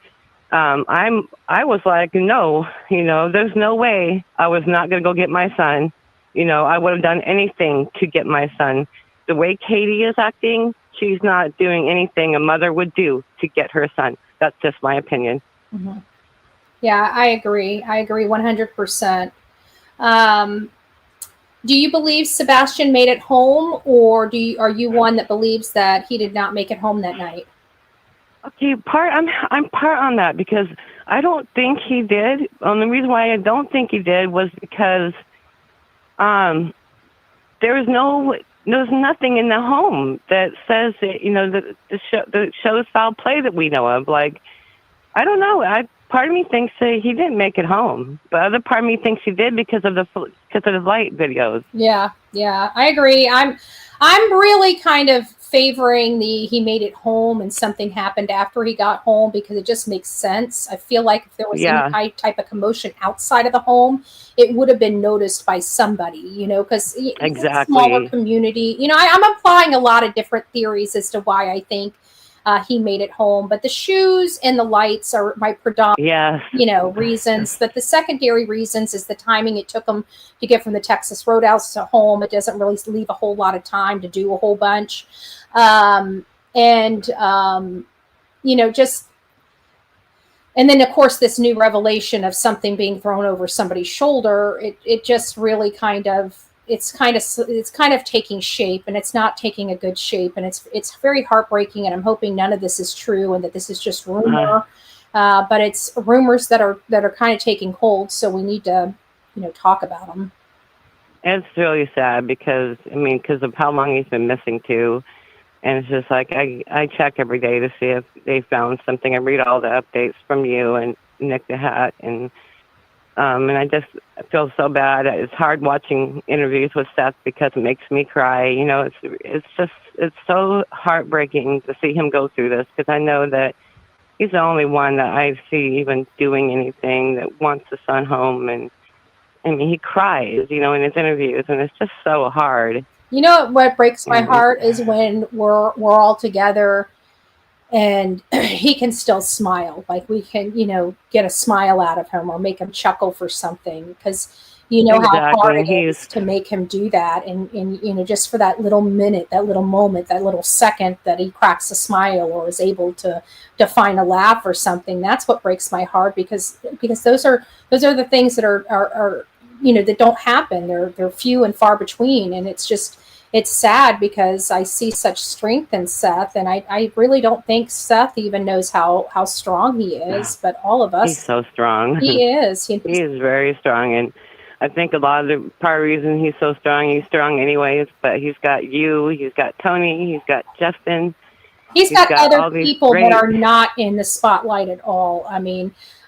I was like, no, there's no way I was not going to go get my son. I would have done anything to get my son. The way Katie is acting, she's not doing anything a mother would do to get her son. That's just my opinion. Yeah, I agree. I agree 100%. Do you believe Sebastian made it home, or are you one that believes that he did not make it home that night? Okay, I'm part on that because I don't think he did. The reason why I don't think he did was because there's nothing in the home that says that the show's foul play that we know of. Like, I don't know. Part of me thinks that he didn't make it home, but other part of me thinks he did because of the light videos. Yeah, I agree. I'm really kind of favoring he made it home and something happened after he got home because it just makes sense. I feel like if there was any type of commotion outside of the home, it would have been noticed by somebody, because it's a smaller community. I'm applying a lot of different theories as to why I think he made it home, but the shoes and the lights are my predominant, reasons. That the secondary reasons is the timing it took him to get from the Texas Roadhouse to home. It doesn't really leave a whole lot of time to do a whole bunch, and then of course this new revelation of something being thrown over somebody's shoulder. It just really it's kind of taking shape, and it's not taking a good shape, and it's very heartbreaking, and I'm hoping none of this is true and that this is just rumor. But it's rumors that are kind of taking hold, so we need to talk about them. It's really sad because of how long he's been missing too, and it's just like I check every day to see if they found something. I read all the updates from you and Nick the Hat, and I just feel so bad. It's hard watching interviews with Seth because it makes me cry. It's so heartbreaking to see him go through this because I know that he's the only one that I see even doing anything that wants the son home. And he cries, in his interviews, and it's just so hard. What breaks my heart is when we're all together and he can still smile. Like we can, get a smile out of him or make him chuckle for something, because how hard it is to make him do that. And just for that little minute, that little moment, that little second that he cracks a smile or is able to find a laugh or something, that's what breaks my heart, because those are the things that are that don't happen. They're few and far between. And it's sad because I see such strength in Seth, and I really don't think Seth even knows how strong he is, but all of us. He's so strong. He is. He is very strong, and I think a lot of the part of the reason he's so strong, he's strong anyways, but he's got you, he's got Tony, he's got Justin. He's got other people that are not in the spotlight at all.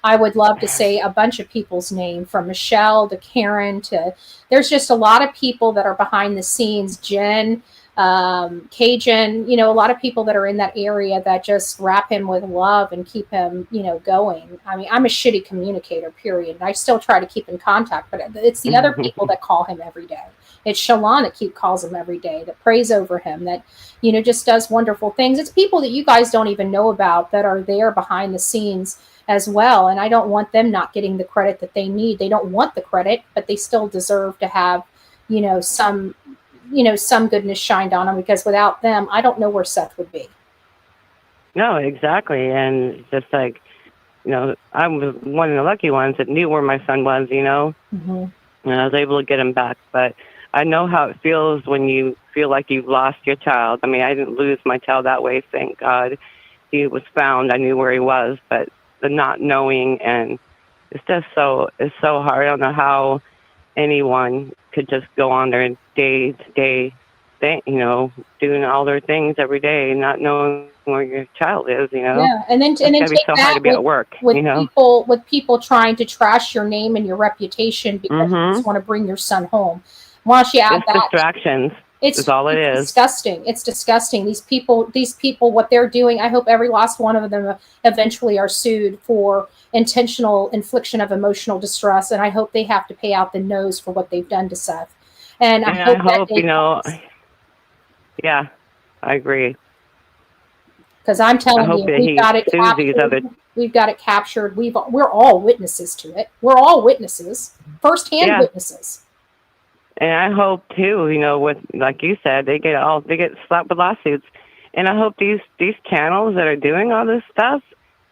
I would love to say a bunch of people's name, from Michelle to Karen to, there's just a lot of people that are behind the scenes. Jen, Cajun, a lot of people that are in that area that just wrap him with love and keep him, going. I'm a shitty communicator, period. And I still try to keep in contact, but it's the other people that call him every day. It's Shalon that calls him every day, that prays over him, that, just does wonderful things. It's people that you guys don't even know about that are there behind the scenes as well. And I don't want them not getting the credit that they need. They don't want the credit, but they still deserve to have, some goodness shined on them, because without them, I don't know where Seth would be. No, exactly. And just like, I was one of the lucky ones that knew where my son was, Mm-hmm. And I was able to get him back. But I know how it feels when you feel like you've lost your child. I didn't lose my child that way, thank God. He was found. I knew where he was, but the not knowing, and it's so hard. I don't know how anyone could just go on their day-to-day thing, doing all their things every day, not knowing where your child is, Yeah, and then take be so hard to be at work, with people trying to trash your name and your reputation because you just want to bring your son home. Why don't you add that? Distractions. It's all it is. Disgusting. It's disgusting. These people, what they're doing, I hope every last one of them eventually are sued for intentional infliction of emotional distress, and I hope they have to pay out the nose for what they've done to Seth. And I hope that you know, yeah, I agree. Because I'm I telling hope you, that we've he got it sues these other. captured. We've got it captured. We're all witnesses to it. We're all witnesses, firsthand Yeah. witnesses. And I hope too, you know, with like you said, they get slapped with lawsuits. And I hope these channels that are doing all this stuff,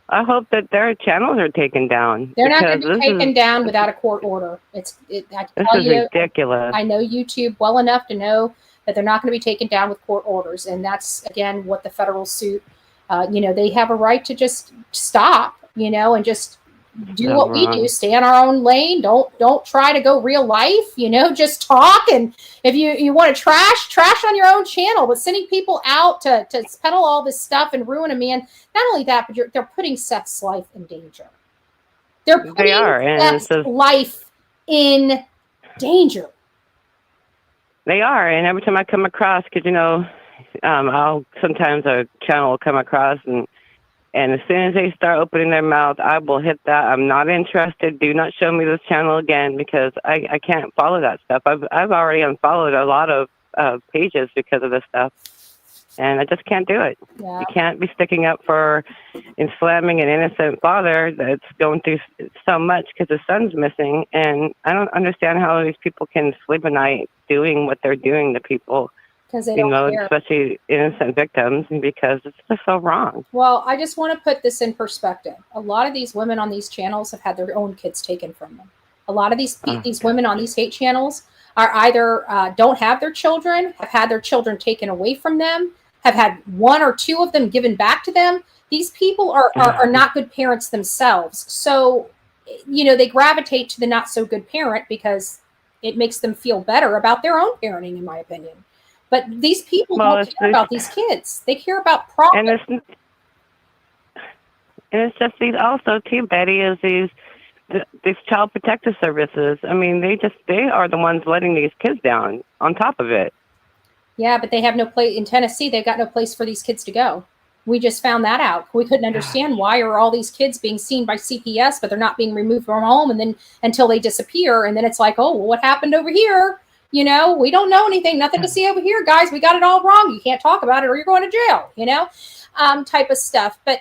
I hope that their channels are taken down. They're not going because to be taken down without a court order. I can this tell is you, ridiculous. I know YouTube well enough to know that they're not going to be taken down with court orders. And that's, again, what the federal suit, they have a right to just stop, and just do So what we do, wrong. stay in our own lane. Don't try to go real life, just talk. And if you want to trash on your own channel, but sending people out to peddle all this stuff and ruin a man. Not only that, but they're putting Seth's life in danger. They're They putting are, and Seth's life in danger. They are, and every time I come across, because sometimes a channel will come across, and as soon as they start opening their mouth, I will hit that. I'm not interested. Do not show me this channel again, because I can't follow that stuff. I've already unfollowed a lot of pages because of this stuff, and I just can't do it. Yeah. You can't be sticking up for and slamming an innocent father that's going through so much because his son's missing. And I don't understand how these people can sleep at night doing what they're doing to people. Because they don't care. Especially innocent victims, because it's just so wrong. Well, I just want to put this in perspective. A lot of these women on these channels have had their own kids taken from them. A lot of these women on these hate channels are either don't have their children, have had their children taken away from them, have had one or two of them given back to them. These people are not good parents themselves. So, they gravitate to the not so good parent because it makes them feel better about their own parenting, in my opinion. But these people don't care about these kids. They care about profit. And it's just these also too, Betty, is these child protective services. I mean, they are the ones letting these kids down on top of it. Yeah, but they have no place in Tennessee. They've got no place for these kids to go. We just found that out. We couldn't understand why are all these kids being seen by CPS, but they're not being removed from home, and then until they disappear, and then it's like, oh, well, what happened over here? We don't know anything. Nothing to see over here, guys. We got it all wrong. You can't talk about it, or you're going to jail. Type of stuff. But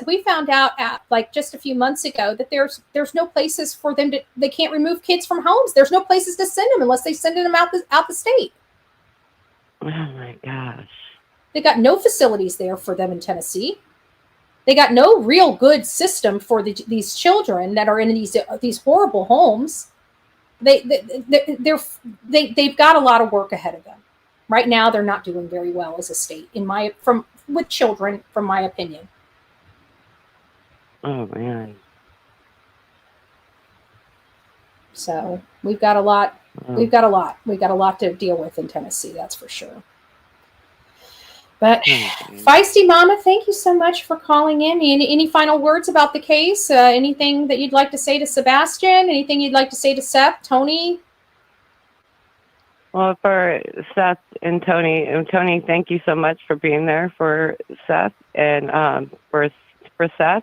we found out like just a few months ago that there's no places for them to. They can't remove kids from homes. There's no places to send them unless they send them out the state. Oh my gosh. They got no facilities there for them in Tennessee. They got no real good system for these children that are in these horrible homes. They've got a lot of work ahead of them. Right now, they're not doing very well as a state, with children, from my opinion. Oh man. So we've got a lot. We've got a lot to deal with in Tennessee. That's for sure. But Feisty Mama, thank you so much for calling in. Any final words about the case? Anything that you'd like to say to Sebastian? Anything you'd like to say to Seth, Tony? Well, for Seth and Tony, thank you so much for being there for Seth, and for Seth,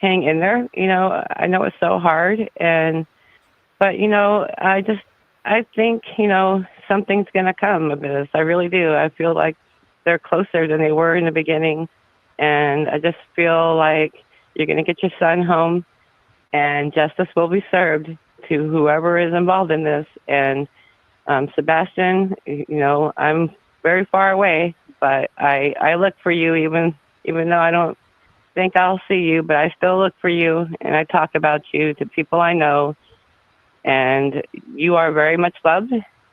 hang in there. I know it's so hard, but I think something's gonna come of this. I really do. I feel like they're closer than they were in the beginning, and I just feel like you're gonna get your son home, and justice will be served to whoever is involved in this. And Sebastian, I'm very far away, but I look for you, even though I don't think I'll see you, but I still look for you, and I talk about you to people I know, and you are very much loved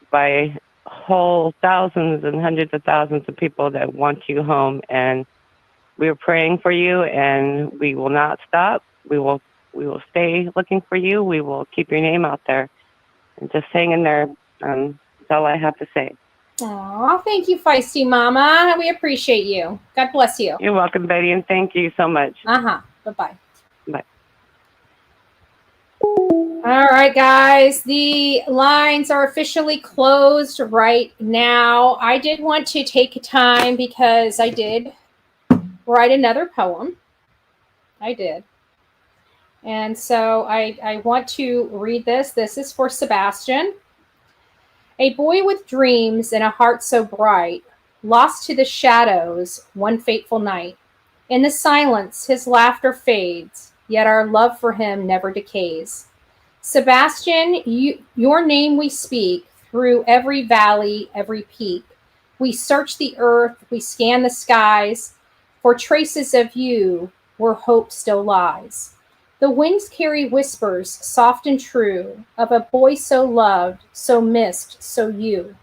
by whole thousands and hundreds of thousands of people that want you home, and we are praying for you, and we will not stop. We will stay looking for you. We will keep your name out there, and just hang in there. That's all I have to say. Aw, thank you, Feisty Mama. We appreciate you. God bless you. You're welcome, Betty, and thank you so much. Bye-bye. Bye. All right, guys, the lines are officially closed right now. I did want to take time because I did write another poem. I did. And so I want to read this. This is for Sebastian. A boy with dreams and a heart so bright, lost to the shadows one fateful night. In the silence his laughter fades, yet our love for him never decays. Sebastian, your name we speak through every valley, every peak. We search the earth, we scan the skies for traces of you where hope still lies. The winds carry whispers soft and true of a boy so loved, so missed, so you.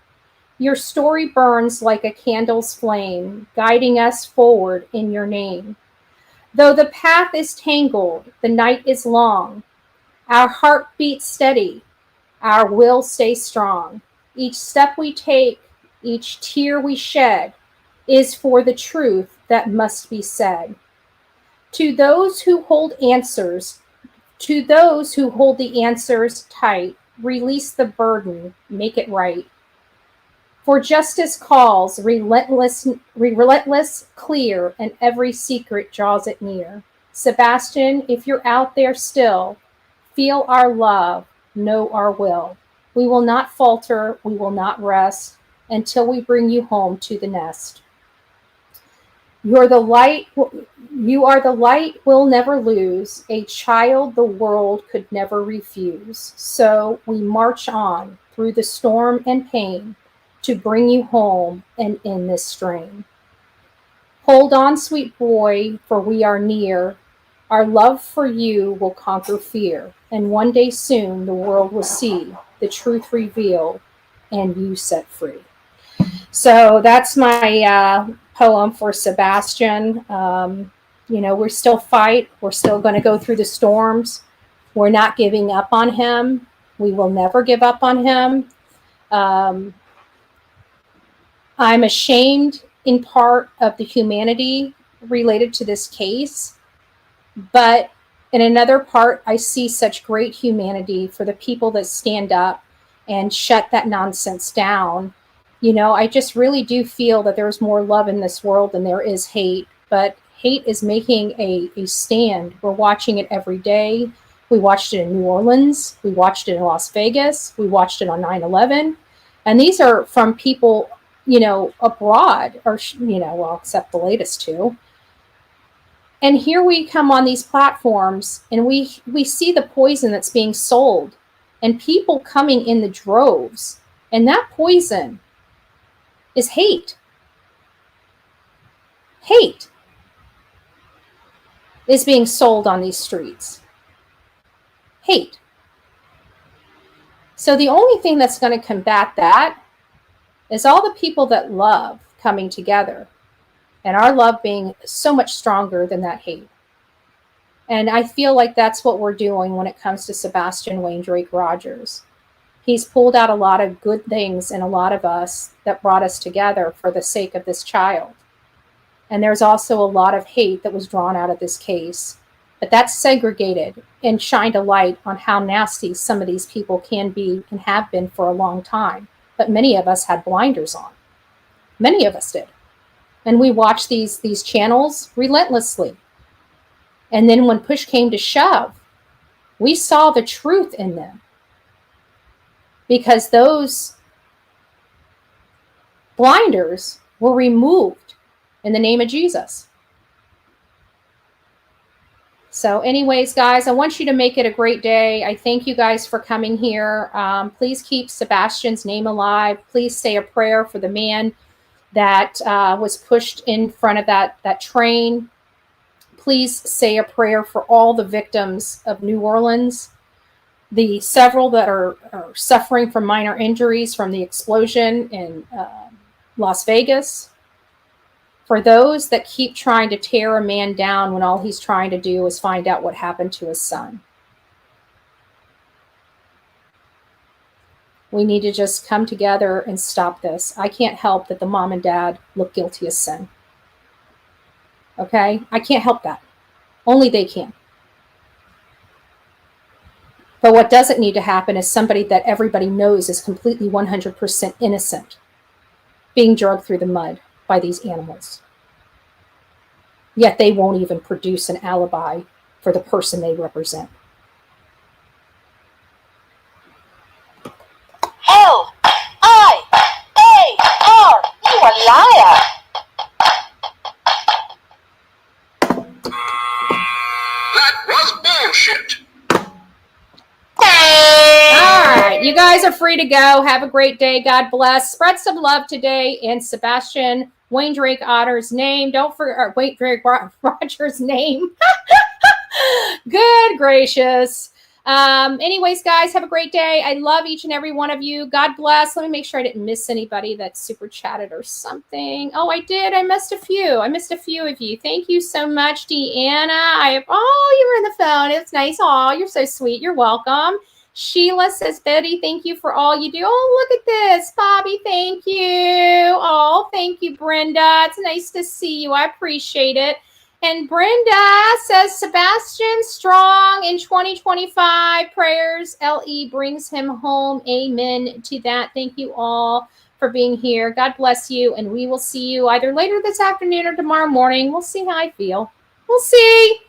Your story burns like a candle's flame, guiding us forward in your name. Though the path is tangled, the night is long, our heart beats steady, our will stays strong. Each step we take, each tear we shed, is for the truth that must be said. To those who hold answers, to those who hold the answers tight, release the burden, make it right. For justice calls, relentless, clear, and every secret draws it near. Sebastian, if you're out there still, feel our love, know our will. We will not falter, we will not rest, until we bring you home to the nest. You are the light we'll never lose, a child the world could never refuse. So we march on through the storm and pain to bring you home and end this strain. Hold on, sweet boy, for we are near. Our love for you will conquer fear, and one day soon the world will see the truth revealed and you set free. So that's my poem for Sebastian. We still fight. We're still going to go through the storms. We're not giving up on him. We will never give up on him. I'm ashamed in part of the humanity related to this case, but in another part, I see such great humanity for the people that stand up and shut that nonsense down. I just really do feel that there's more love in this world than there is hate, but hate is making a stand. We're watching it every day. We watched it in New Orleans. We watched it in Las Vegas. We watched it on 9/11. And these are from people, abroad, or, except the latest two. And here we come on these platforms and we see the poison that's being sold and people coming in the droves. And that poison is hate. Hate is being sold on these streets. Hate. So the only thing that's going to combat that is all the people that love coming together, and our love being so much stronger than that hate. And I feel like that's what we're doing when it comes to Sebastian Wayne Drake Rogers. He's pulled out a lot of good things in a lot of us that brought us together for the sake of this child. And there's also a lot of hate that was drawn out of this case. But that's segregated and shined a light on how nasty some of these people can be and have been for a long time. But many of us had blinders on. Many of us did. And we watched these channels relentlessly. And then when push came to shove, we saw the truth in them. Because those blinders were removed in the name of Jesus. So anyways, guys, I want you to make it a great day. I thank you guys for coming here. Please keep Sebastian's name alive. Please say a prayer for the man that was pushed in front of that train. Please say a prayer for all the victims of New Orleans, the several that are suffering from minor injuries from the explosion in Las Vegas. For those that keep trying to tear a man down when all he's trying to do is find out what happened to his son. We need to just come together and stop this. I can't help that the mom and dad look guilty of sin. Okay? I can't help that. Only they can. But what doesn't need to happen is somebody that everybody knows is completely 100% innocent being dragged through the mud by these animals. Yet they won't even produce an alibi for the person they represent. Hell, free to go. Have a great day. God bless. Spread some love today in Sebastian Wayne Drake Otter's name. Don't forget Wayne Drake Rogers' name. Good gracious. Anyways, guys, have a great day. I love each and every one of you. God bless. Let me make sure I didn't miss anybody that super chatted or something. Oh, I did. I missed a few. I missed a few of you. Thank you so much, Deanna. You were in the phone. It's nice. Oh, you're so sweet. You're welcome. Sheila says, Betty, thank you for all you do. Oh, look at this. Bobby, thank you. Oh, thank you, Brenda. It's nice to see you. I appreciate it. And Brenda says, Sebastian strong in 2025. Prayers. LE brings him home. Amen to that. Thank you all for being here. God bless you. And we will see you either later this afternoon or tomorrow morning. We'll see how I feel. We'll see.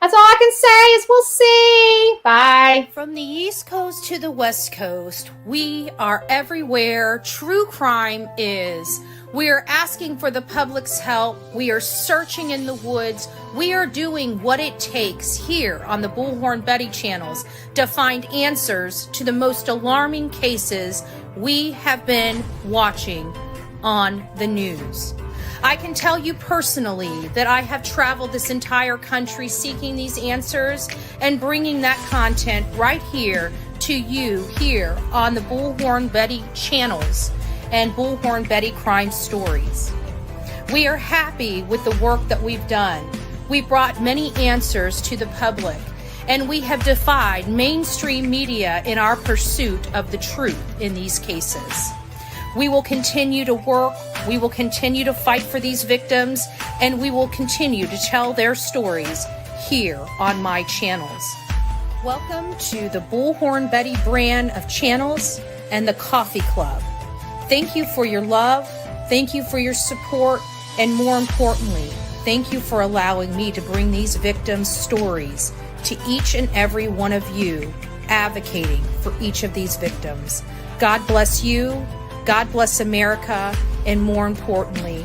That's all I can say is we'll see. Bye. From the East Coast to the West Coast, we are everywhere true crime is. We are asking for the public's help. We are searching in the woods. We are doing what it takes here on the Bullhorn Betty channels to find answers to the most alarming cases we have been watching on the news. I can tell you personally that I have traveled this entire country seeking these answers and bringing that content right here to you here on the Bullhorn Betty channels and Bullhorn Betty Crime Stories. We are happy with the work that we've done. We've brought many answers to the public, and we have defied mainstream media in our pursuit of the truth in these cases. We will continue to work, we will continue to fight for these victims, and we will continue to tell their stories here on my channels. Welcome to the Bullhorn Betty brand of channels and the Coffee Club. Thank you for your love, thank you for your support, and more importantly, thank you for allowing me to bring these victims' stories to each and every one of you, advocating for each of these victims. God bless you, God bless America, and more importantly,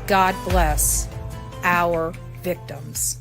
God bless our victims.